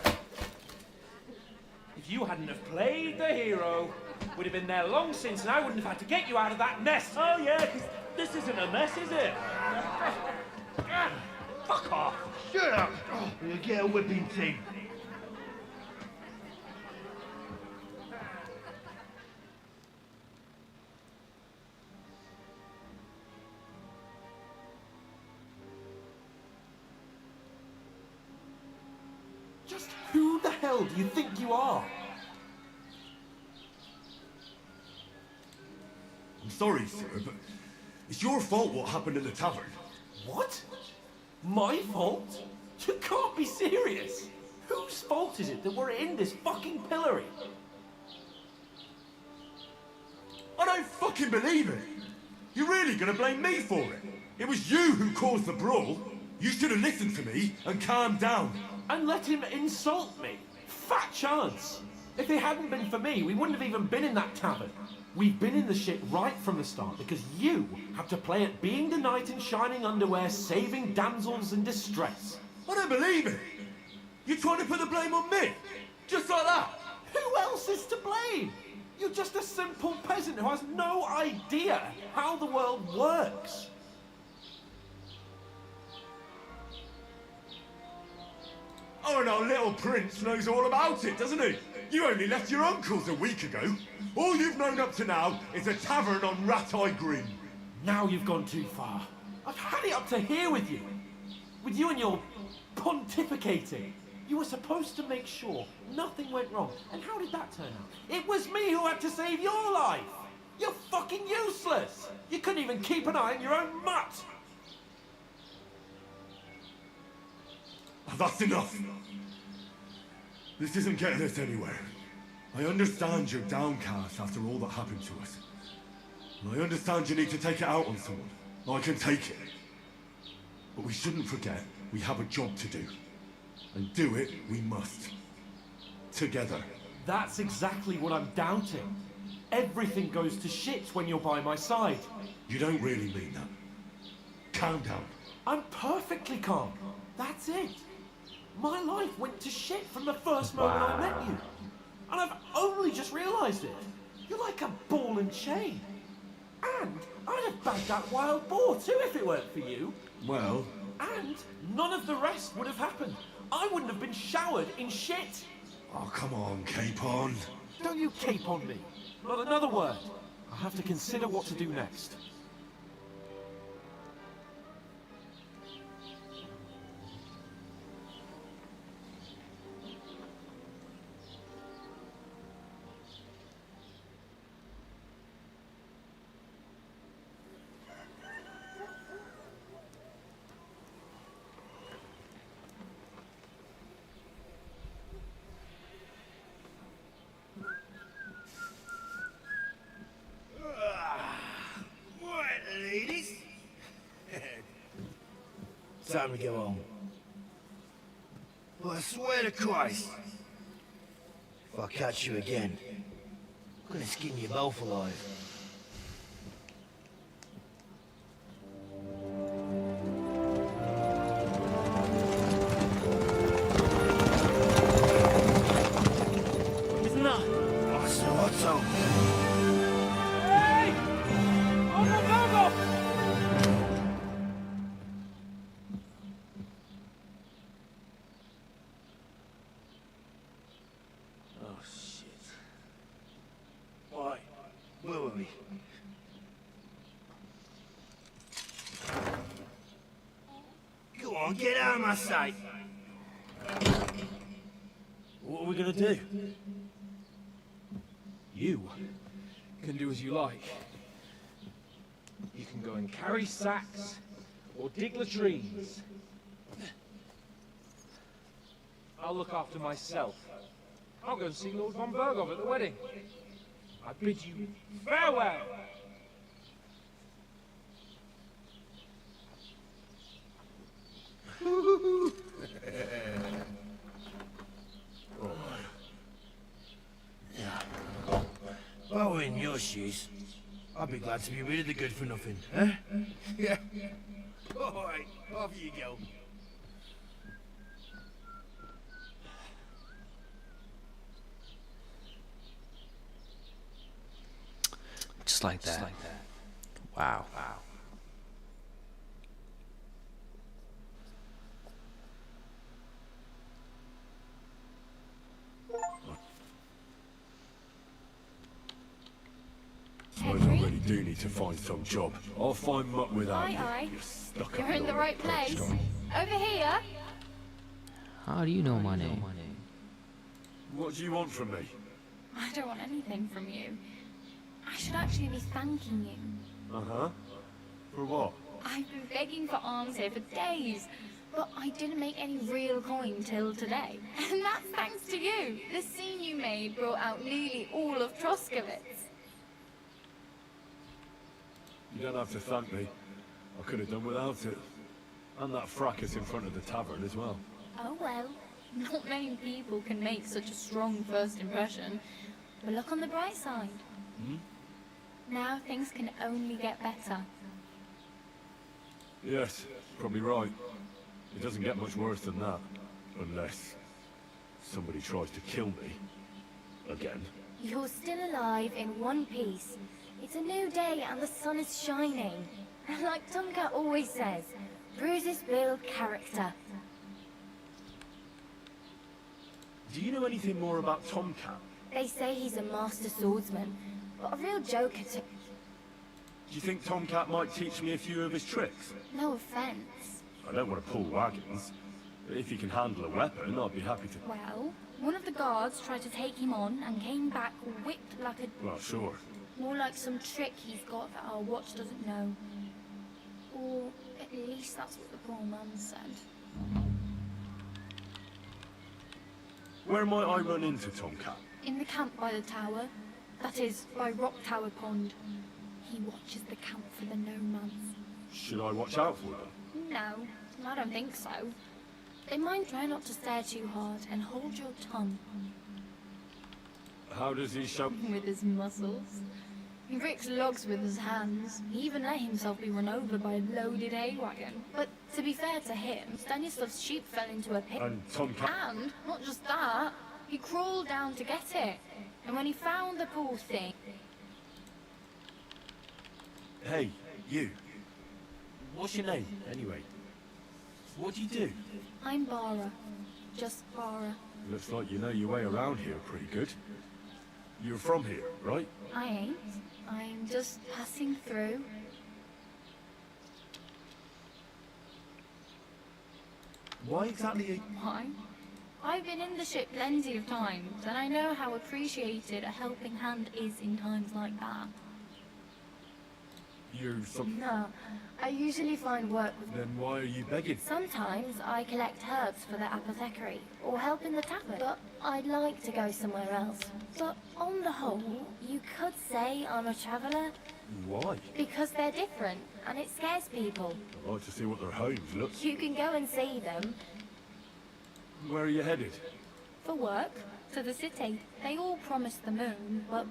If you hadn't have played the hero, we'd have been there long since, and I wouldn't have had to get you out of that nest. Oh yeah, 'cause this isn't a mess, is it? Fuck off! Shut up! You get a whipping team. Just who the hell do you think you are? I'm sorry, sir, but it's your fault what happened in the tavern. What? My fault? You can't be serious. Whose fault is it that we're in this fucking pillory? I don't fucking believe it. You're really gonna blame me for it? It was you who caused the brawl. You should have listened to me and calmed down. And let him insult me? Fat chance. If it hadn't been for me, we wouldn't have even been in that tavern. We've been in the shit right from the start because you had to play at being the knight in shining underwear, saving damsels in distress. I don't believe it. You're trying to put the blame on me? Just like that? Who else is to blame? You're just a simple peasant who has no idea how the world works. Oh, and our little prince knows all about it, doesn't he? You only left your uncle's a week ago. All you've known up to now is a tavern on Rat-Eye Green. Now you've gone too far. I've had it up to here with you. With you and your pontificating. You were supposed to make sure nothing went wrong. And how did that turn out? It was me who had to save your life. You're fucking useless. You couldn't even keep an eye on your own mutt. That's enough. This isn't getting us anywhere. I understand you're downcast after all that happened to us. And I understand you need to take it out on someone. I can take it. But we shouldn't forget we have a job to do. And do it we must. Together. That's exactly what I'm doubting. Everything goes to shit when you're by my side. You don't really mean that. Calm down. I'm perfectly calm. That's it. My life went to shit from the first moment I met you. And I've only just realised it. You're like a ball and chain. And I'd have bagged that wild boar too if it weren't for you. Well... And none of the rest would have happened. I wouldn't have been showered in shit. Oh, come on, Capon. Don't you cape on me. Not another word. I have to consider what to do next. Ladies? Time to go home. Well, I swear to Christ, if I catch you again, I'm gonna skin you both alive. Isn't that? Oh, so what's up? Oh, shit. Why? Where were we? Go on, get out of my sight. What are we gonna do? You can do as you like. You can go and carry sacks, or dig latrines. I'll look after myself. I'll go and see Lord von Bergov at the wedding. I bid you farewell. If I were in your shoes, I'd be glad to be rid of the good for nothing, eh? Yeah. Alright, off you go. Just like that. Wow. I really do need to find some job. I'll find muck without you. Aye. You stuck You're up in the little right perch place. guy. Over here. How do you know my name? What do you want from me? I don't want anything from you. I should actually be thanking you. Uh-huh. For what? I've been begging for alms here for days, but I didn't make any real coin till today. And that's thanks to you. The scene you made brought out nearly all of Troskowitz. You don't have to thank me. I could have done without it. And that fracas in front of the tavern as well. Oh well, not many people can make such a strong first impression. But look on the bright side. Hmm? Now things can only get better. Yes, probably right. It doesn't get much worse than that. Unless somebody tries to kill me. Again. You're still alive in one piece. It's a new day and the sun is shining. And like Tomcat always says, bruises build character. Do you know anything more about Tomcat? They say he's a master swordsman, but a real joker too. Do you think Tomcat might teach me a few of his tricks? No offense. I don't want to pull wagons. But if he can handle a weapon, I'd be happy to... Well, one of the guards tried to take him on and came back whipped like a... Well, sure. More like some trick he's got that our watch doesn't know. Or at least that's what the poor man said. Where might I run into Tomcat? In the camp by the tower. That is, by Rock Tower Pond. He watches the camp for the nomads. Should I watch out for them? No, I don't think so. They might try not to stare too hard and hold your tongue. How does he show... With his muscles. He breaks logs with his hands. He even let himself be run over by a loaded hay wagon. But to be fair to him, Stanislav's sheep fell into a pit. And Tomcat... And, not just that, he crawled down to get it. And when he found the poor thing... Hey, you. What's your name, anyway? What do you do? I'm Bara. Just Bara. Looks like you know your way around here pretty good. You're from here, right? I ain't. I'm just passing through. Why exactly... Why? I've been in the ship plenty of times, and I know how appreciated a helping hand is in times like that. You're some... No, I usually find work with... Then why are you begging? Sometimes I collect herbs for the apothecary, or help in the tavern, but I'd like to go somewhere else. But on the whole, you could say I'm a traveller. Why? Because they're different, and it scares people. I'd like to see what their homes look. You can go and see them. Where are you headed? For work, to the city. They all promise the moon, but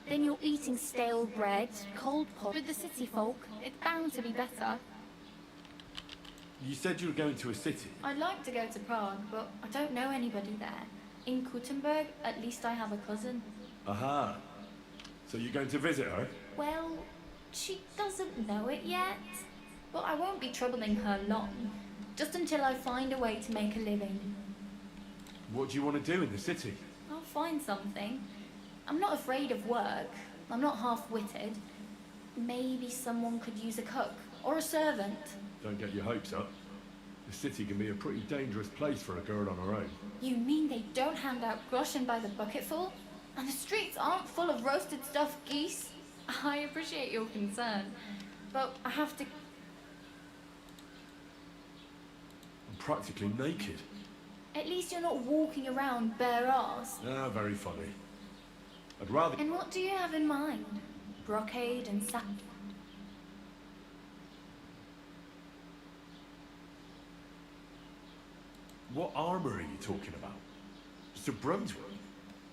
then you're eating stale bread, cold pot. With the city folk, it's bound to be better. You said you were going to a city. I'd like to go to Prague, but I don't know anybody there. In Kuttenberg, at least I have a cousin. Aha. So you're going to visit her? Well, she doesn't know it yet. But I won't be troubling her long. Just until I find a way to make a living. What do you want to do in the city? I'll find something. I'm not afraid of work. I'm not half-witted. Maybe someone could use a cook or a servant. Don't get your hopes up. The city can be a pretty dangerous place for a girl on her own. You mean they don't hand out groschen by the bucketful? And the streets aren't full of roasted stuffed geese? I appreciate your concern, but I have to... I'm practically naked. At least you're not walking around bare arse. Ah, very funny. I'd rather... And what do you have in mind? Brocade and sack? What armour are you talking about? Sir Brunswick?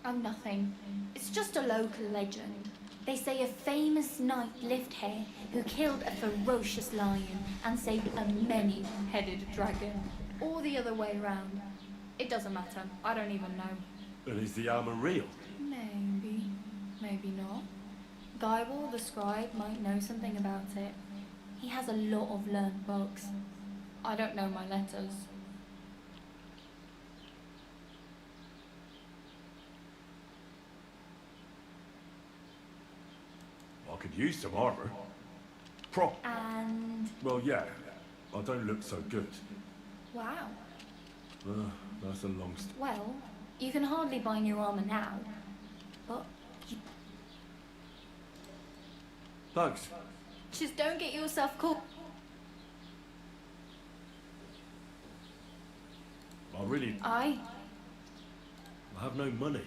Oh, nothing. It's just a local legend. They say a famous knight lived here who killed a ferocious lion and saved a many-headed dragon. Or the other way round. It doesn't matter. I don't even know. And is the armour real? Maybe. Maybe not. Guyball the scribe might know something about it. He has a lot of learned books. I don't know my letters. I could use some armour. And... Well, yeah. I don't look so good. wow. That's a long story. Well, you can hardly buy new armor now. But you... Thanks. just don't get yourself caught. I have no money.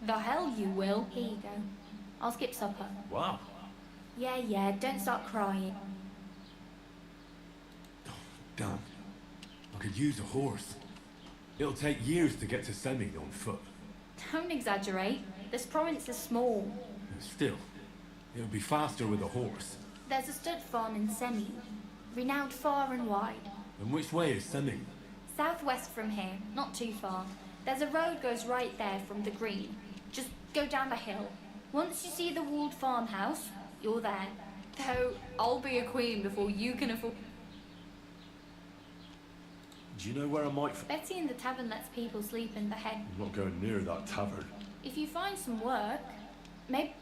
The hell you will. Here you go. I'll skip supper. Wow. Yeah, don't start crying. Damn. I could use a horse. It'll take years to get to Semi on foot. Don't exaggerate. This province is small. Still, it'll be faster with a horse. There's a stud farm in Semi, renowned far and wide. And which way is Semi? Southwest from here, not too far. There's a road goes right there from the green. Just go down the hill. Once you see the walled farmhouse, you're there. Though, I'll be a queen before you can afford... Do you know where I might... Betty in the tavern lets people sleep in the head. I'm not going near that tavern. If you find some work, maybe...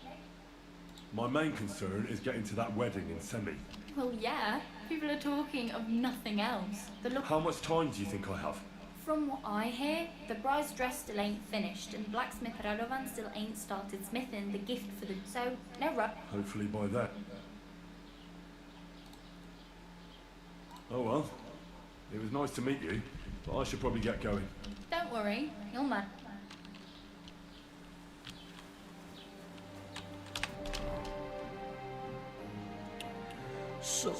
My main concern is getting to that wedding in Semi. Well, yeah. People are talking of nothing else. How much time do you think I have? From what I hear, the bride's dress still ain't finished, and blacksmith Radovan still ain't started smithing the gift for the... So, no rush. Hopefully by then. Oh well. It was nice to meet you, but I should probably get going. Don't worry, you'll manage. So...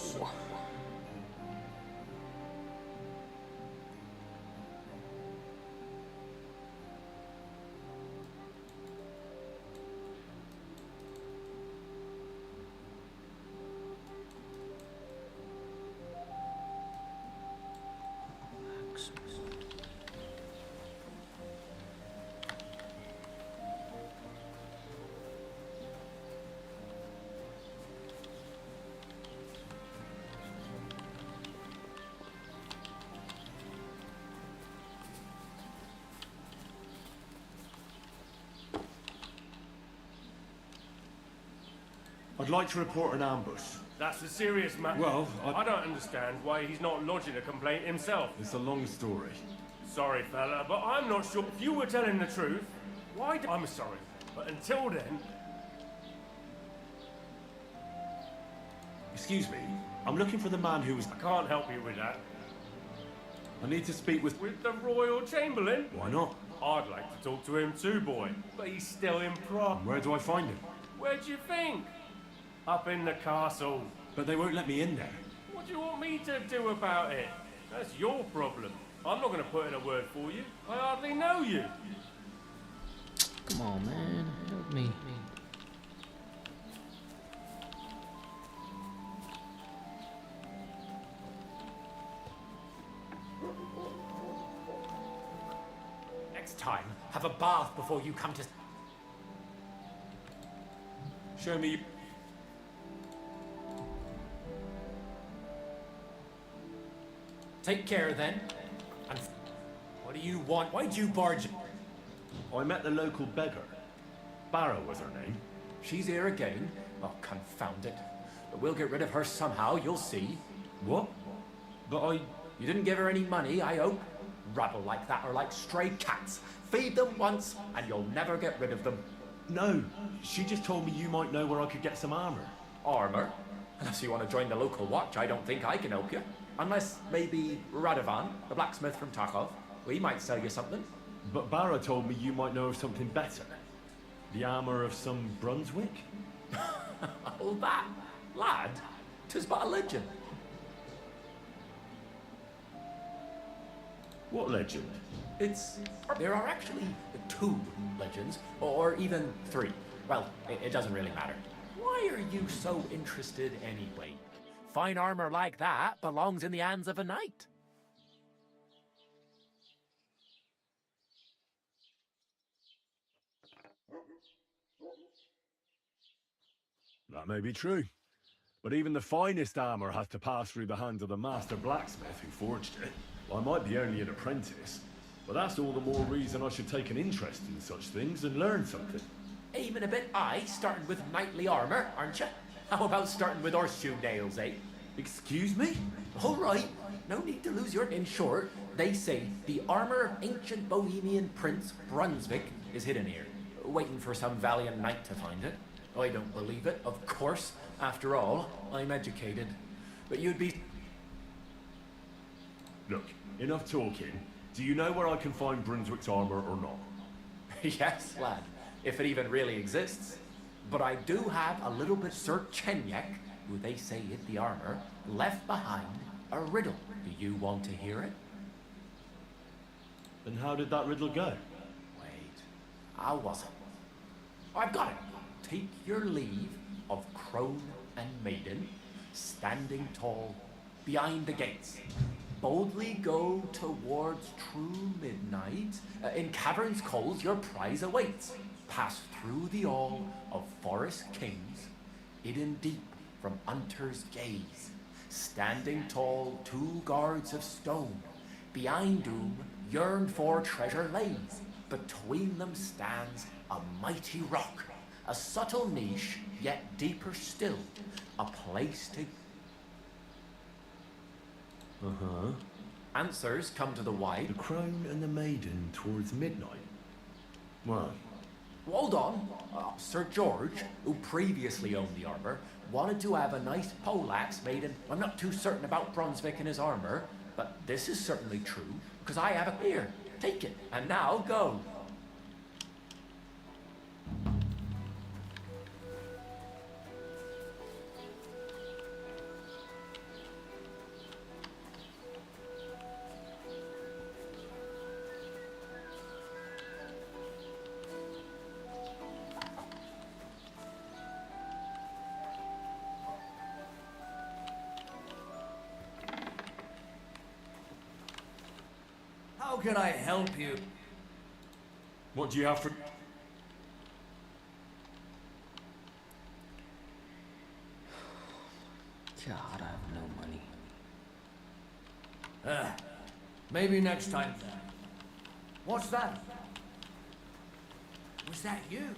I'd like to report an ambush. That's a serious matter. Well, I don't understand why he's not lodging a complaint himself. It's a long story. Sorry, fella, but I'm not sure. If you were telling the truth, why... I'm sorry, but until then... Excuse me, I'm looking for the man who was... I can't help you with that. I need to speak with... With the Royal Chamberlain? Why not? I'd like to talk to him too, boy. But he's still in Prague. Where do I find him? Where do you think? Up in the castle. But they won't let me in there. What do you want me to do about it? That's your problem. I'm not going to put in a word for you. I hardly know you. Come on, man. Help me. Next time, have a bath before you come to... Show me... Take care then. And what do you want? Why'd you barge... I met the local beggar. Barrow was her name. She's here again? Oh, confound it. But we'll get rid of her somehow, you'll see. What? But I... You didn't give her any money, I hope? Rabble like that are like stray cats. Feed them once, and you'll never get rid of them. No, she just told me you might know where I could get some armor. Armor? Unless you want to join the local watch, I don't think I can help you. Unless, maybe, Radovan, the blacksmith from Tarkov. We might sell you something. But Barrow told me you might know of something better. The armour of some Brunswick? All that, lad, 'tis but a legend. What legend? There are actually 2 legends, or even 3. Well, it doesn't really matter. Why are you so interested anyway? Fine armor like that belongs in the hands of a knight. That may be true. But even the finest armor has to pass through the hands of the master blacksmith who forged it. I might be only an apprentice, but that's all the more reason I should take an interest in such things and learn something. Aiming a bit high, starting with knightly armor, aren't you? How about starting with horseshoe nails, eh? Excuse me? All right, no need to lose your... In short, they say the armor of ancient Bohemian Prince Brunswick is hidden here, waiting for some valiant knight to find it. I don't believe it, of course. After all, I'm educated. But you'd be... Look, enough talking. Do you know where I can find Brunswick's armor or not? Yes, lad, if it even really exists. But I do have a little bit Sir Chenyek, who they say hid the armor, left behind a riddle. Do you want to hear it? And how did that riddle go? Wait, how was it? I've got it. Take your leave of crone and maiden, standing tall behind the gates. Boldly go towards true midnight. In caverns cold your prize awaits. Pass through the all of forest kings, hidden deep from hunter's gaze. Standing tall 2 guards of stone, behind whom yearn for treasure lays. Between them stands a mighty rock, a subtle niche, yet deeper still, a place to... Uh-huh. Answers come to the wide. The crone and the maiden towards midnight. Well... Hold on. Sir George, who previously owned the armor, wanted to have a nice poleaxe made in... I'm not too certain about Brunswick and his armor, but this is certainly true, because I have it here. Take it, and now go. How can I help you? What do you have for... God, I have no money. Maybe next time then. What's that? Was that you?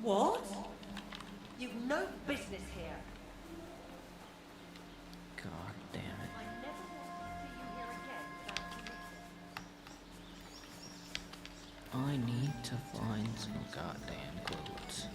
What? You've no business here. God damn it. I never want to see you here again. I need to find some goddamn clothes.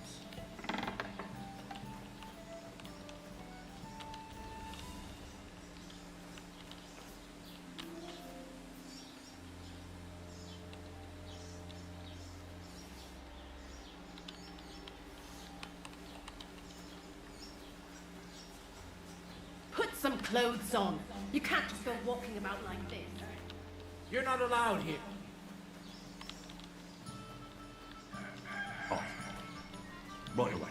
Put some clothes on. You can't just go walking about like this. You're not allowed here. Right away.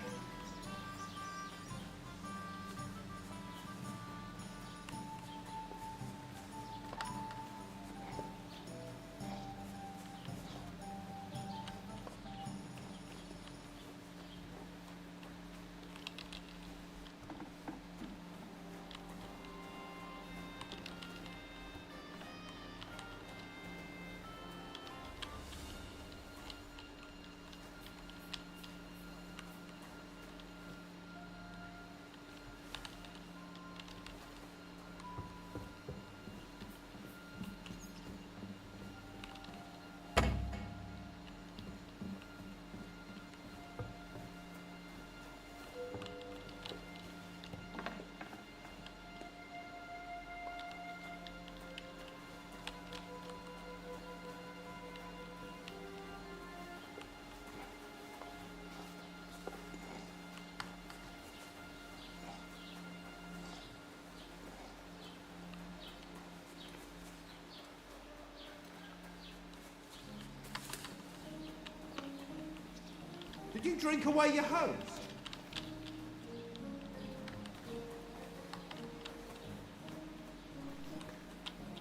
you drink away your host?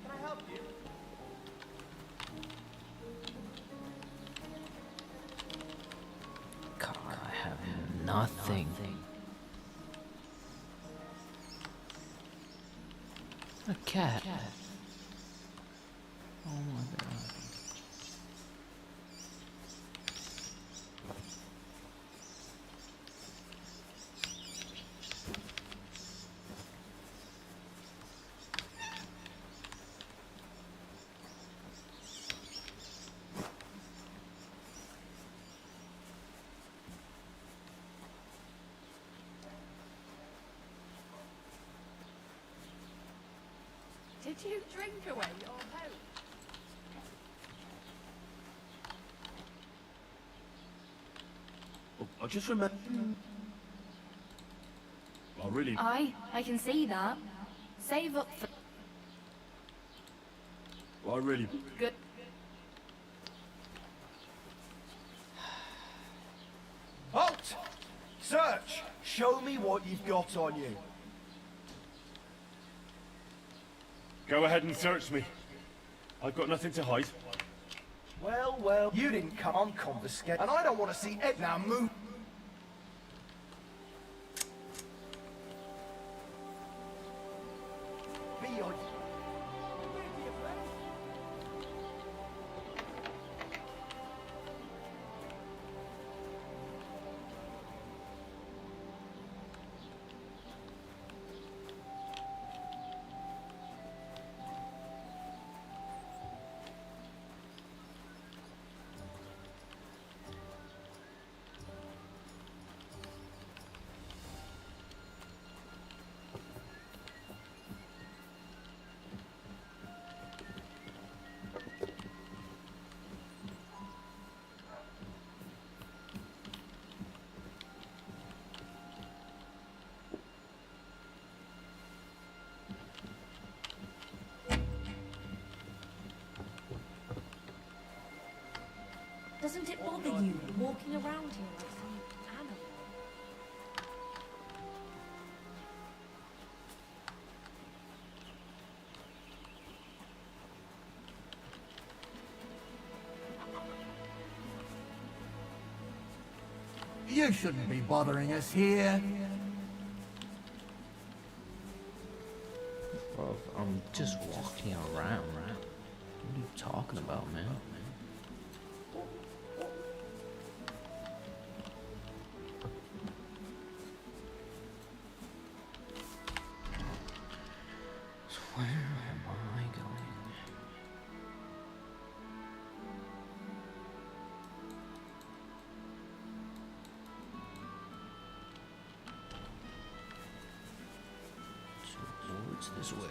Can I help you? God, I have nothing. A cat. Oh my god. Did you drink away your hope? I just remember. I really. I can see that. Save up for I really. good. Halt! Search! Show me what you've got on you. Go ahead and search me. I've got nothing to hide. Well, well, you didn't come on confiscate, and I don't want to see Ed now move. Be your... Doesn't it bother you walking around here like some animal? You shouldn't be bothering us here. Bro, I'm just walking around, right? What are you talking about, man? Where am I going? Towards this way.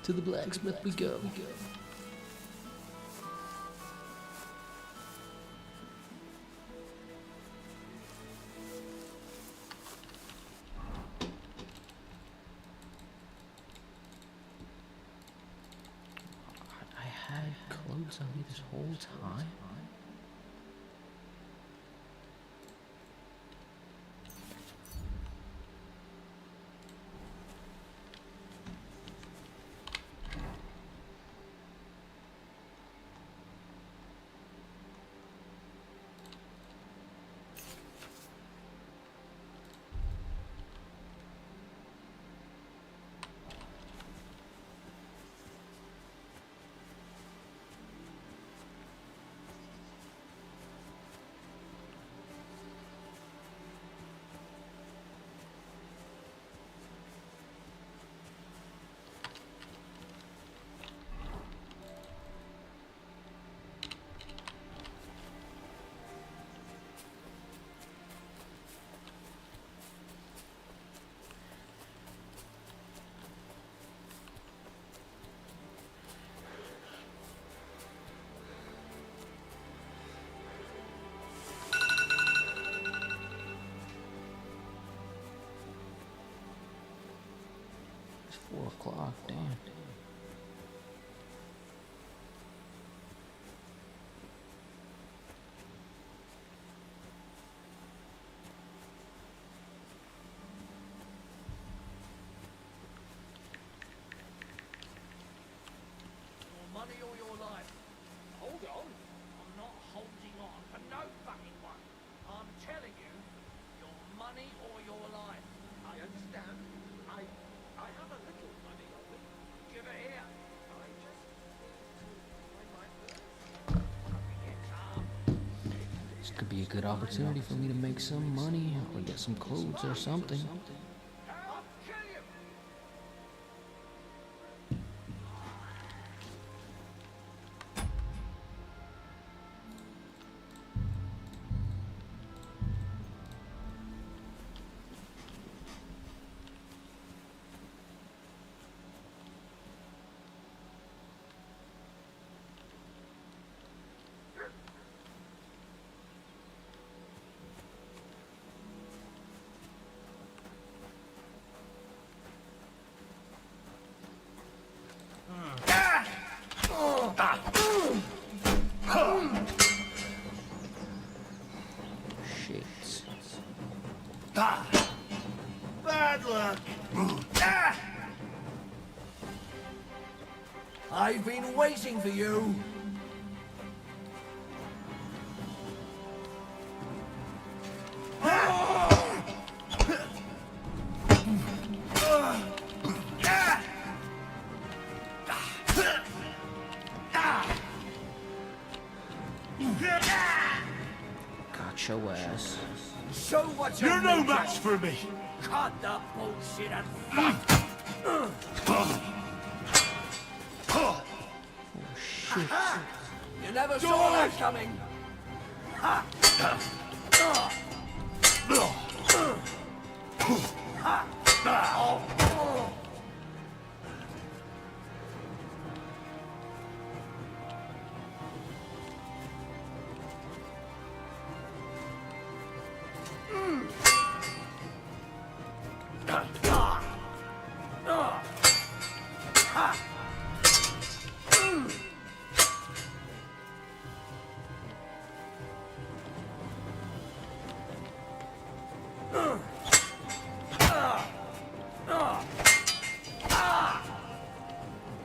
To the blacksmith we go. I had clothes on me this whole time. It's 4 o'clock, damn. money or your life. I understand. I have a little money on me. Give it here. I just find my purse. This could be a good opportunity for me to make some money or get some clothes or something. I'll kill you. Shit. Bad luck. I've been waiting for you. Got your ass. Show what You're no made match of. for me. Cut the bullshit and fight. Oh shit. You never saw that coming.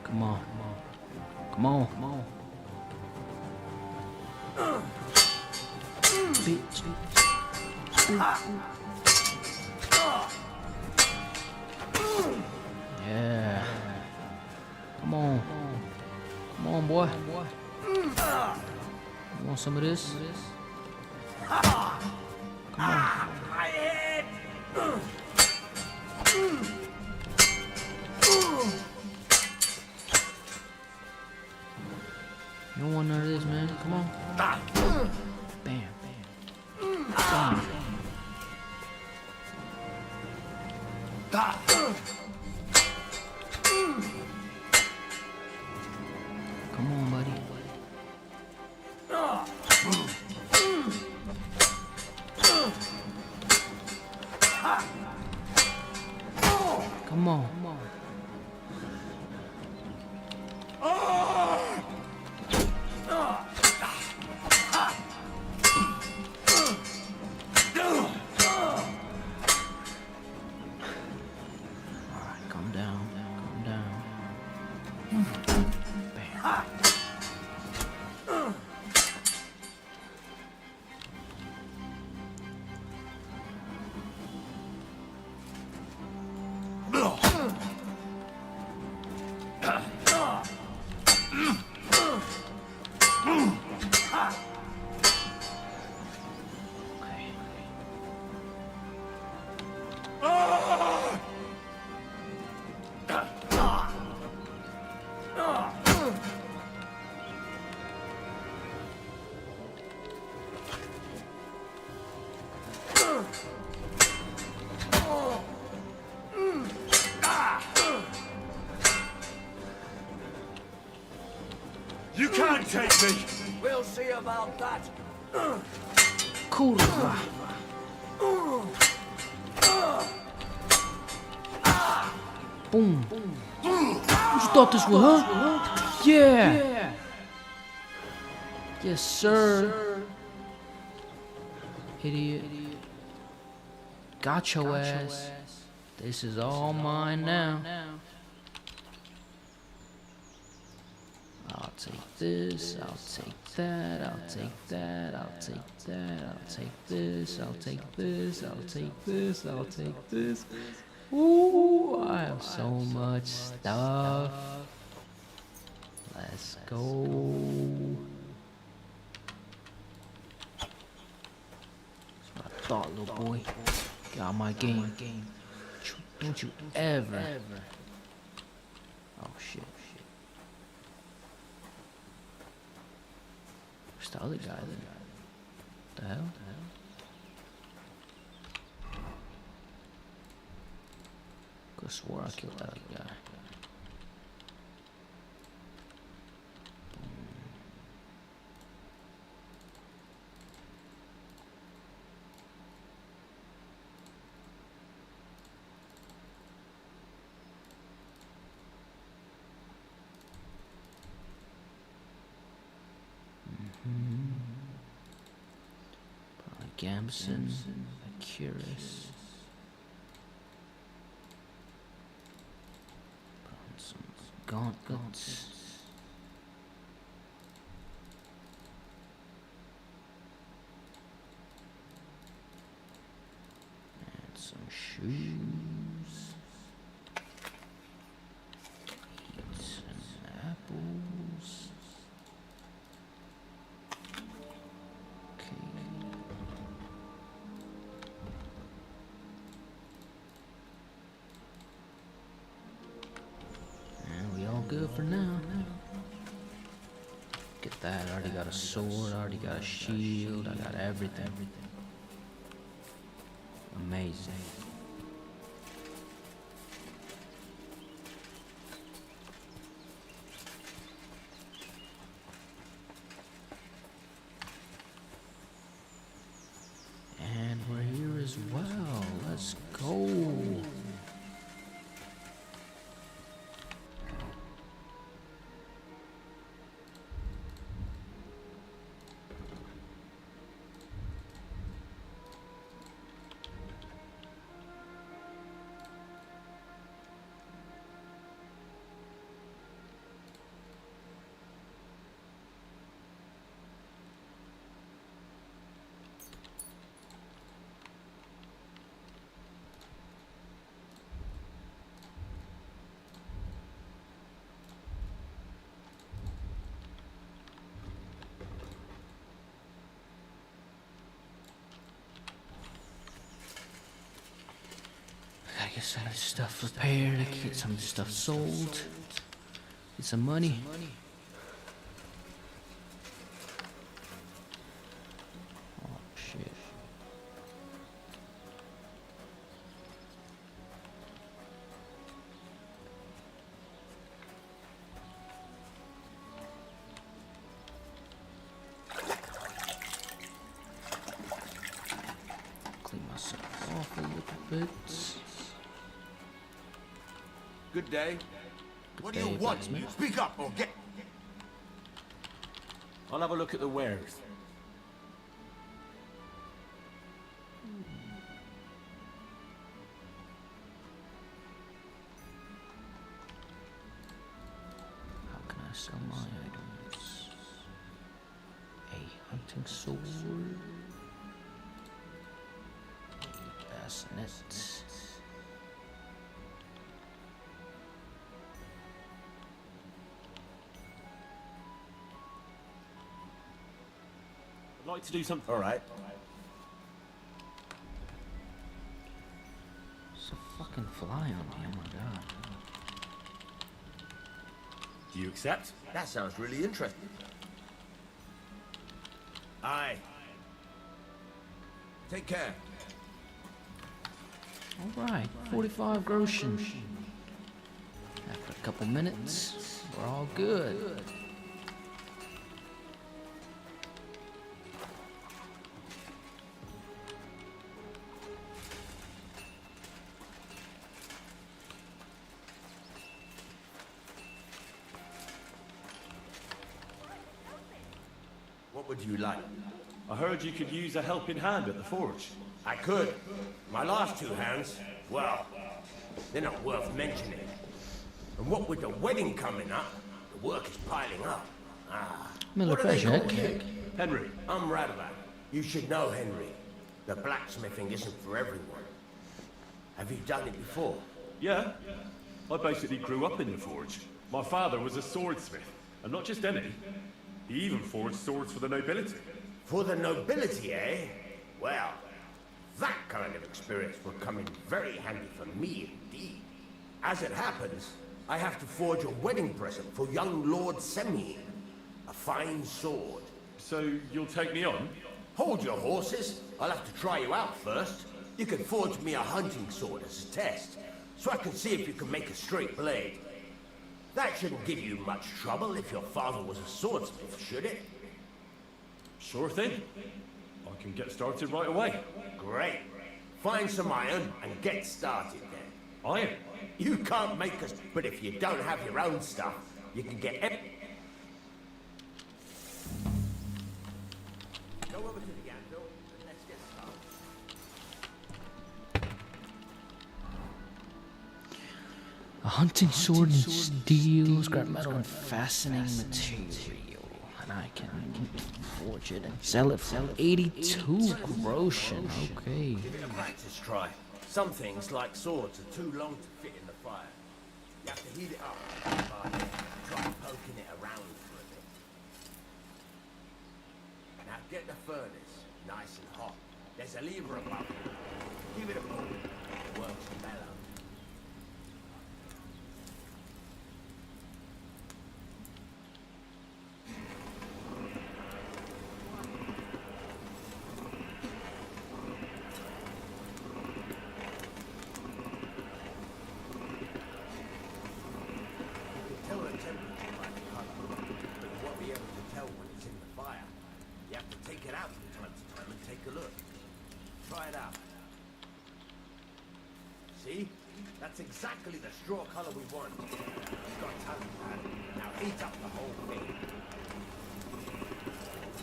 Come on. Come on. Come on. Bitch. Yeah. Come on. Come on, boy. You want some of this? Come on. My head. You don't want none of this, man. Come on. Bam. Bam. Come on, buddy. Come on. Alright, calm down. Calm down. Bam. You can't take me. We'll see about that. Kurwa. Boom. You thought this was, huh? Yeah. Yes, sir. Idiot. Got your ass. This is all mine now. I'll take this. I'll take that, I'll take that, I'll take that, I'll take this, I'll take this, I'll take this, I'll take this. Ooh, I have so much stuff. Let's go. That's what I thought, little boy. Got my game. Don't you ever. Oh shit. Where's the other guy then? What the hell? Could have swore I killed that other guy. Gamson, Acurus. Put on some gauntlets. And some shoes. Eat some apples. Good for now. Get that. I already got a sword. I already got a shield. I got everything. Amazing. And we're here as well. Let's go. Get some of this stuff repaired, I can get some of this stuff sold, get some money. Oh shit. Clean myself off a little bit. Good day. What do you want? Speak up or get... I'll have a look at the wares. How can I sell my items? A hunting sword. A bassinet. I'd like to do something. All right. There's a fucking fly on me, oh my god. Do you accept? That sounds really interesting. Aye. Take care. Alright, 45 groschen. After a couple minutes, we're all good. What would you like? I heard you could use a helping hand at the forge. I could. My last two hands, well, they're not worth mentioning. And what with the wedding coming up, the work is piling up. Miller What do they Pressure. call you? Henry. I'm Radovan. You should know Henry. The blacksmithing isn't for everyone. Have you done it before? Yeah. I basically grew up in the forge. My father was a swordsmith, and not just any. He even forged swords for the nobility. For the nobility, eh? Well, that kind of experience will come in very handy for me indeed. As it happens, I have to forge a wedding present for young Lord Semyon. A fine sword. So you'll take me on? Hold your horses. I'll have to try you out first. You can forge me a hunting sword as a test, so I can see if you can make a straight blade. That shouldn't give you much trouble if your father was a swordsmith, should it? Sure thing. I can get started right away. Great. Find some iron and get started then. Iron? You can't make us, but if you don't have your own stuff, you can get Go over to the anvil and let's get started. A hunting sword and steel, scrap metal, and fastening material. And I can forge it and sell it for 82 groschen. Okay. Give it a practice try. Some things, like swords, are too long to fit in the fire. You have to heat it up. Try poking it around for a bit. Now get the furnace nice and hot. There's a lever above it. Give it a pull. It works mellow. See? That's exactly the straw color we want. It's got talent, man. Now heat up the whole thing.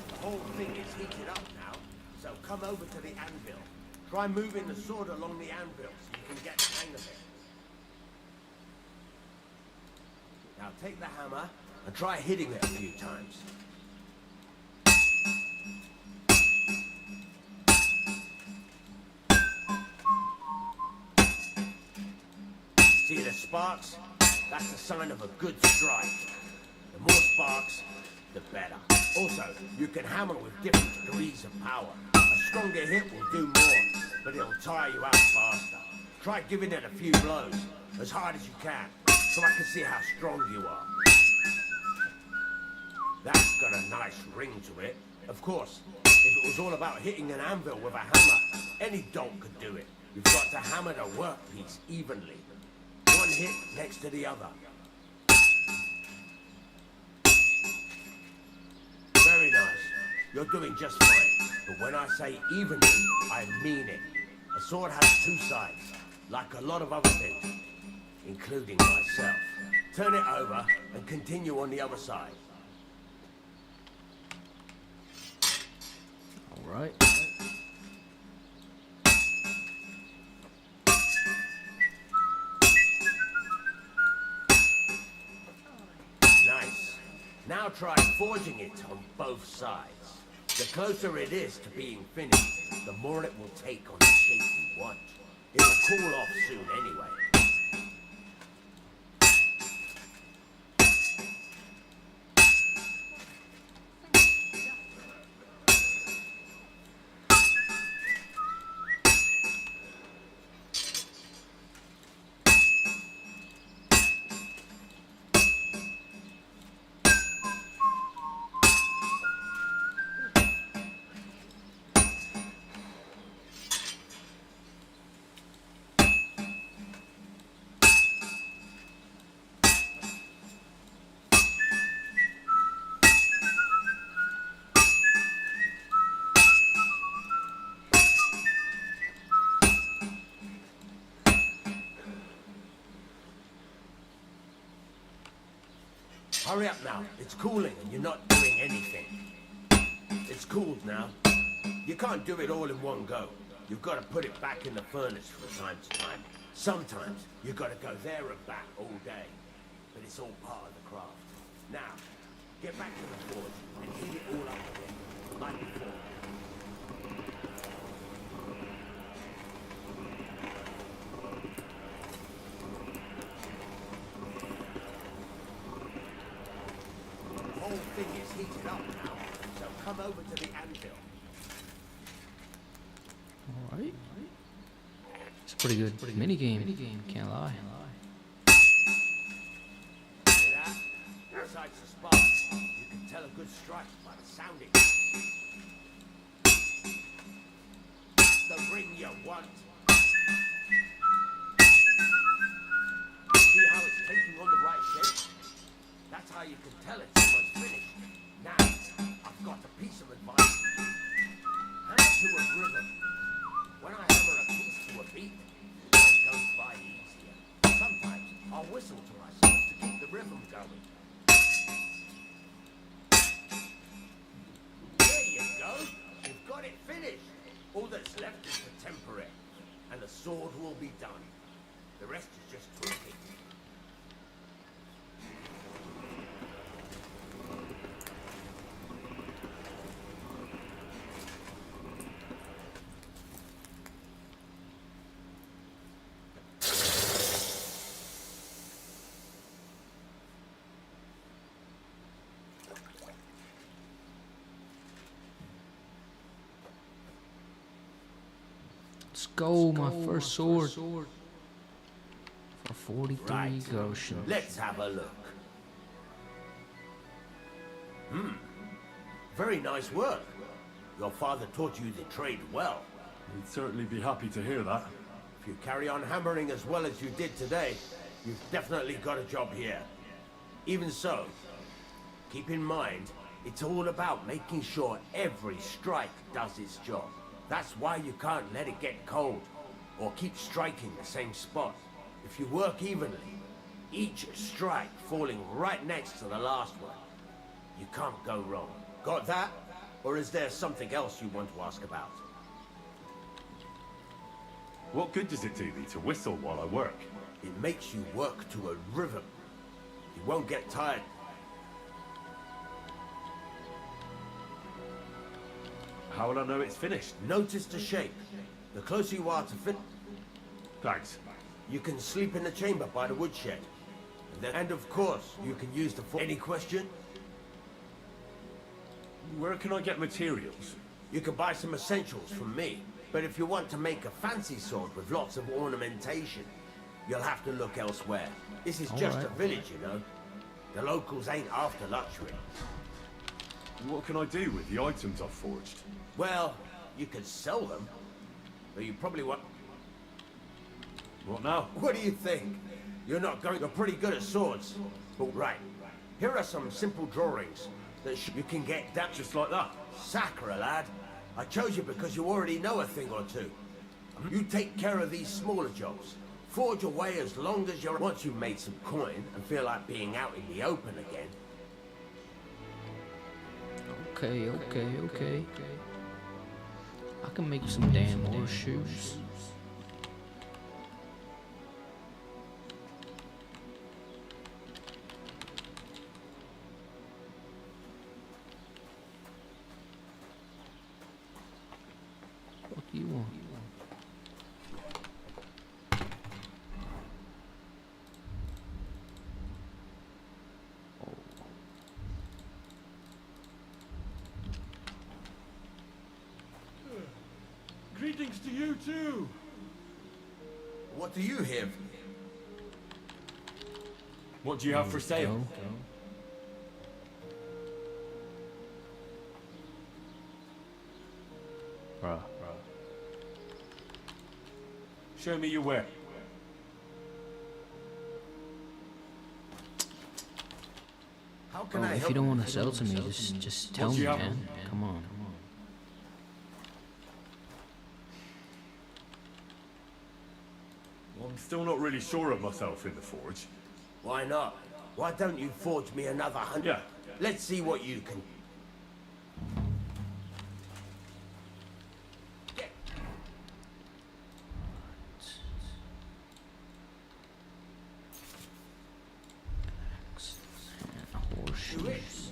The whole thing is heated up now, so come over to the anvil. Try moving the sword along the anvil so you can get the hang of it. Now take the hammer and try hitting it a few times. See the sparks? That's a sign of a good strike. The more sparks, the better. Also, you can hammer with different degrees of power. A stronger hit will do more, but it'll tire you out faster. Try giving it a few blows, as hard as you can, so I can see how strong you are. That's got a nice ring to it. Of course, if it was all about hitting an anvil with a hammer, any dolt could do it. You've got to hammer the workpiece evenly. One hit next to the other. Very nice. You're doing just fine. But when I say evenly, I mean it. A sword has two sides, like a lot of other things, including myself. Turn it over and continue on the other side. All right. Nice. Now try forging it on both sides. The closer it is to being finished, the more it will take on the shape you want. It'll cool off soon anyway. Hurry up now. It's cooling and you're not doing anything. It's cooled now. You can't do it all in one go. You've got to put it back in the furnace from time to time. Sometimes you've got to go there and back all day. But it's all part of the craft. Now, Get back to the forge and heat it all up again, like before. The whole thing is heated up now, so come over to the anvil. Alright. It's a pretty good mini game. Can't lie. See that? Besides the sparks, you can tell a good strike by the sounding. The ring you want. See how it's taking on the right shape? That's how you can tell it's almost finished. Now, I've got a piece of advice. Hammer to a rhythm. When I hammer a piece to a beat, it goes by easier. Sometimes I'll whistle to myself to keep the rhythm going. There you go. You've got it finished. All that's left is to temper it, and the sword will be done. The rest is just tweaking. Let's go, my first sword. For 43 Right. groschen. Let's have a look. Very nice work. Your father taught you the trade well. We'd certainly be happy to hear that. If you carry on hammering as well as you did today, you've definitely got a job here. Even so, keep in mind, it's all about making sure every strike does its job. That's why you can't let it get cold, or keep striking the same spot. If you work evenly, each strike falling right next to the last one, you can't go wrong. Got that? Or is there something else you want to ask about? What good does it do me to whistle while I work? It makes you work to a rhythm. You won't get tired. How will I know it's finished? Notice the shape. The closer you are to fit... Thanks. You can sleep in the chamber by the woodshed. And of course, you can use the... Any question? Where can I get materials? You can buy some essentials from me. But if you want to make a fancy sword with lots of ornamentation, you'll have to look elsewhere. This is just a village, you know. The locals ain't after luxury. What can I do with the items I've forged? Well, you could sell them, but you probably won't. What now? What do you think? You're pretty good at swords. But right, here are some simple drawings that you can get that just like that. Sacre, lad. I chose you because you already know a thing or two. You take care of these smaller jobs. Forge away as long as you're... Once you've made some coin and feel like being out in the open again. Okay. I can make some damn horseshoes. What do you want? Greetings to you too. What do you have? What do you have for sale? Bruh. Show me your ware. How can Bro, I if help you don't want to sell to me, just tell me, man. Come on. I'm still not really sure of myself in the forge. Why not? Why don't you forge me another 100? Yeah. Let's see what you can... Horseshoes.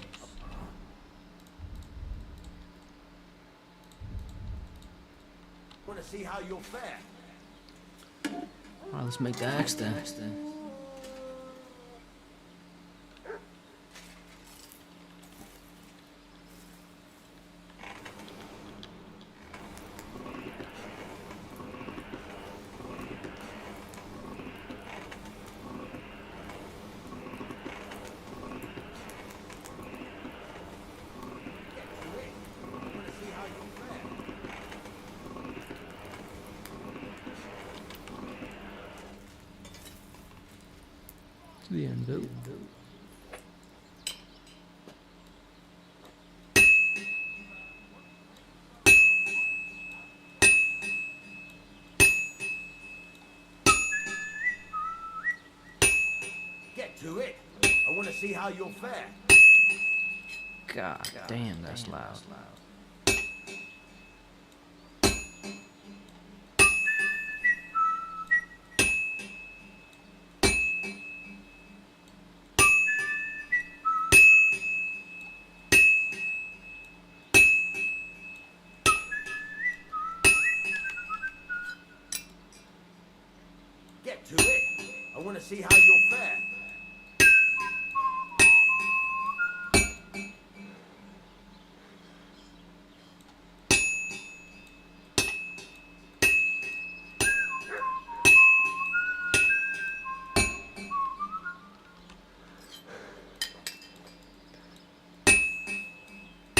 to see how you'll fare. Alright, let's make the axe then. To the anvil. Get to it. I want to see how you'll fare. God damn, that's loud. Get to it. I want to see how you'll fare.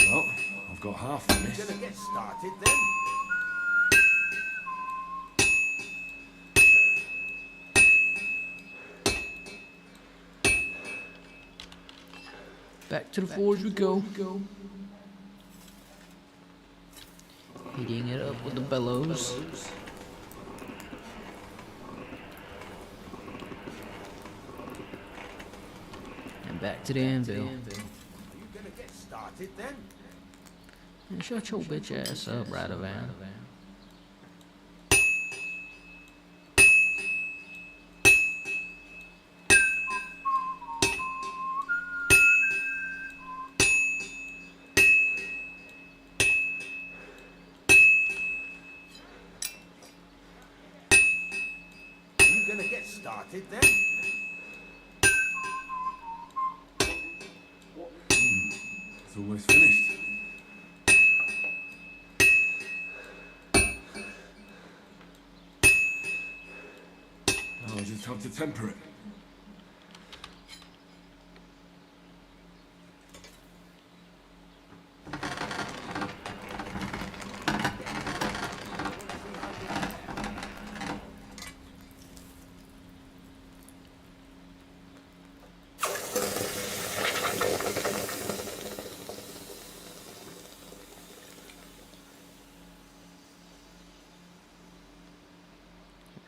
Well, I've got half finished. You gonna get started then? Back to the forge we go. Heating it up with the bellows. And back to the anvil. Are you gonna get started then? And shut your bitch ass up, Radovan. Are you gonna get started then? It's almost finished. Now I just have to temper it.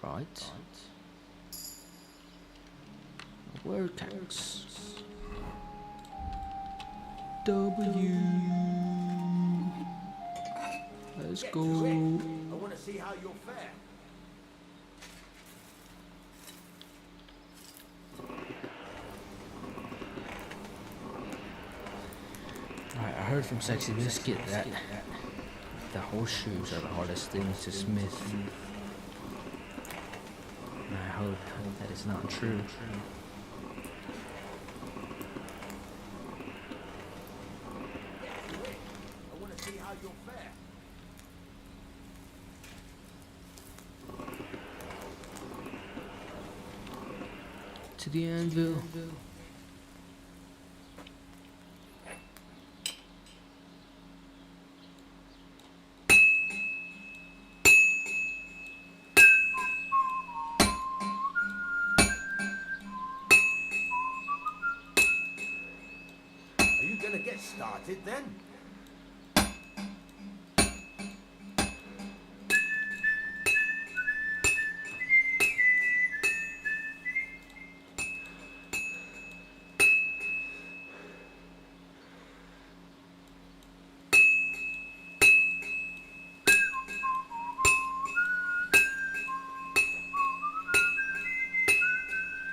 Right. Vertex. W. Let's Get go. to it. I want to see how you'll fare. Alright, I heard from Sexy Biscuit that the horseshoes are the hardest things to smith. And I hope that it's not true. I want to see how you'll fare. To the anvil. Are you gonna get started then?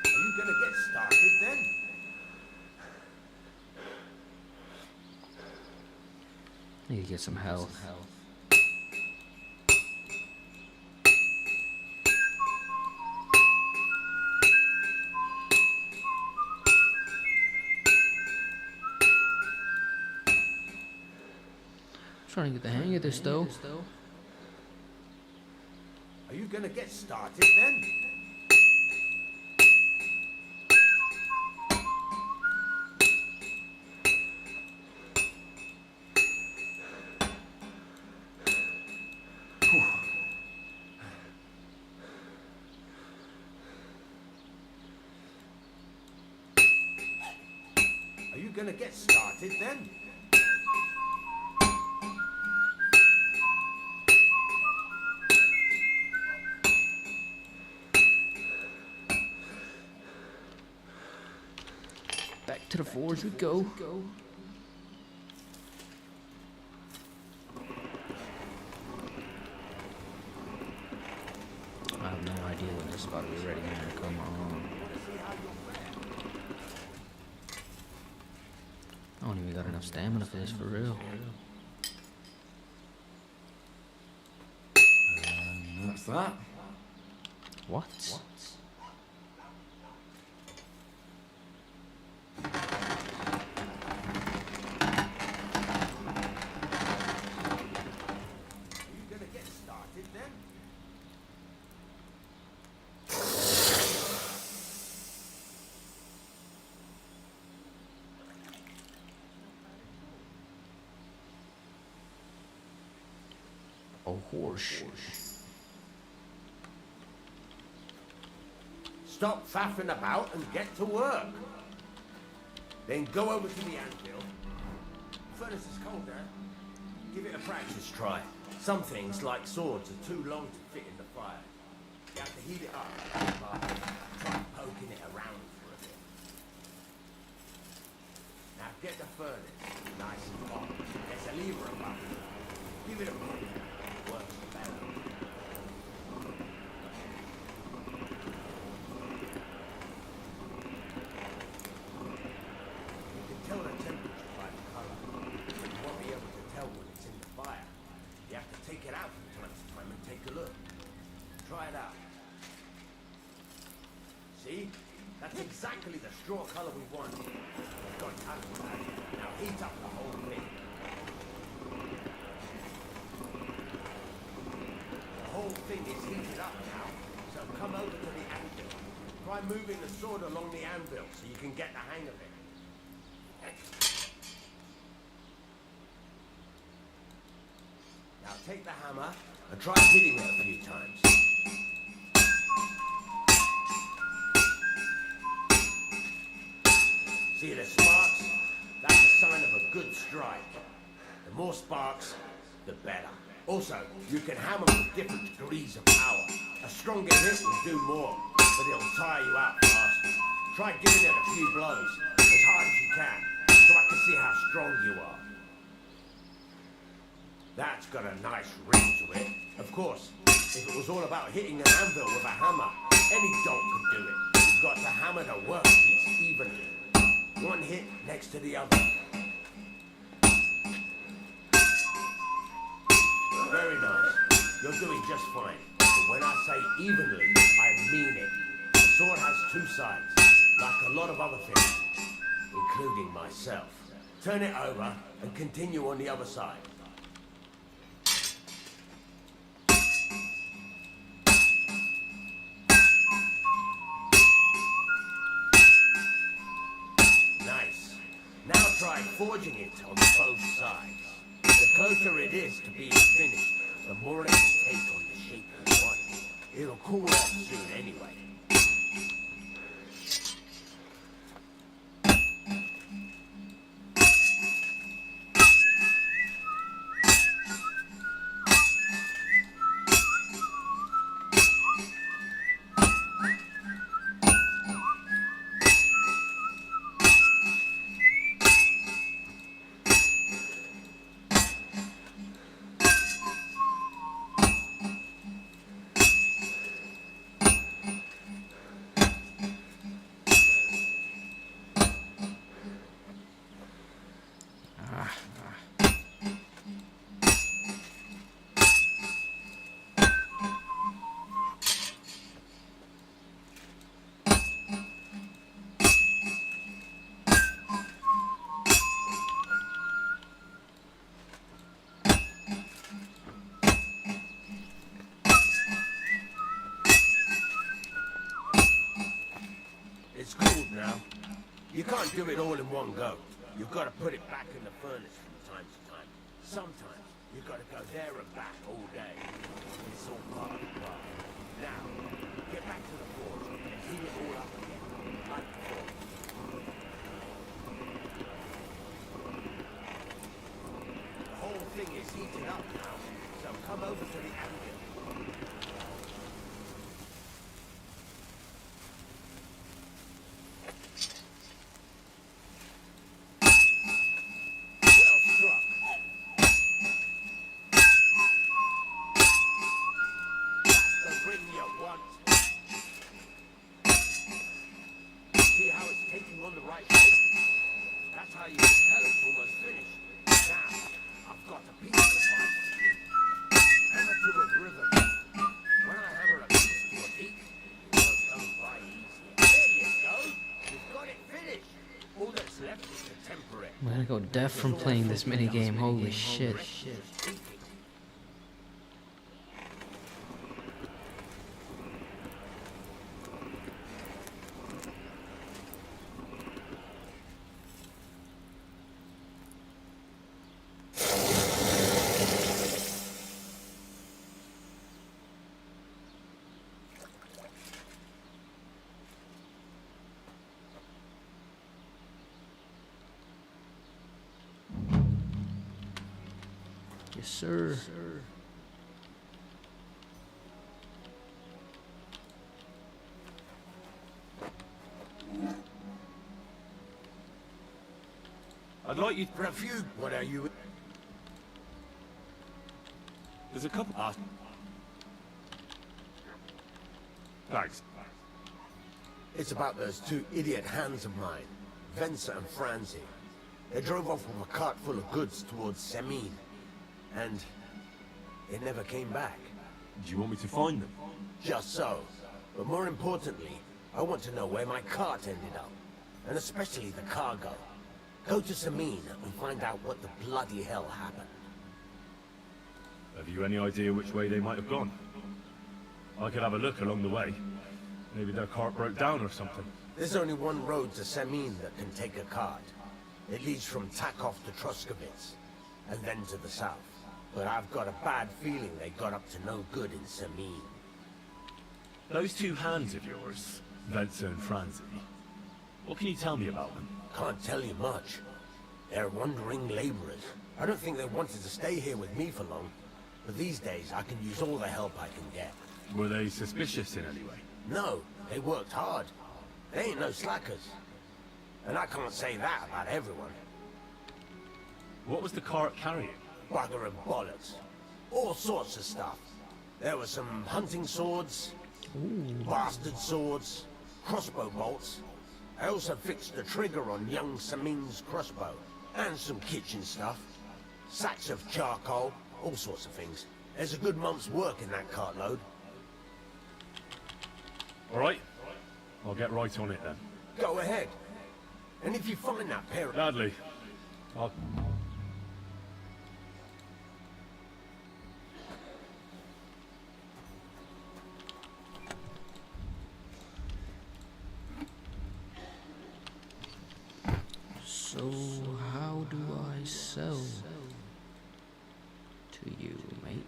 Are you gonna get started then? Need to get some health. trying to get the hang of this though. Are you gonna get started then? Are you gonna get started then? Back to the forge we go. I have no idea when this is about to be ready, man. Come on. I don't even got enough stamina for this, for real. And that's that. What? A horse. Stop faffing about and get to work. Then go over to the anvil. Furnace is cold there. Give it a practice try. Some things, like swords, are too long to fit in the fire. You have to heat it up, but try poking it around for a bit. Now get the furnace nice and hot. There's a lever above it. Give it a push. Works better. Tell the temperature by the colour. You won't be able to tell when it's in the fire. You have to take it out from time to time and take a look. Try it out. See? That's exactly the straw colour we want. We've got time for that. Now heat up the whole thing. The whole thing is heated up now, so come over to the anvil. Try moving the sword along the anvil so you can get the hang of it. Now take the hammer and try hitting it a few times. See the sparks? That's a sign of a good strike. The more sparks, the better. Also, you can hammer with different degrees of power. A stronger hit will do more, but it'll tire you out fast. Try giving it a few blows, as hard as you can, so I can see how strong you are. That's got a nice ring to it. Of course, if it was all about hitting an anvil with a hammer, any dog could do it. You've got to hammer the workpiece evenly. One hit next to the other. Very nice. You're doing just fine. But when I say evenly, I mean it. The sword has two sides, like a lot of other things, including myself. Turn it over and continue on the other side. Nice. Now try forging it on both sides. The closer it is to being finished, the more it will take on the shape you want. It'll cool off soon anyway. It's cooled now. You can't do it all in one go. You've got to put it back in the furnace from time to time. Sometimes you've got to go there and back all day. It's all part of the craft. Now, get back to the forge and heat it all up again, like before. The whole thing is heated up now, so come over to the anvil. Well struck. That's the ring you want. See how it's taking on the right shape? That's how you can tell it's almost finished. Now, I've got a piece of advice. Hammer to a rhythm. When I hammer a piece to a beat, it won't come by easy. There you go. You've got it finished. All that's left is to temper it. I'm gonna go deaf from playing this minigame. Holy shit. Yes, sir. I'd like you... For a few, what are you? There's a couple... Thanks. It's about those two idiot hands of mine, Venser and Franzi. They drove off with a cart full of goods towards Semin, and they never came back. Do you want me to find them? Just so. But more importantly, I want to know where my cart ended up, and especially the cargo. Go to Semin and find out what the bloody hell happened. Have you any idea which way they might have gone? I could have a look along the way. Maybe their cart broke down or something. There's only one road to Semin that can take a cart. It leads from Takov to Troskowitz, and then to the south. But I've got a bad feeling they got up to no good in Semin. Those two hands of yours, Venser and Franzi, what can you tell me about them? Can't tell you much. They're wandering laborers. I don't think they wanted to stay here with me for long. But these days, I can use all the help I can get. Were they suspicious in any way? No, they worked hard. They ain't no slackers. And I can't say that about everyone. What was the cart carrying? Bugger and bollocks. All sorts of stuff. There were some hunting swords, bastard swords, crossbow bolts. I also fixed the trigger on young Samin's crossbow. And some kitchen stuff. Sacks of charcoal, all sorts of things. There's a good month's work in that cartload. All right. I'll get right on it then. Go ahead. And if you find that pair of... Gladly. I'll... So, how do I sell to you, mate?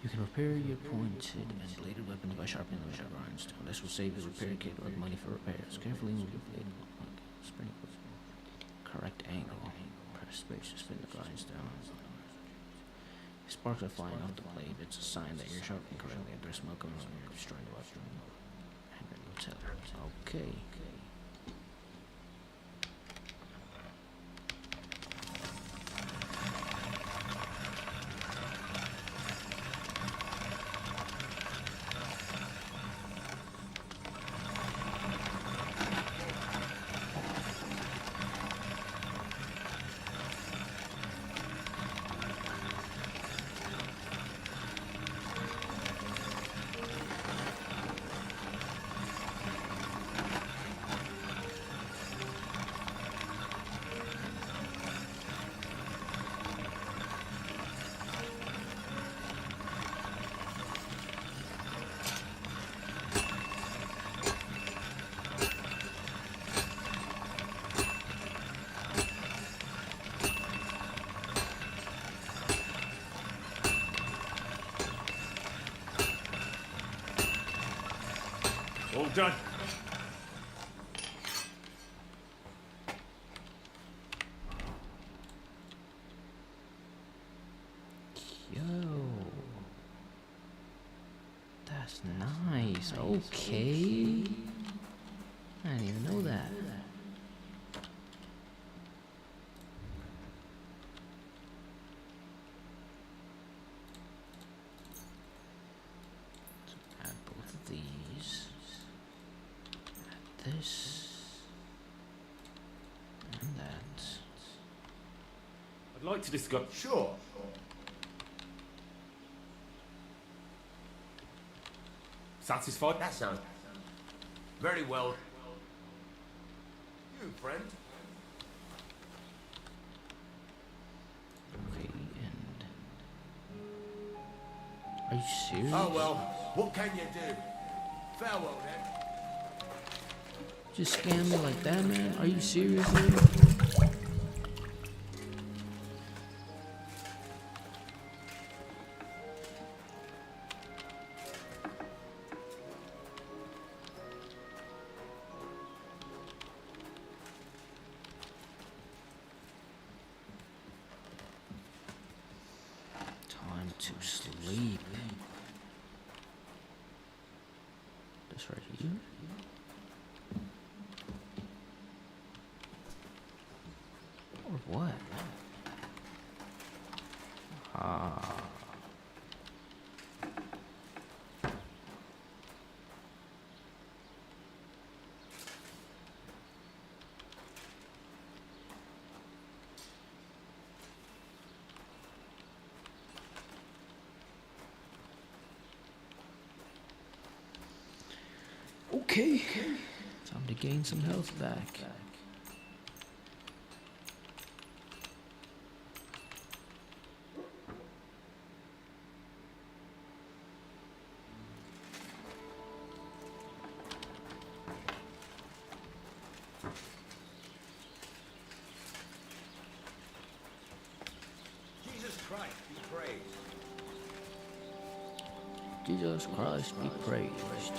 You can repair your pointed and bladed weapons by sharpening them with a grindstone. This will save the repair kit or money for repairs. Carefully move your blade. Spring correct angle. Press space to spin the grindstone. Sparks are flying off the blade. It's a sign that you're sharpening correctly. If there's smoke coming from you're destroying the weapon. Henry will tell. Okay. done. Yo. That's nice. Okay. I didn't even know that. So add both of these. Add this. And that. I'd like to discuss. Sure. Satisfied? That sounds very well. You, friend. Okay, and are you serious? Oh well, what can you do? Farewell then. Just scam me like that, man? Are you serious, man? Time to sleep. This right here. Or what? Ah. Okay. Time to gain some health back. Jesus Christ be praised. Jesus Christ be praised.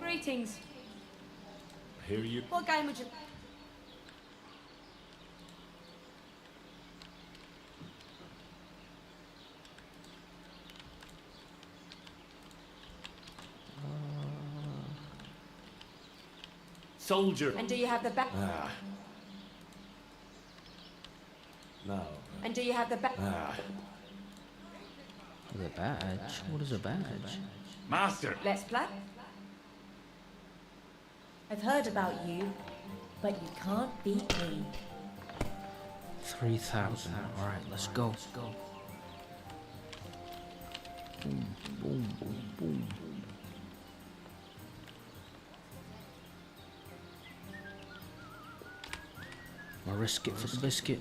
Greetings. Hear you. What game would you... Soldier. And do you have the back... Ah. No. And do you have the back... Ah. The badge? What is a badge? Master. Let's play. I've heard about you, but you can't beat me. 3,000. Alright, let's go. Boom, boom, boom, boom. I'll risk it for the biscuit.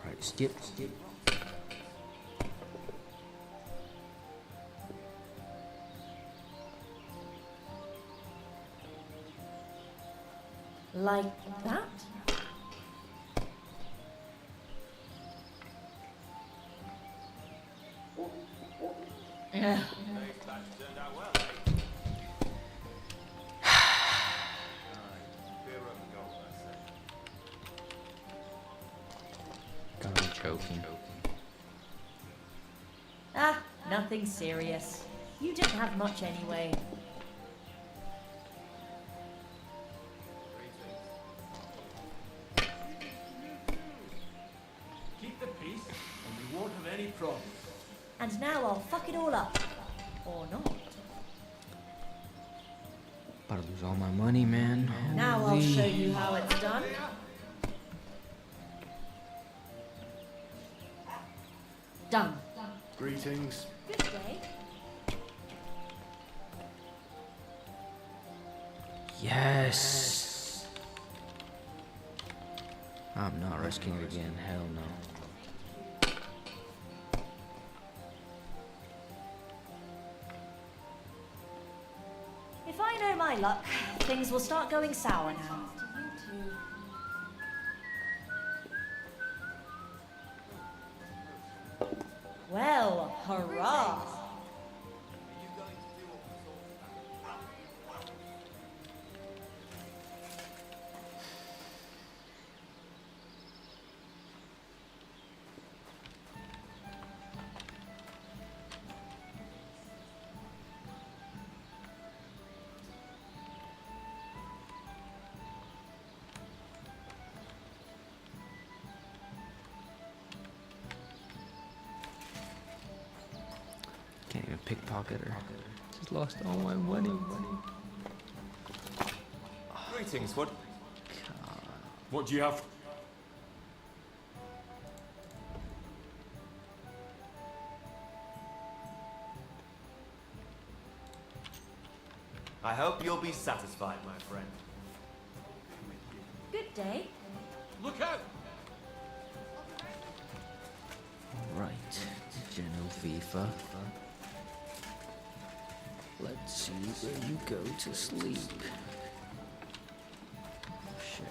Alright, skip. Like that? Yeah. Gotta be choking. Ah, nothing serious. You didn't have much anyway. Keep the peace, and we won't have any problems. And now I'll fuck it all up. Or not. About to lose all my money, man. Now I'll Holy. show you how it's done. Done. Greetings. Good day. Yes. I'm not risking it again. Hell no. If I know my luck, things will start going sour now. Well, hurrah! Can't even pickpocket her. Just lost all my money. Greetings, what do you have? I hope you'll be satisfied, my friend. Good day. Look out! Right, Genoveva. Let's see where you go to sleep. Shit.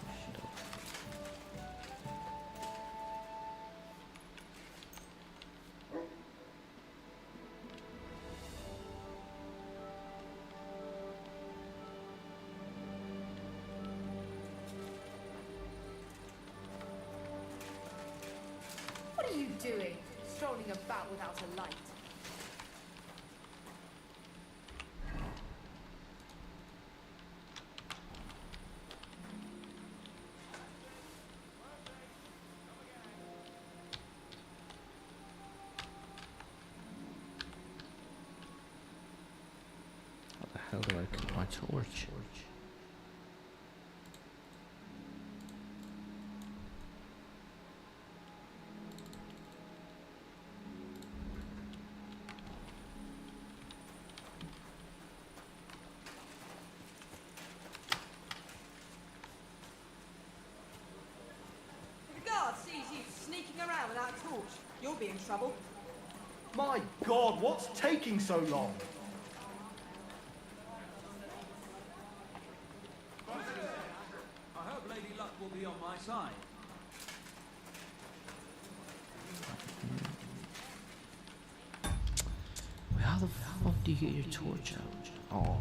What are you doing? Strolling about without a light. How the hell do I get my torch? If the guard sees you sneaking around without a torch, you'll be in trouble. My God, what's taking so long? I hope Lady Luck will be on my side. Wait, how the fuck do you get your torch out? Oh.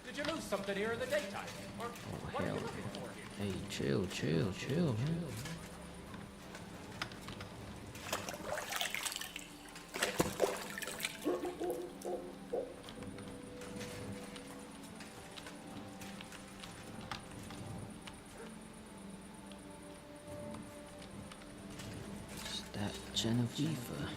Did you lose something here in the daytime? Or what are you Hell. looking for here? Hey, chill, man. It's that Genoveva.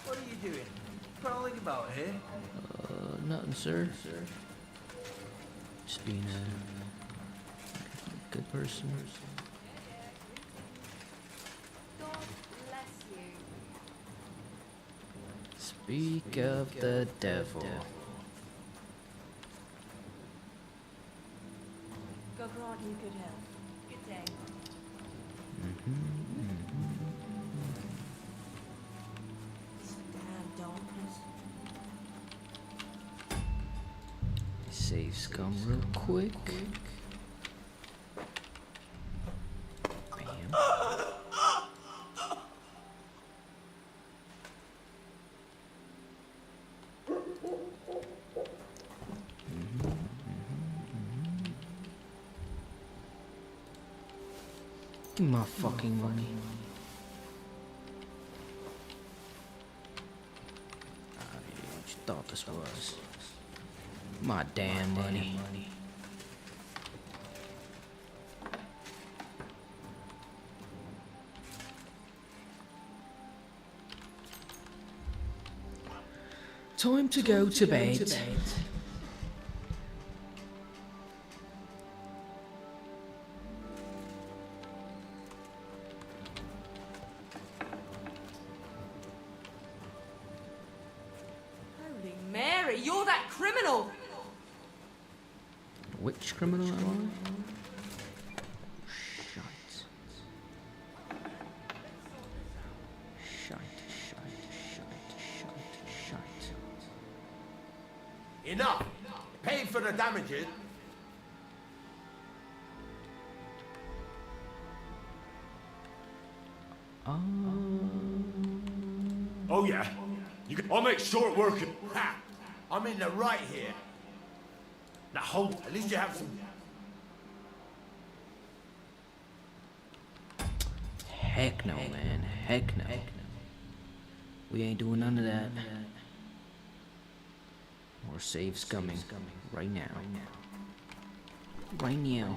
What are you doing? Prowling about here? Nothing, sir. Just being a good person. God bless you. Speak of the devil. God grant you good health. Good day. This damn darkness. Save scum real quick. Bam. Give me my fucking money. What you thought this was? My damn money. Time to go to bed. Holy Mary, you're that criminal! Which criminal am I? Shite. Shite. Enough! Pay for the damages. Oh yeah. I'll make short work. Ha! I'm in the right here. Now hold. At least you have some. Heck no, man. Heck no. We ain't doing none of that. More saves coming. Right now. Right now.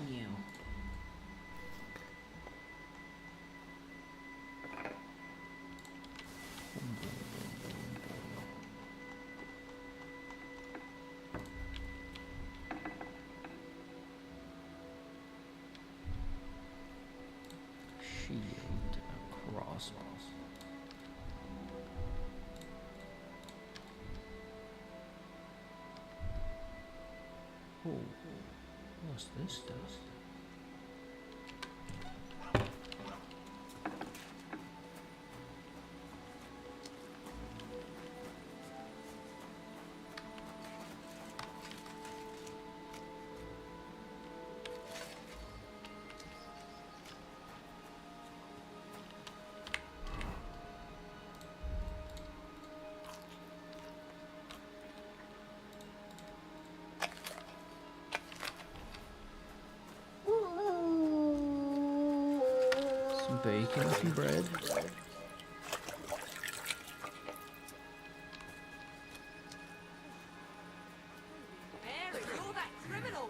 Shield, a crossbow. Oh, what's this stuff? Some bacon, some bread. Mary, you're that criminal.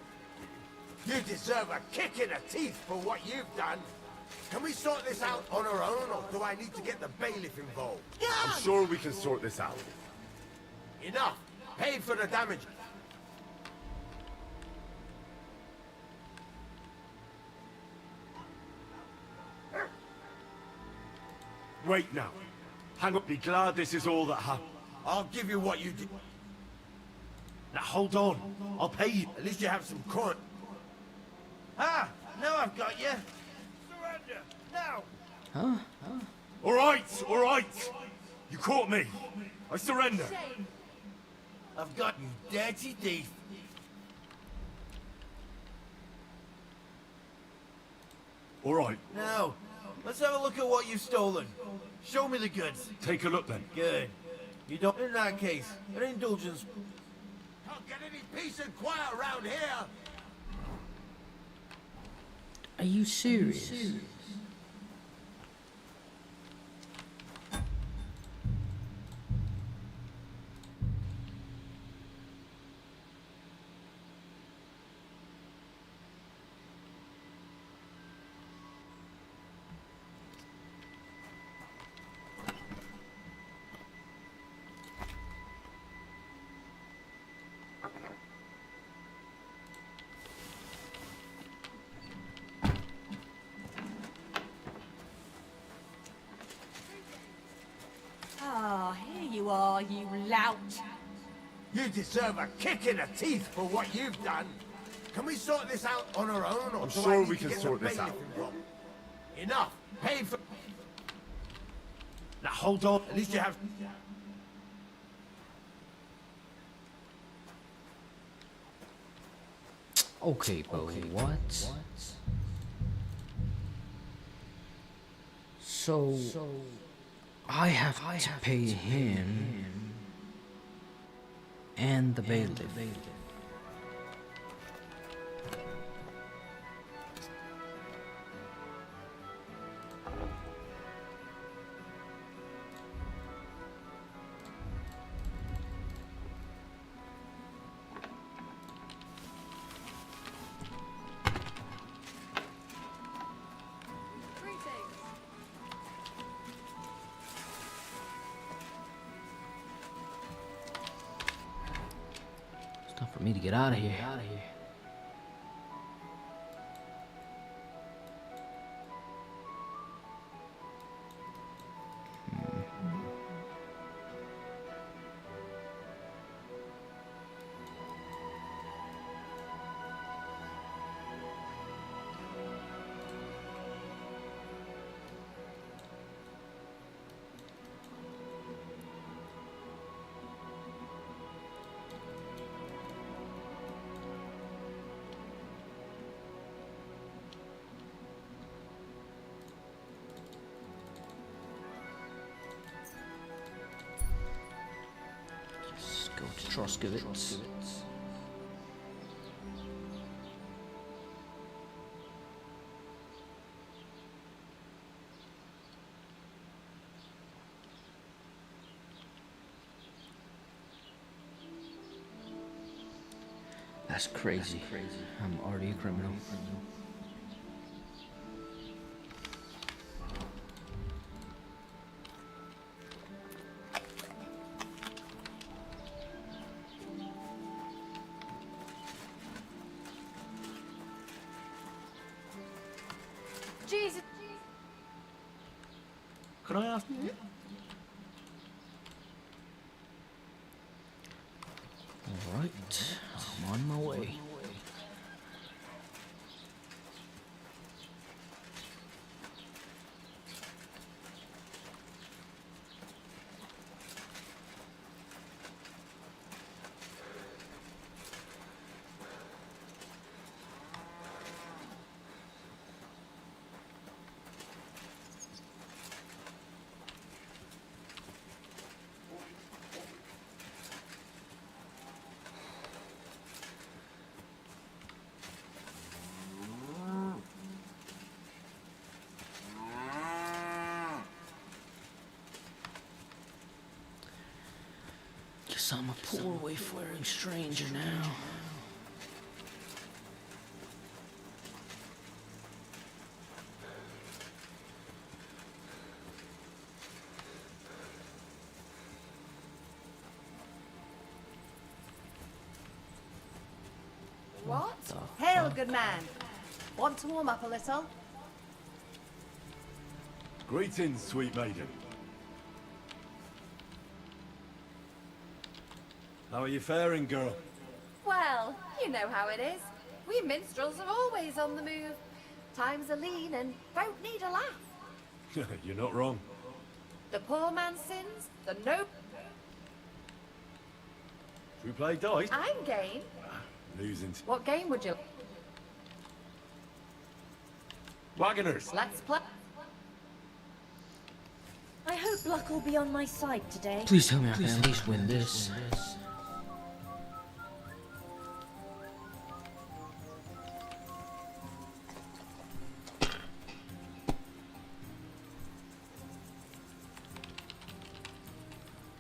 You deserve a kick in the teeth for what you've done. Can we sort this out on our own, or do I need to get the bailiff involved? I'm sure we can sort this out. Enough! Pay for the damage. Wait now. Hang up. Be glad this is all that happened. I'll give you what you did. Now hold on. I'll pay you. At least you have some coin. Ah! Now I've got you! Surrender! Now! Huh? All right. You caught me. I surrender. I've got you, dirty thief! All right. Now, let's have a look at what you've stolen. Show me the goods. Take a look then. Good. You don't... In that case, an indulgence... Can't get any peace and quiet around here. Are you serious? Ah, here you are, you lout. You deserve a kick in the teeth for what you've done. Can we sort this out on our own, or I'm do I sure need we to can get sort the this bailiff out. involved? Enough! Pay for... Now hold on. At least you have... Okay, Bowie, what? So, I have to pay him and the bailiff. It's time for me to get out of here. Troskowitz. That's crazy. I'm already a criminal. Jesus. Can I ask? Alright, I'm on my way. Guess I'm a poor wayfaring stranger now. What? Hail, good man. Want to warm up a little? Greetings, sweet maiden. How are you faring, girl? Well, you know how it is. We minstrels are always on the move. Times are lean and don't need a laugh. You're not wrong. The poor man sins, the no... Should we play dice? I'm game. Losing. What game would you... Wagoners. Let's play. I hope luck will be on my side today. Please tell me I can at least win this.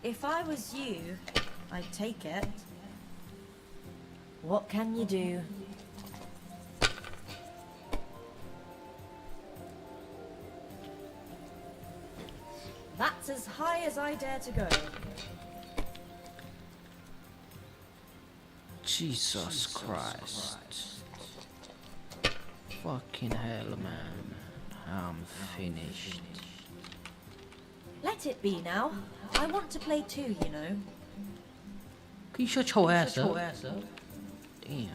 If I was you, I'd take it. What can you do? That's as high as I dare to go. Jesus Christ. Fucking hell, man. I'm finished. Let it be now. I want to play too, you know. Can you shut your ass up? Damn.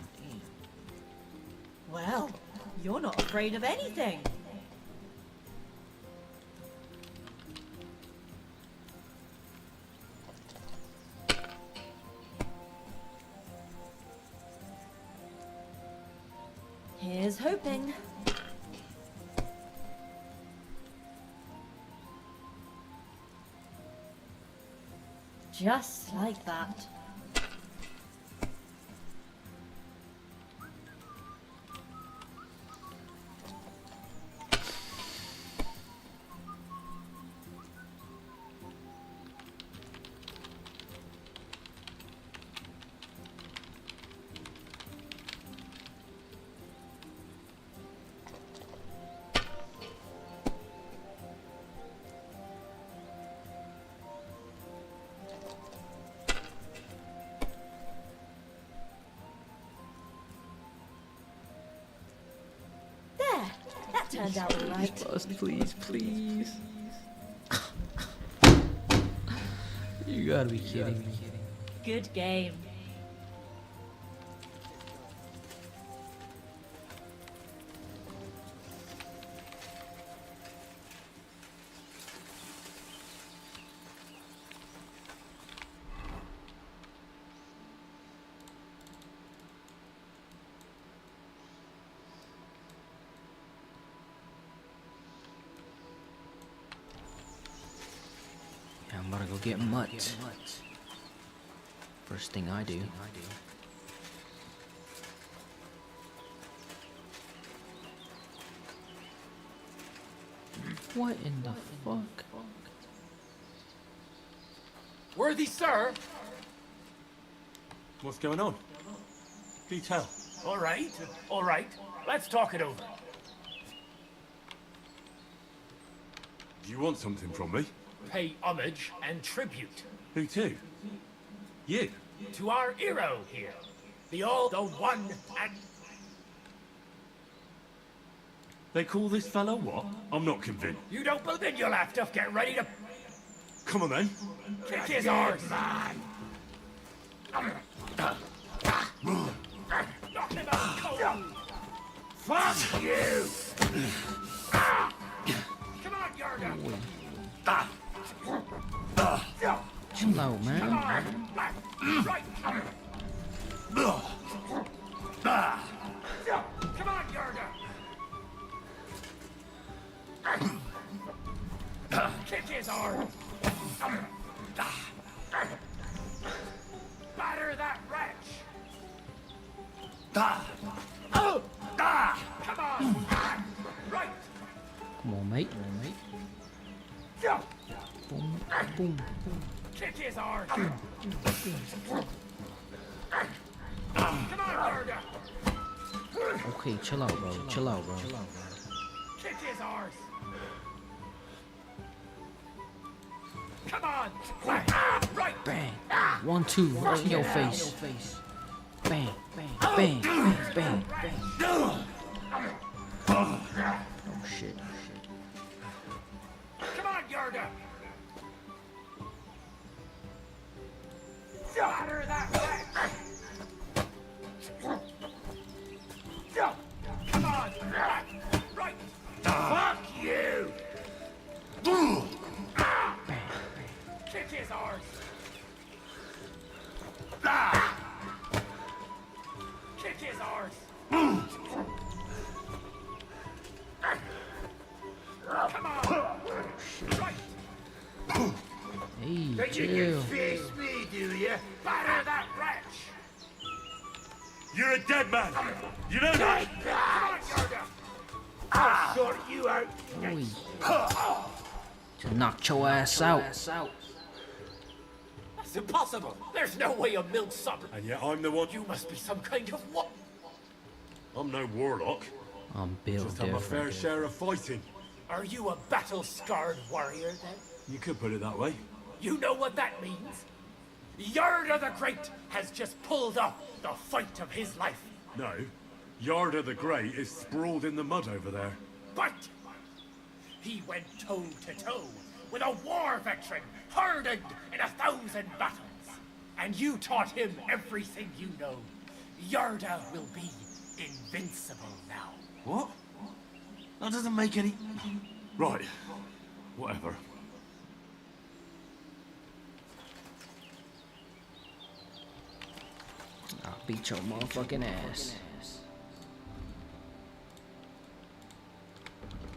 Well, you're not afraid of anything. Here's hoping. Just like that. That turned out all right. Please, please. You gotta be kidding me. Good game. Yeah, I'm about to go get mutt. First thing I do. What in the fuck? Worthy sir! What's going on? Do tell. All right. Let's talk it over. Do you want something from me? Pay homage and tribute Who to? You? to our hero here. The one and... They call this fellow what? I'm not convinced. You don't believe you'll have to get ready to Come on then. kick his arse. Knock him out cold. Fuck you! Come on, Yarda. Chill out, man. Come on. Right. Come on, Yarda. Kick his arm. Batter that wretch. Come on. Right. Come on, mate. Boom, boom, boom. Kick his arse. Come on, Yarda. Okay, chill out, bro. Chill out, bro. Kick his arse. Come on. Right. Bang. 1, 2, right in your face. Bang, bang, bang, bang, bang. Oh shit. Come on, Yarda. Batter that wretch. Come on. Right. Fuck you. Kick his arse. Kick his arse. Come on. Right. Hey, Think you chill. can face me, do you? Batter that wretch. You're a dead man. You know that? Come on, Yarda. I'll sort you out. Oi. To knock your ass out. That's impossible. There's no way a milksop. And yet I'm the one. You must be some kind of what? I'm no warlock. I'm built Just have my fair different. share of fighting. Are you a battle-scarred warrior, then? You could put it that way. You know what that means? Yarda the Great has just pulled off the fight of his life. No. Yarda the Great is sprawled in the mud over there. But he went toe-to-toe with a war veteran hardened in 1,000 battles. And you taught him everything you know. Yarda will be invincible now. What? That doesn't make any... Right. Whatever. I'll beat your motherfucking ass.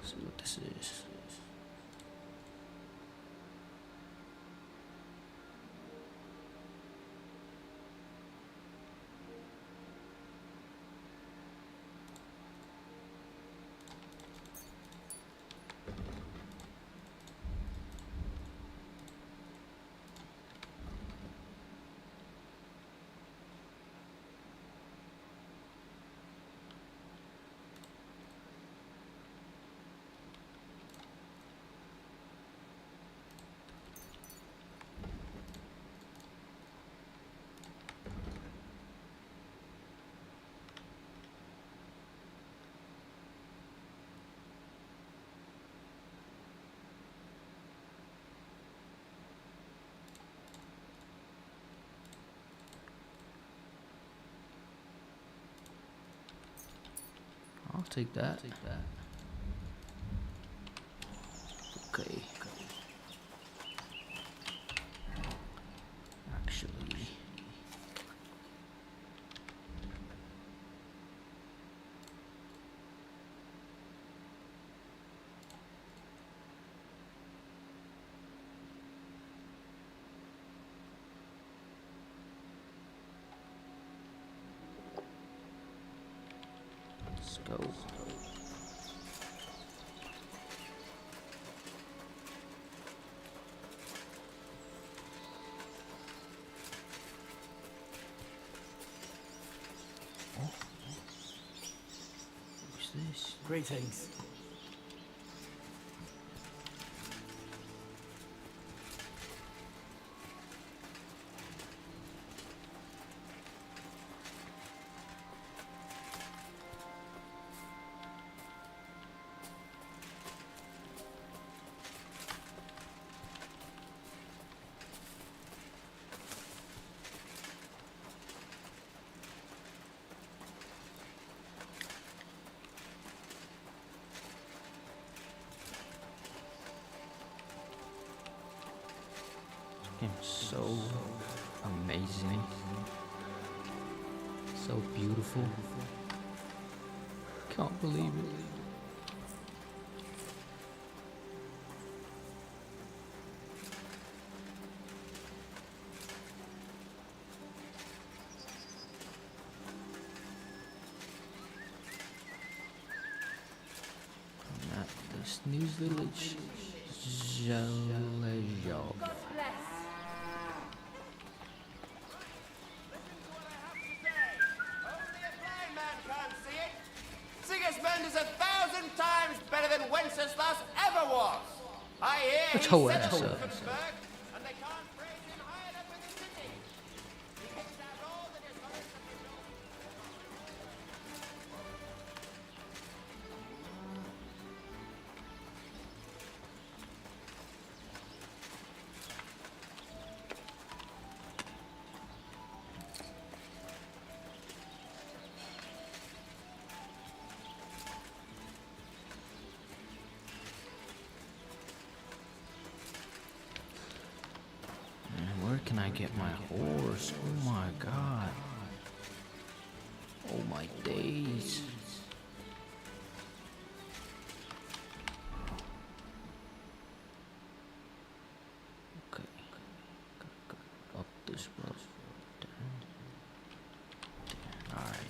See what this is. I'll take that. Okay. Actually. Let's go. What's this? Greetings. So amazing, so beautiful. Can't believe it. At this news village, Jalejov. Sigismund is 1,000 times better than Wenceslas ever was. I hear Let's he hold set that up up. Luxembourg, and they can't praise him high enough in the city. He hits out all that is honest and noble. Man, where can I get my horse? Oh my god. Oh my days. Okay. Go up this road. Down. Alright.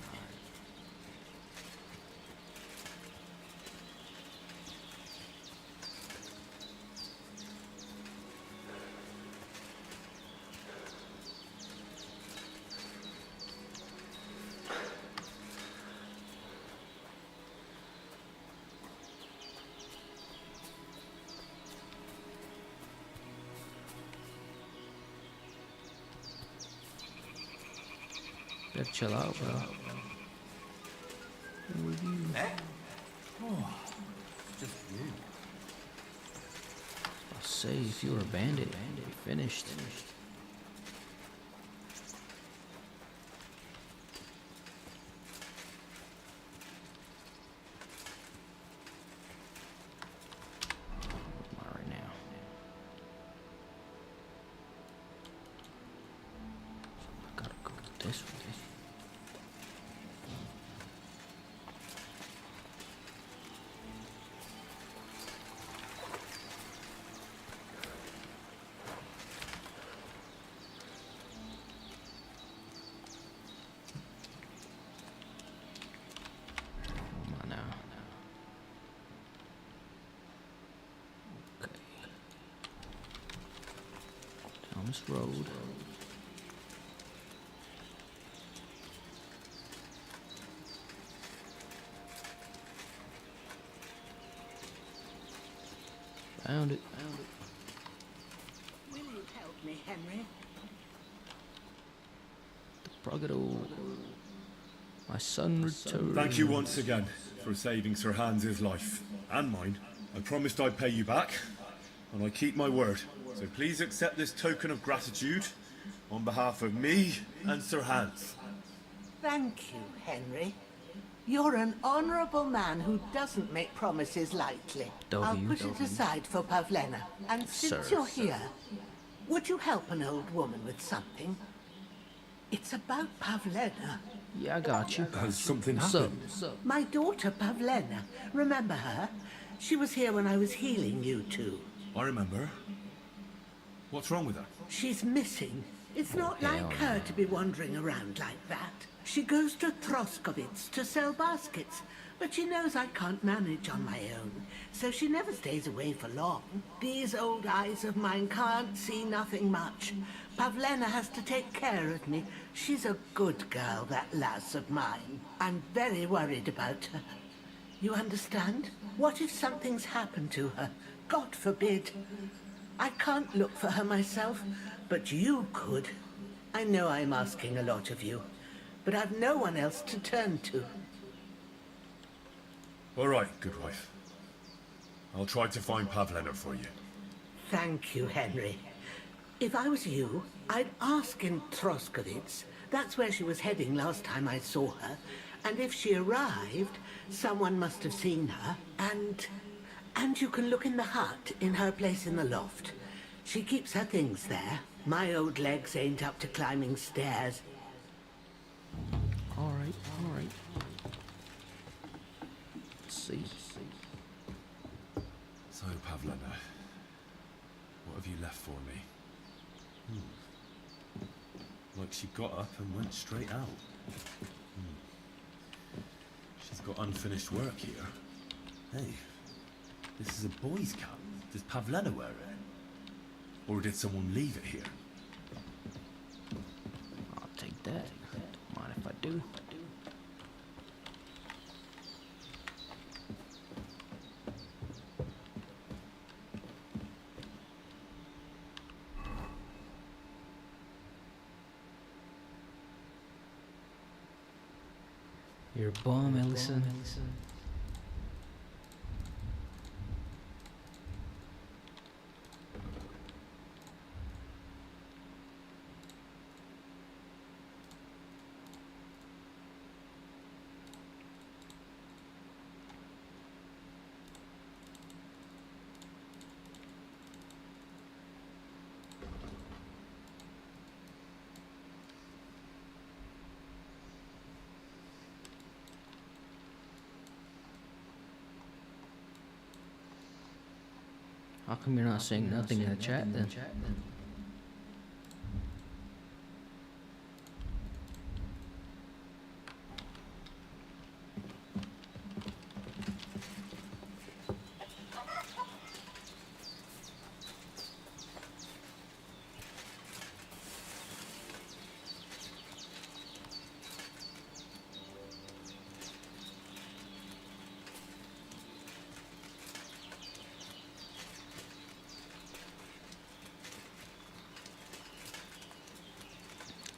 Better chill out, bro. Who are you? Eh? Oh, just you. I'll say, if you're a bandit, you're finished. Not right now. I gotta go this way. Come on now. Okay. Down this road. Found it. Will you help me, Henry? The Progado. My son returned. Thank you once again for saving Sir Hans's life and mine. I promised I'd pay you back, and I keep my word. So please accept this token of gratitude on behalf of me and Sir Hans. Thank you, Henry. You're an honourable man who doesn't make promises lightly. I'll put it aside for Pavlena. And since Sir. you're here, would you help an old woman with something? It's about Pavlena. Yeah, I got you. Has something What's happened? up? My daughter Pavlena. Remember her? She was here when I was healing you two. I remember. What's wrong with her? She's missing. It's not like her to be wandering around like that. She goes to Troskovitz to sell baskets, But she knows I can't manage on my own, so she never stays away for long. These old eyes of mine can't see nothing much. Pavlena has to take care of me. She's a good girl, that lass of mine. I'm very worried about her. You understand? What if something's happened to her? God forbid. I can't look for her myself, but you could. I know I'm asking a lot of you, but I've no one else to turn to. All right, good wife. I'll try to find Pavlena for you. Thank you, Henry. If I was you, I'd ask in Troskovitz. That's where she was heading last time I saw her. And if she arrived, someone must have seen her. And you can look in the hut in her place in the loft. She keeps her things there. My old legs ain't up to climbing stairs. All right, all right. Let's see. So, Pavlena, what have you left for me? Like she got up and went straight out. She's got unfinished work here. Hey, this is a boy's cap. Does Pavlena wear it? Or did someone leave it here? I'll take that. Don't mind if I do. You're a bum, Ellison. How come you're not saying nothing in the chat then?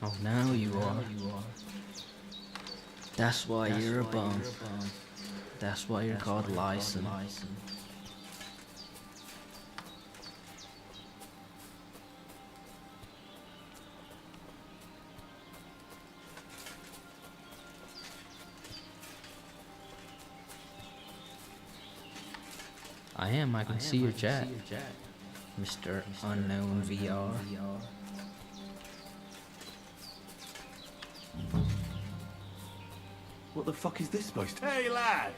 Oh, now you are. That's why you're a bum. That's why you're called Lyson. I am. I can see your chat, Mr. Unknown VR. What the fuck is this supposed to... Hey, lad!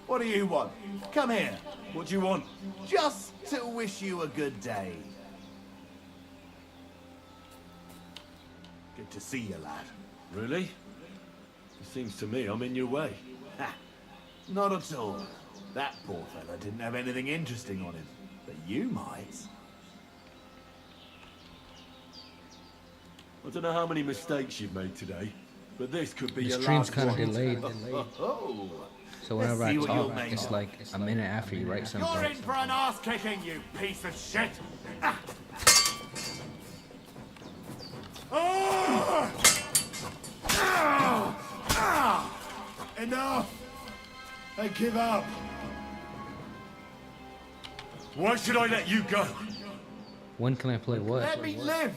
What do you want? Come here. What do you want? Just to wish you a good day. Good to see you, lad. Really? It seems to me I'm in your way. Ha! Not at all. That poor fella didn't have anything interesting on him. But you might. I don't know how many mistakes you've made today, but this could be The your stream's last kind of one. delayed. So whenever I see what talk, you'll make it's of. like a minute after you write something. You're in for an ass kicking, you piece of shit! Ah. Oh! Ah! Ah! Enough! I give up. Why should I let you go? When can I play what? Let me live!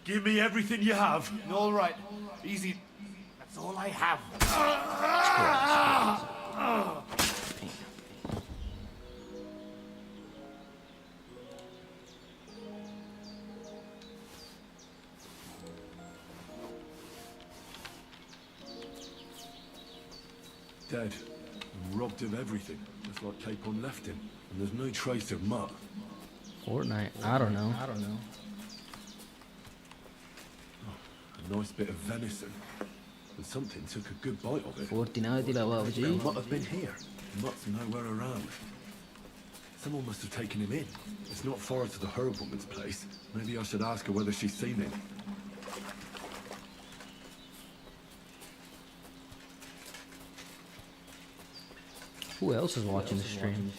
Give me everything you have. All right. Easy. That's all I have. Dead. And robbed of everything, just like Capon left him. And there's no trace of Mutt. Fortnite. I don't know. A nice bit of venison. and something took a good bite of it. Fortinati la He Vavji. might have been here. Mutt's nowhere around. Someone must have taken him in. It's not far to the herb woman's place. Maybe I should ask her whether she's seen him. Who else is watching the stream?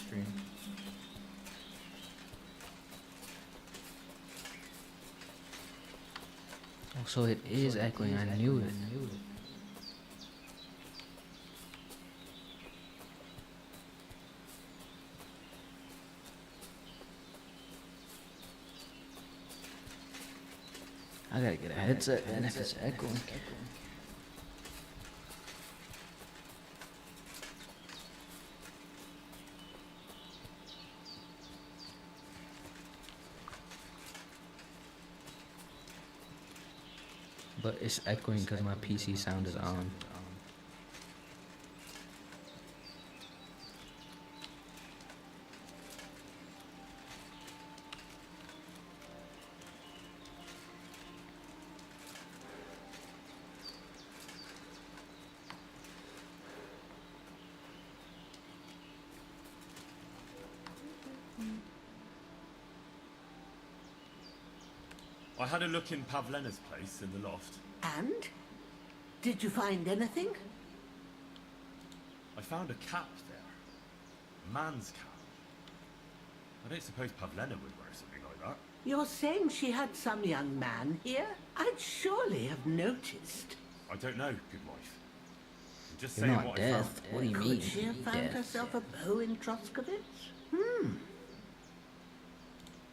Oh, so it is echoing. I knew it. I gotta get a headset, and if it's echoing. But it's echoing because my PC sound is on. I had a look in Pavlena's place in the loft. And? Did you find anything? I found a cap there. A man's cap. I don't suppose Pavlena would wear something like that. You're saying she had some young man here? I'd surely have noticed. I don't know, good wife. I'm just You're saying not what I deaf. found. What do you Could mean? she have found Deaf. herself a bow in Troskovitz?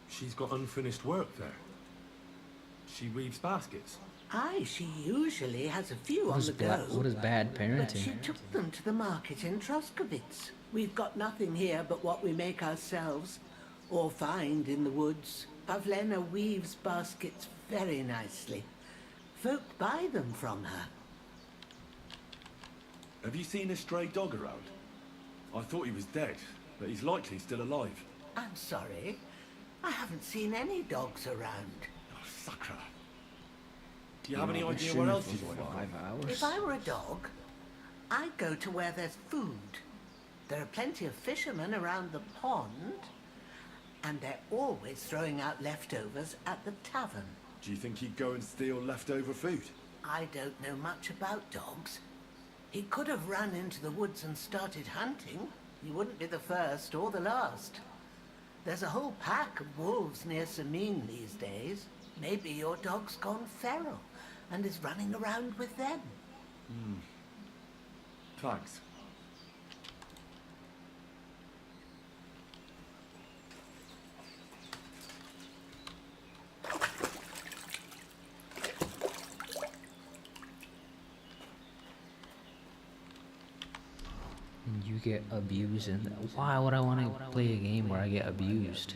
She's got unfinished work there. She weaves baskets. Aye, she usually has a few on the go. What is bad But she parenting? took them to the market in Troskovitz. We've got nothing here but what we make ourselves, or find in the woods. Pavlena weaves baskets very nicely. Folk buy them from her. Have you seen a stray dog around? I thought he was dead, but he's likely still alive. I'm sorry, I haven't seen any dogs around. Oh, sucker. Do you have any idea where else he's went? 5 hours. If I were a dog, I'd go to where there's food. There are plenty of fishermen around the pond, and they're always throwing out leftovers at the tavern. Do you think he'd go and steal leftover food? I don't know much about dogs. He could have run into the woods and started hunting. He wouldn't be the first or the last. There's a whole pack of wolves near Samin these days. Maybe your dog's gone feral and is running around with them. Thanks. And you get abused, and why would I want to play a game where I get abused?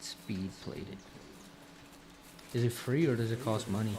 Speed plated. Is it free or does it cost money?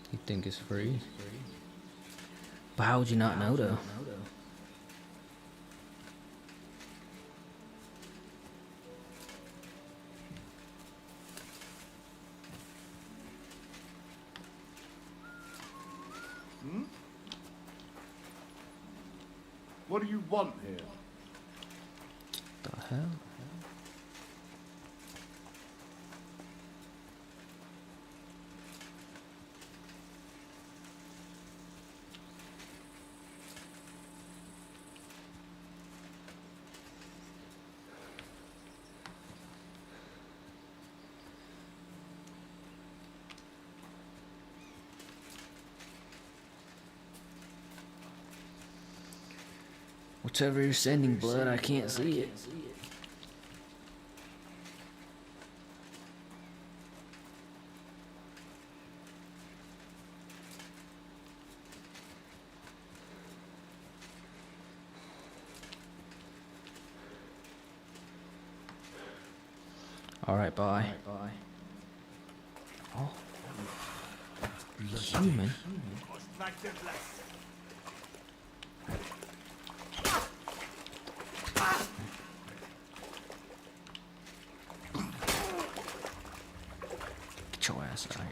You think it's free? But how would you not know though? What do you want here? The hell? Whatever you're sending, blood, I can't see it. Alright, bye. Oh. Human. Get your ass out of here.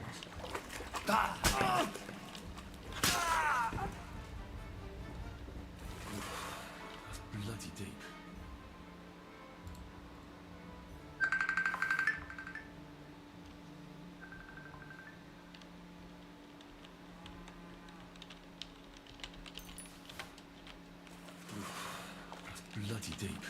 Bloody deep. Bloody deep.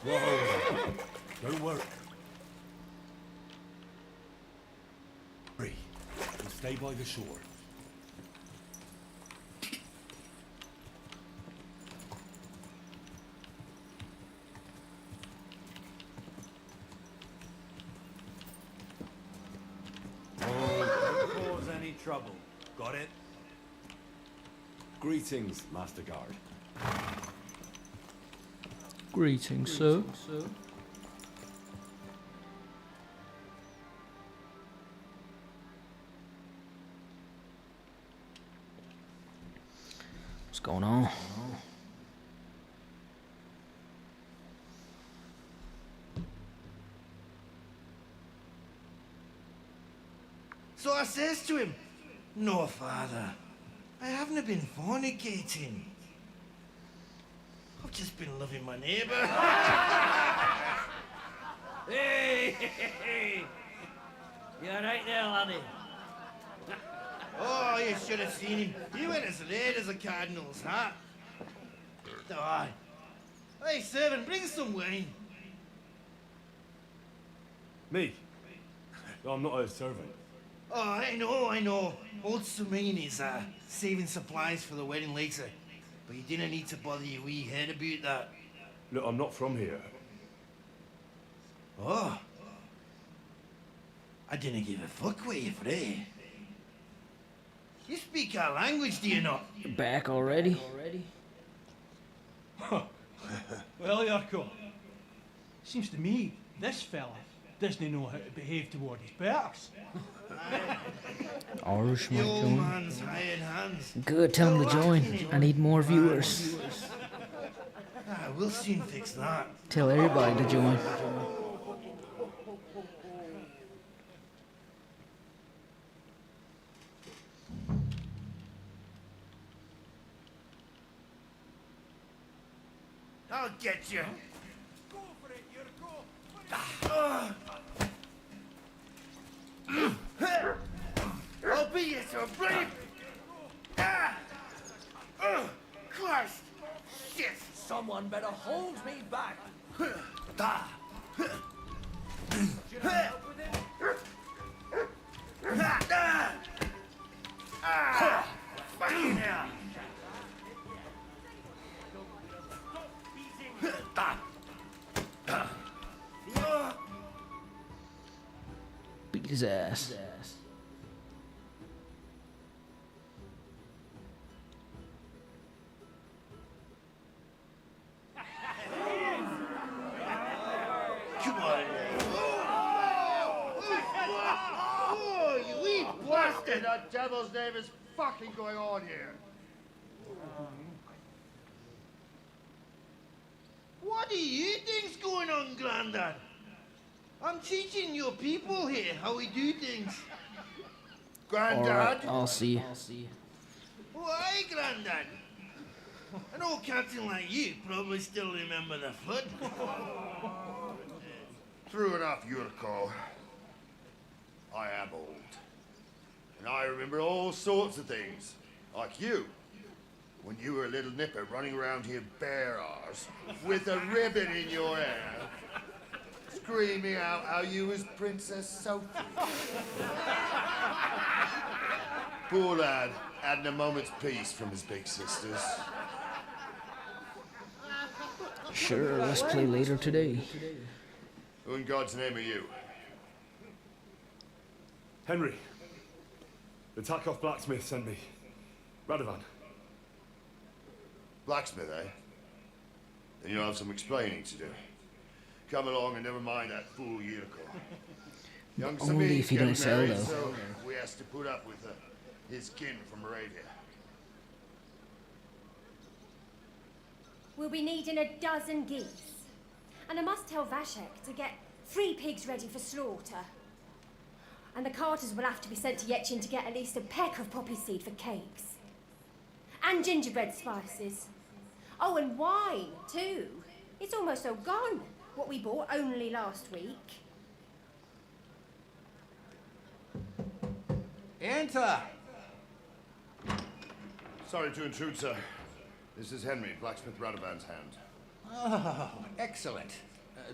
Whoa! Don't worry. We'll stay by the shore. Don't cause any trouble. Got it? Greetings, Master Guard. Greetings, sir. What's going on? So I says to him, "No, father, I haven't been fornicating. I've just been loving my neighbour." Hey! You alright there, laddie? Oh, you should have seen him. He went as red as a cardinal's hat. Oh, aye. Hey, servant, bring some wine. Me? I'm not a servant. Oh, I know. Old Sumain is saving supplies for the wedding later. But you didn't need to bother your wee head about that. Look, I'm not from here. Oh. I didn't give a fuck with you for that. You speak our language, do you not? You're back already? Well, Urko, seems to me this fella doesn't know how to behave toward his betters. Irish The might old join. man's hired hands. Good, tell him to join. I need more viewers. We'll soon fix that. Tell everybody to join. I'll get you. Go for it, Yurko. I'll beat you to a bloody... Christ! Shit! Someone better hold me back. Should I help with it? Fucking hell! Beat his ass. Come on. Oh, you wee blasted! What the devil's name is fucking going on here? What do you think's going on, Grandad? I'm teaching your people here how we do things. Alright, I'll see. Why, Grandad? An old captain like you probably still remember the flood. True enough, Yurko. I am old. And I remember all sorts of things. Like you. when you were a little nipper running around here bare arse, with a ribbon in your hair, screaming out how you was Princess Sophie. Poor lad, hadn't a moment's peace from his big sisters. Sure, let's play later today. Who in God's name are you? Henry. The Takoff blacksmith sent me. Radovan. Blacksmith, eh? Then you'll have some explaining to do. Come along and never mind that fool Yurko. Young Only Sabine if he don't sell, married, though. so we has to put up with his kin from Moravia. We'll be needing a dozen geese. And I must tell Vashek to get 3 pigs ready for slaughter. And the carters will have to be sent to Yetchin to get at least a peck of poppy seed for cakes. And gingerbread spices. Oh, and wine, too. It's almost all gone, what we bought only last week. Enter! Sorry to intrude, sir. This is Henry, blacksmith Radovan's hand. Oh, excellent.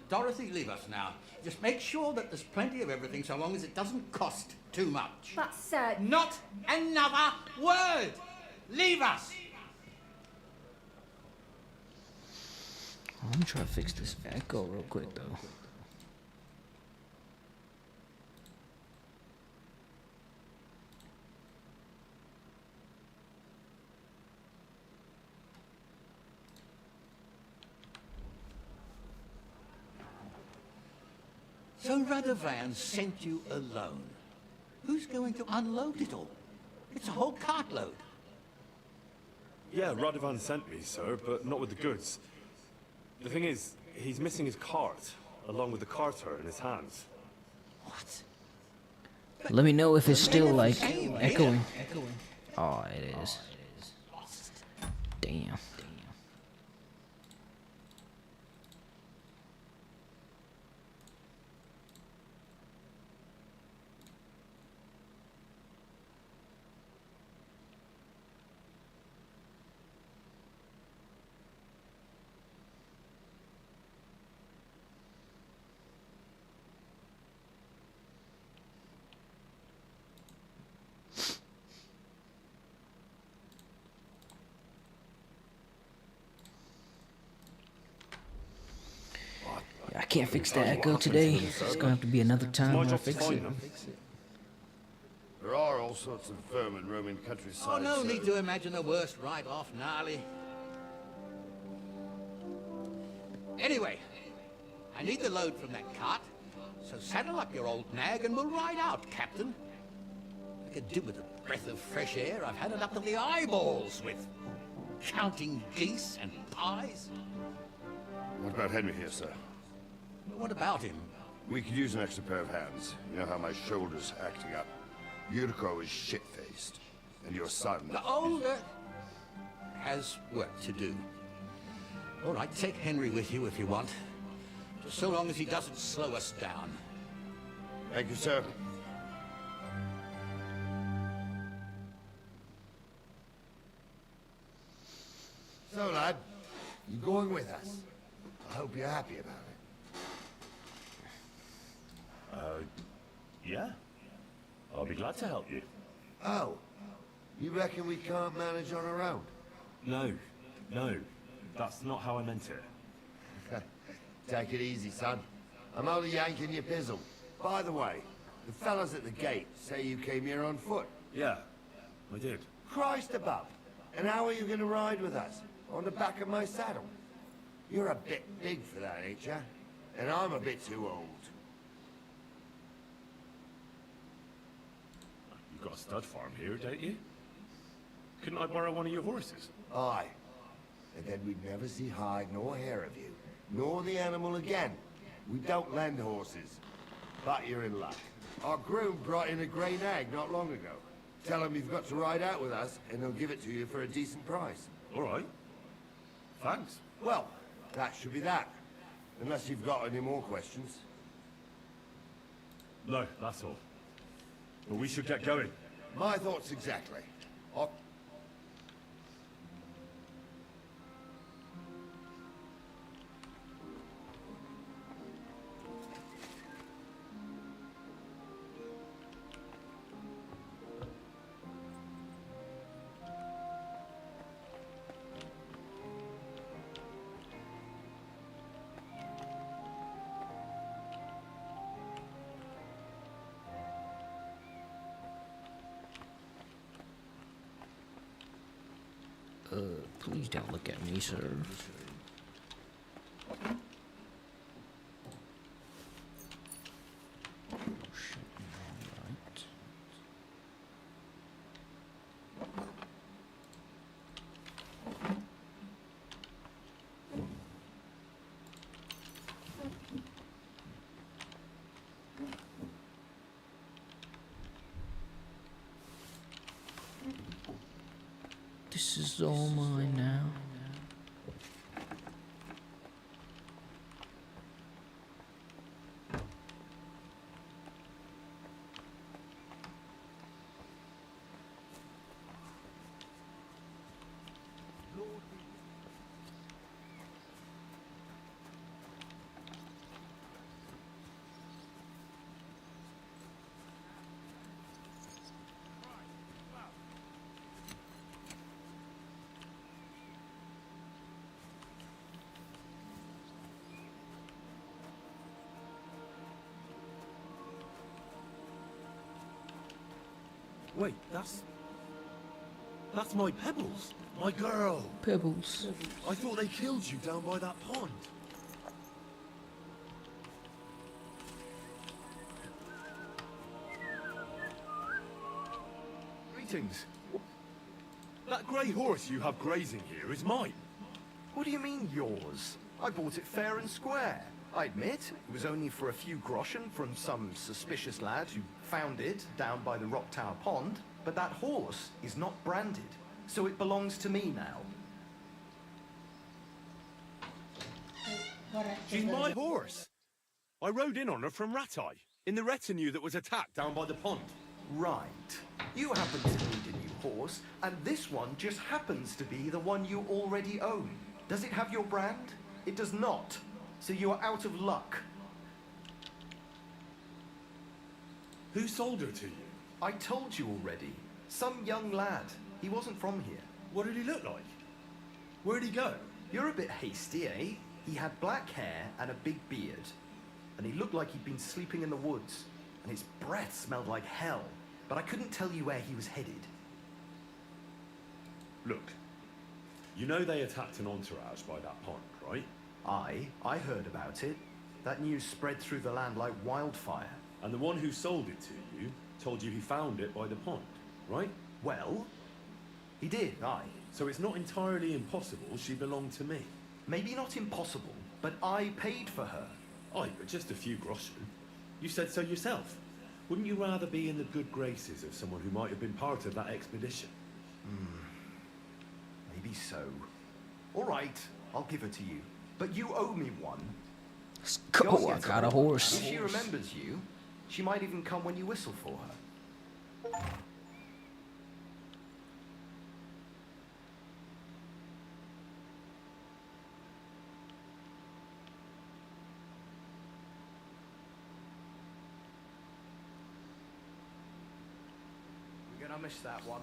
Dorothy, leave us now. Just make sure that there's plenty of everything so long as it doesn't cost too much. But, sir... Not another word! Leave us! I'm gonna try to fix this echo real quick, though. So Radovan sent you alone. Who's going to unload it all? It's a whole cartload. Yeah, Radovan sent me, sir, but not with the goods. The thing is, he's missing his cart, along with the carter in his hands. What? Let me know if it's still, like, echoing. Oh, it is. Damn. I can't fix that echo today. It's gonna have to be another time when I fix it. There are all sorts of vermin roaming the countryside. Oh, no sir. need to imagine the worst right off, gnarly. Anyway, I need the load from that cart, so saddle up your old nag and we'll ride out, Captain. I could do with a breath of fresh air. I've had it up to the eyeballs with counting geese and pies. What about Henry here, sir? What about him? We could use an extra pair of hands. You know how my shoulder's acting up. Yuriko is shit-faced. And your son... The older has work to do. All right, take Henry with you if you want. Just so long as he doesn't slow us down. Thank you, sir. So, lad, you going with us? I hope you're happy about it. Yeah. I'll be glad to help you. Oh, you reckon we can't manage on our own? No. That's not how I meant it. Take it easy, son. I'm only yanking your pizzle. By the way, the fellas at the gate say you came here on foot. Yeah, I did. Christ above. And how are you going to ride with us? On the back of my saddle? You're a bit big for that, ain't ya? And I'm a bit too old. You've got a stud farm here, don't you? Couldn't I borrow one of your horses? Aye. And then we'd never see hide nor hair of you, nor the animal again. We don't lend horses. But you're in luck. Our groom brought in a grey nag not long ago. Tell him you've got to ride out with us, and he'll give it to you for a decent price. All right. Thanks. Well, that should be that. Unless you've got any more questions. No, that's all. But we should get going. My thoughts exactly. Please don't look at me, sir. This is all mine now. Wait, that's my Pebbles. My girl. Pebbles. I thought they killed you down by that pond. Greetings. That grey horse you have grazing here is mine. What do you mean, yours? I bought it fair and square. I admit, it was only for a few groschen from some suspicious lad who found it down by the Rock Tower Pond, but that horse is not branded, so it belongs to me now. She's my horse. I rode in on her from Ratai, in the retinue that was attacked down by the pond. Right. You happen to need a new horse, and this one just happens to be the one you already own. Does it have your brand? It does not. So you are out of luck. Who sold her to you? I told you already. Some young lad. He wasn't from here. What did he look like? Where'd he go? You're a bit hasty, eh? He had black hair and a big beard. And he looked like he'd been sleeping in the woods. And his breath smelled like hell. But I couldn't tell you where he was headed. Look, you know they attacked an entourage by that pond, right? I heard about it. That news spread through the land like wildfire. And the one who sold it to you told you he found it by the pond, right? Well, he did, aye. So it's not entirely impossible she belonged to me. Maybe not impossible, but I paid for her. Aye, but just a few groschen. You said so yourself. Wouldn't you rather be in the good graces of someone who might have been part of that expedition? Maybe so. All right, I'll give her to you. But you owe me one. Let's go, I got a horse. If she remembers you, she might even come when you whistle for her. You're gonna miss that one.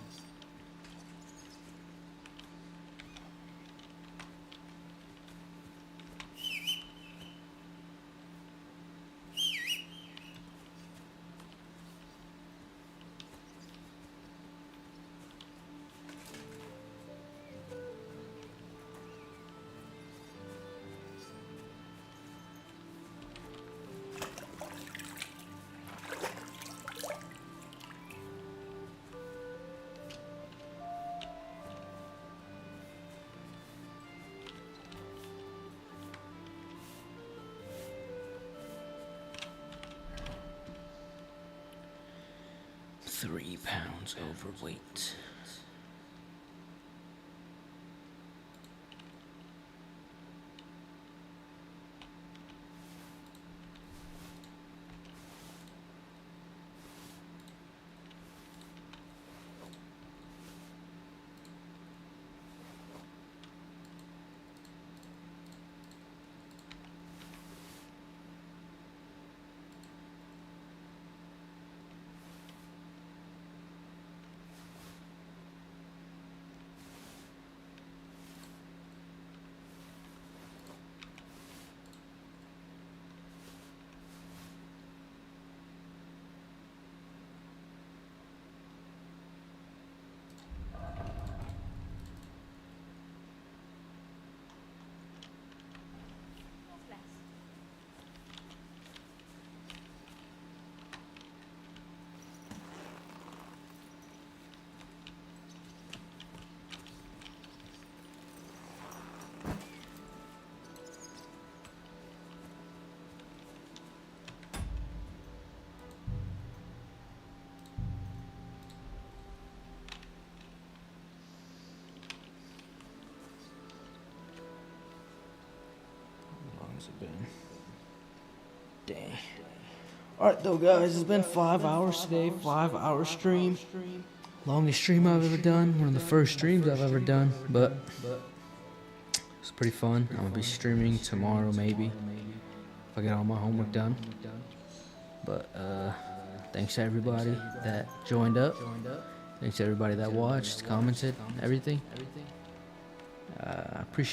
£3 overweight. has it been? Dang. Alright though guys, it's been 5 hours today, 5-hour stream. Longest stream I've ever done, one of the first streams I've ever done, but it's pretty fun. I'm gonna be streaming tomorrow maybe, if I get all my homework done. But thanks to everybody that joined up. Thanks to everybody that watched, commented, everything. I appreciate